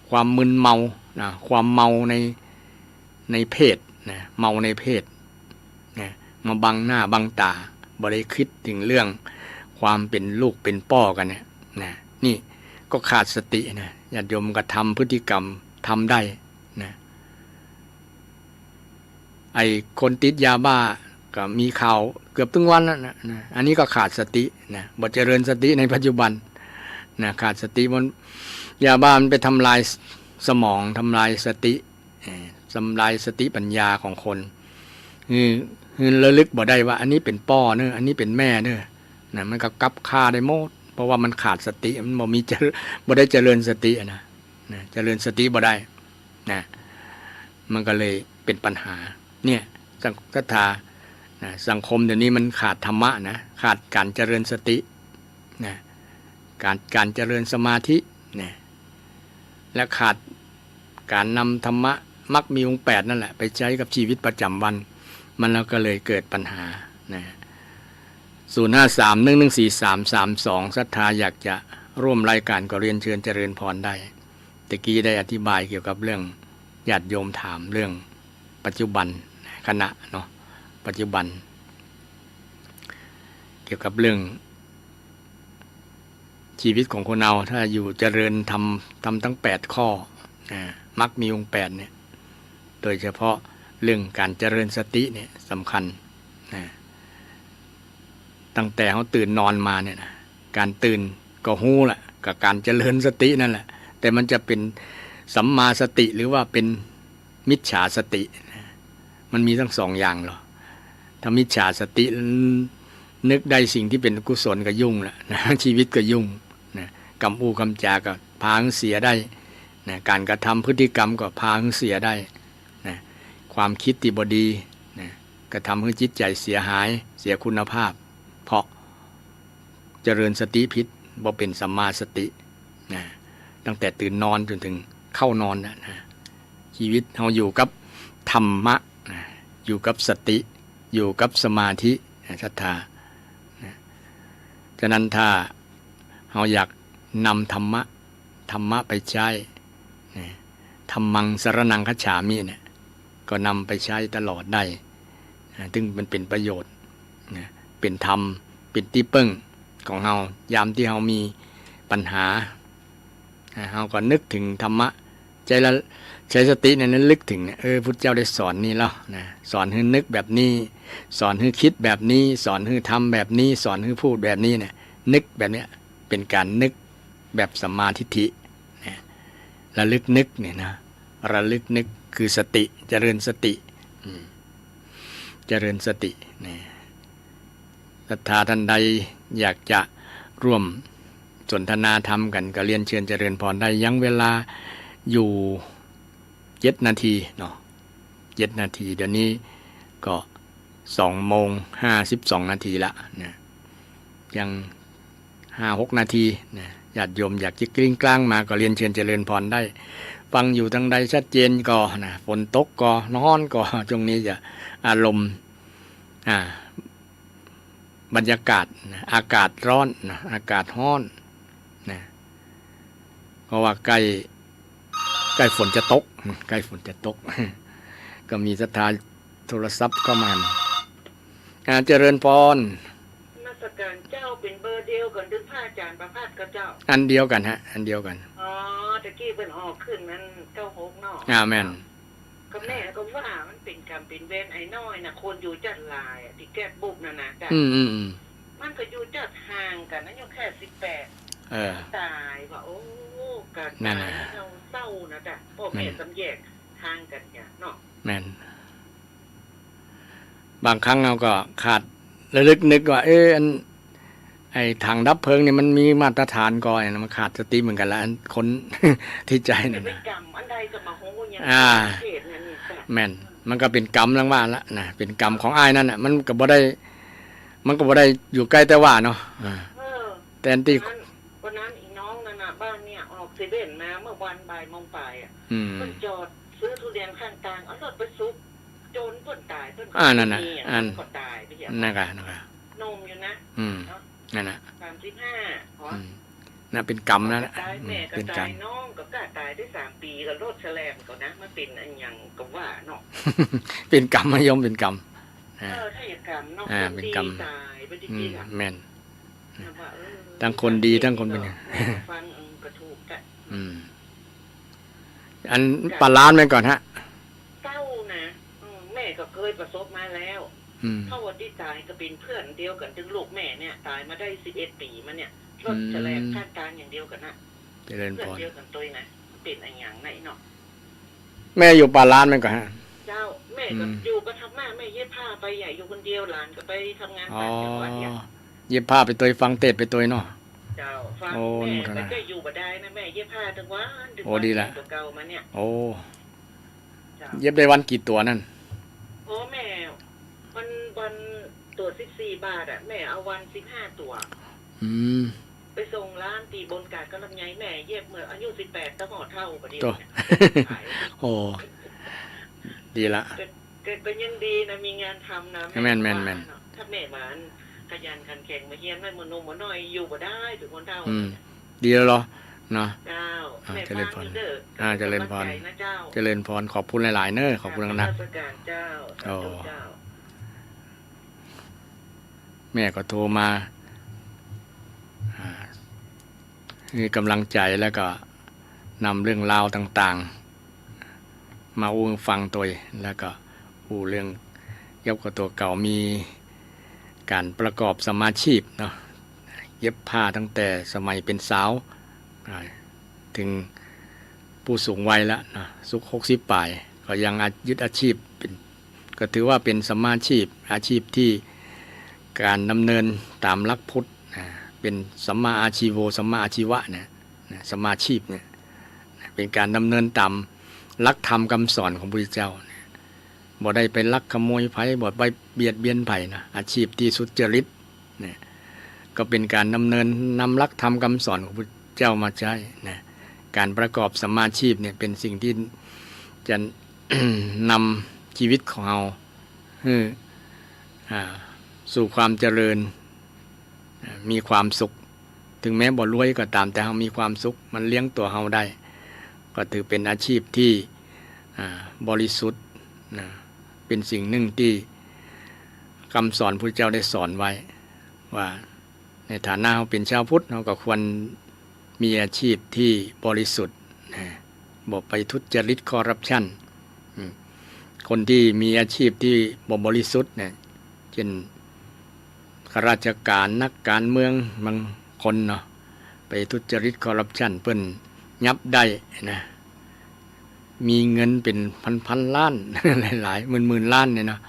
ความมึนเมานะความเมาในเพศนะเมาในเพศนะมาบังหน้าบังตาบ่ได้คิดถึงเรื่องความเป็นลูกเป็นป้อกันเนี่ยนะนี่ก็ขาดสตินะญาติโยมก็ทำพฤติกรรมทำได้นะไอ้คนติดยาบ้าก็มีข่าวเกือบทุกวันนะอันนี้ก็ขาดสตินะบ่เจริญสติในปัจจุบันนะขาดสติมันยาบ้ามันไปทำลายสมองทำลายสติทำลายสติปัญญาของคนคือระลึกบ่ได้ว่าอันนี้เป็นป้อเนอะอันนี้เป็นแม่เนอะนะมันก็กลับฆ่าได้หมดเพราะว่ามันขาดสติมันบ่ได้เจริญสตินะเจริญสติบ่ได้นะมันก็เลยเป็นปัญหาเนี่ยสังคมเดี๋ยวนี้มันขาดธรรมะนะขาดการเจริญสตินะการเจริญสมาธินะและขาดการนำธรรมะมรรคมีองค์8นั่นแหละไปใช้กับชีวิตประจำวันมันแล้วก็เลยเกิดปัญหานะ053114332ศรัทธาอยากจะร่วมรายการก็เรียนเชิญเจริญพรได้ตะกี้ได้อธิบายเกี่ยวกับเรื่องญาติโยมถามเรื่องปัจจุบันขณะเนาะปัจจุบันเกี่ยวกับเรื่องชีวิตของคนเราถ้าอยู่เจริญทำทั้ง8ข้อมรรคมีองค์8เนี่ยโดยเฉพาะเรื่องการเจริญสติเนี่ยสำคัญนะตั้งแต่เขาตื่นนอนมาเนี่ยนะการตื่นก็ฮู้แหละกับการเจริญสตินั่นแหละแต่มันจะเป็นสัมมาสติหรือว่าเป็นมิจฉาสตินะมันมีทั้ง2 อย่างหรอถ้ามิจฉาสตินึกได้สิ่งที่เป็นกุศลก็ยุ่งละนะชีวิตก็ยุ่งนะกำอูกำจาก็พาเสียได้นะการกระทำพฤติกรรมก็พาเสียได้นะความคิดที่บ่ดีนะก็ทำให้จิตใจเสียหายเสียคุณภาพเพราะเจริญสติผิดบ่เป็นสัมมาสตินะตั้งแต่ตื่นนอนจนถึงเข้านอนนะชีวิตเราอยู่กับธรรมะนะอยู่กับสติอยู่กับสมาธิศรัทธาฉะนั้นถ้าเราอยากนำธรรมะไปใช้ธรรมังสรณังคัจฉามิเนี่ยก็นำไปใช้ตลอดได้ซึ่งมันเป็นประโยชน์เป็นธรรมเป็นที่พึ่งของเรายามที่เรามีปัญหาเราก็นึกถึงธรรมะ ใช้สติเนี่ยนั้นลึกถึงเนี่ยพุทธเจ้าได้สอนนี่แล้วนะสอนให้นึกแบบนี้สอนให้คิดแบบนี้สอนให้ทำแบบนี้สอนให้พูดแบบนี้เนี่ยนึกแบบเนี้ยเป็นการนึกแบบสัมมาทิฏฐินะระลึกนึกเนี่ยนะระลึกนึกคือสติเจริญสติเจริญสตินะศรัทธาท่านใดอยากจะร่วมสนทนาธรรมกันก็เรียนเชิญเจริญพรได้ยังเวลาอยู่7 นาทีเนาะ7 นาทีเดี๋ยวนี้ก็2:52 นาทีละนะยัง5-6 นาทีนะญาติโยมอยากจะกลิ้งกลางมาก็เรียนเชิญเจริญพรได้ฟังอยู่ทางใดชัดเจนก็นะฝนตกก็ร้อนก็ช่วงนี้จะอารมณ์บรรยากาศนะอากาศร้อนนะอากาศร้อนนะเพราะว่าใกล้ฝนจะตกใกล้ฝนจะตก ก็มีศรัทธาโทรศัพท์เข้ามาเจริญพรมาสการเจ้าเป็นเบอร์เดียวกันดึงผ้าจานประพาสกับเจ้าอันเดียวกันฮะอันเดียวกันอ๋อตะกี้เป็นออกขึ้นมัน96เนาะแม่นก็แม่ก็ว่ามันเป็นกรรมเป็นเวรไอ้น้อยน่ะคนอยู่จัดลายที่แก้บุบน่ะนะจ้ะมันก็อยู่จัดห่างกันนะอยู่แค่18ตายว่าโอ้การตายเราเศร้านะจ้ะพ่อแม่สำแยกทางกันเนี่ยเนาะแม่นบางครั้งเราก็ขาดระลึกนึกว่าไอ้ถังดับเพลิงเนี่ยมันมีมาตรฐานก่อนมันขาดสติเหมือนกันละคนที่ใจนั่นนะกรรมอันใดก็มาโหอย่างแม่นมันก็เป็นกรรมลังว่าละนะเป็นกรรมของอ้ายนั่นน่ะมันก็บ่ได้อยู่ใกล้แต่ว่าเนาะแต่อันที่วันนั้นอีน้องนั่นน่ะบ้านเนี่ยออกเซเว่นมาเมื่อวันบ่ายโมงป่ายมันจอดซื้อทุเรียนข้างทางเอารถไปซุกโจรเพิ่นตายเพิ่นนั่นน่ะก็ตายไปเหี้ยนั่นก็นมอยู่นะนั่นน่ะ35อ๋อน่ะเป็นกรรมแล้วนะเป็นกรรมน้องก็ตายได้3 ปีก็โรคแฉลงก็นะมันเป็นอันหยังก็ว่าเนาะเป็นกรรมมายมเป็นกรรมถ้าอย่างกรรมเนาะเป็นกรรมตายไปจริงๆแม่นทั้งคนดีทั้งคนเป็นฟังกระถูกกันอันปลาล้านไปก่อนฮะเต้านะแม่ก็เคยประสบมาแล้วเท่าวันที่ตายก็เป็นเพื่อนเดียวกันถึงลูกแม่เนี่ยตายมาได้11 ปีมาเนี่ยรถแฉลงข้างกลางอย่างเดียวกันนะเจริญพรเดียวกันตัวนะเป็นอะไรอย่างไหนเนาะแม่อยู่ปลาล้านไปก่อนฮะเจ้าแม่ก็อยู่ก็ทำแม่เย็บผ้าไปใหญ่อยู่คนเดียวหลานก็ไปทำงานต่างจังหวัดเนี่ยเย็บผ้าไปตัวฟังเทศไปตัวเนาะเจ้าฟังแม่ก็อยู่บ่ได้นะแม่เย็บผ้าทั้งวันโอ้ดีละตัวเก่ามาเนี่ยโอ้เย็บได้วันกี่ตัวนั่นโอ้แม่วันตัว14 บาทอ่ะแม่เอาวัน15 ตัวไปส่งร้านตีบนกาดก็ลำไยแม่เย็บเมื่ออายุ18ตั้งห่อเท่าพอดีโอ้ดีละก็ยังดีนะมีงานทำนะแม่นถ้าแม่มันขยันขันแข็งมาเฮียนไม่มือนุ่มมือน้อยอยู่บ่ได้ถึงคนเท่าดีแล้วเหรอเนาะเจ้าเจริญพรเจริญพรเจริญพรขอบคุณหลายๆเนอะขอบคุณนักโอ้แม่ก็โทรมามีกำลังใจแล้วก็นำเรื่องราวต่างๆมาอู้ฟังตัวแล้วก็อู้เรื่องเย็บกับตัวเก่ามีการประกอบสมาชีพเนาะเย็บผ้าตั้งแต่สมัยเป็นสาวถึงผู้สูงวัยแล้วนะสุข60 ปลายก็ยังยึดอาชีพเป็นก็ถือว่าเป็นสมาชีพอาชีพที่การดำเนินตามหลักพุทธเป็นสัมมาอาชีโวสัมมาอาชีวะเนี่ยสมาชีพเนี่ยเป็นการดำเนินตามหลักธรรมคำสอนของพระพุทธเจ้าบ่ได้ไปลักขโมยไผบ่ไปเบียดเบียนไผนะอาชีพที่สุจริตเนี่ยก็เป็นการดำเนินนำหลักธรรมคำสอนของพระพุทธเจ้ามาใช้นะการประกอบสมาชีพเนี่ยเป็นสิ่งที่จะ นำชีวิตของเราสู่ความเจริญมีความสุขถึงแม้บ่รวยก็ตามแต่เรามีความสุขมันเลี้ยงตัวเราได้ก็ถือเป็นอาชีพที่บริสุทธิ์เป็นสิ่งหนึ่งที่คำสอนพระเจ้าได้สอนไว้ว่าในฐานะเราเป็นชาวพุทธเราก็ควรมีอาชีพที่บริสุทธิ์ บ่ไปทุจริตคอร์รัปชันคนที่มีอาชีพที่บ่บริสุทธิ์เนี่ยเช่นข้าราชการนักการเมืองบางคนเนาะไปทุจริตคอร์รัปชันเพิ่นยับได้นะมีเงินเป็นพันล้าน หลายๆหมื่นล้านเนี่ยเนาะ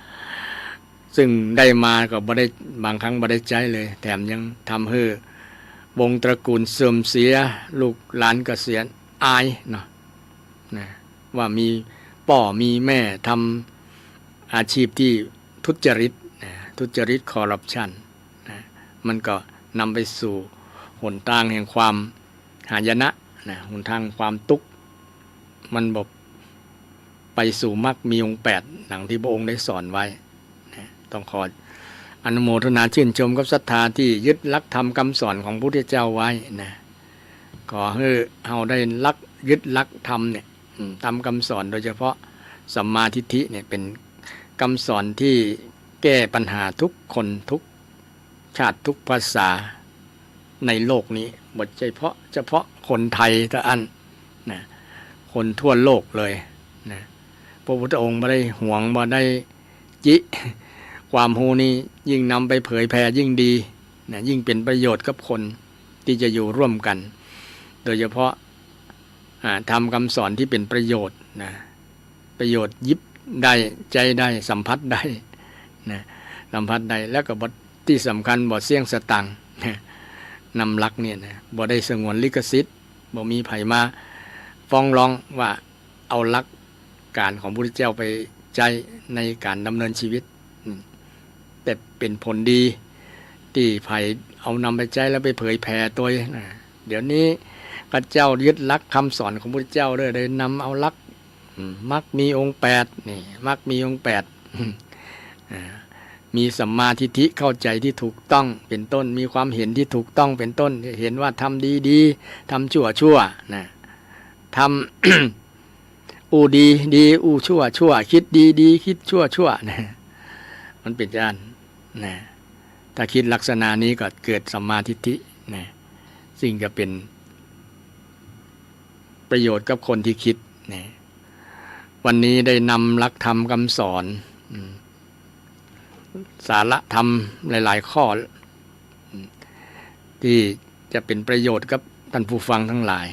ซึ่งได้มาก็บ่ได้บางครั้งบ่ได้ใจเลยแถมยังทำให้วงตระกูลเสื่อมเสียลูกหลานเกษียณอายเนาะนะว่ามีพ่อมีแม่ทำอาชีพที่ทุจริตทุจริตคอร์รัปชันนะมันก็นำไปสู่หนทางแห่งความหายนะนะหนทางความทุกข์มันบอกไปสู่มรรคมีองค์8ดังที่พระองค์ได้สอนไว้นะต้องขออนุโมทนาชื่นชมกับศรัทธาที่ยึดหลักธรรมคำสอนของพระพุทธเจ้าไว้นะขอให้เราได้ยึดหลักธรรมเนี่ยตามคำสอนโดยเฉพาะสัมมาทิฏฐิเนี่ยเป็นคำสอนที่แก้ปัญหาทุกคนทุกชาติทุกภาษาในโลกนี้บ่ใช่เฉพาะคนไทยเท่านั้นนะคนทั่วโลกเลยนะพระพุทธองค์บ่ได้หวงบ่ได้จิความรู้นี้ยิ่งนำไปเผยแผ่ยิ่งดีนะยิ่งเป็นประโยชน์กับคนที่จะอยู่ร่วมกันโดยเฉพาะทำคำสอนที่เป็นประโยชน์นะประโยชน์ยิบได้ใจได้สัมผัสได้นะสัมผัสได้แล้วก็บทที่สำคัญบ่เสี่ยงสตังค์นำหลักเนี่ยนะบ่ได้สงวนลิขสิทธิ์บ่มีไผมาฟ้องร้องว่าเอาหลักการของพระพุทธเจ้าไปใจในการดำเนินชีวิตแต่เป็นผลดีที่ไผเอานำไปใจแล้วไปเผยแผ่ตัวนะเดี๋ยวนี้พระเจ้ายึดหลักคำสอนของพระพุทธเจ้าเลยได้นำเอาหลักมรรคมีองค์8นี่มรรคมีองค์8มีสัมมาทิฏฐิเข้าใจที่ถูกต้องเป็นต้นมีความเห็นที่ถูกต้องเป็นต้นเห็นว่าทำดีทำชั่วนะทำอูดีอูชั่วคิดดีคิดชั่วนะมันเป็นอย่างนั้นนะถ้าคิดลักษณะนี้ก็เกิดสัมมาทิฏฐินะสิ่งจะเป็นประโยชน์กับคนที่คิดนะวันนี้ได้นำหลักธรรมคำสอนสาระธรรมหลายๆข้อที่จะเป็นประโยชน์กับท่านผู้ฟังทั้งหลาย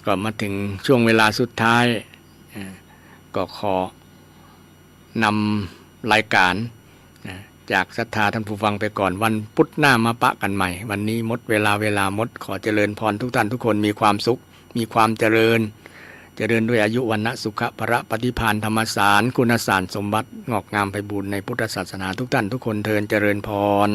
ก็มาถึงช่วงเวลาสุดท้ายก็ขอนำรายการจากศรัทธาท่านผู้ฟังไปก่อนวันพุธหน้ามาปะกันใหม่วันนี้หมดเวลาหมดขอเจริญพรทุกท่านทุกคนมีความสุขมีความเจริญด้วยอายุวันนะสุขะพระปฏิภาณธรรมสารคุณสารสมบัติงอกงามไพบูลย์ในพุทธศาสนาทุกท่านทุกคนเทินเจริญพร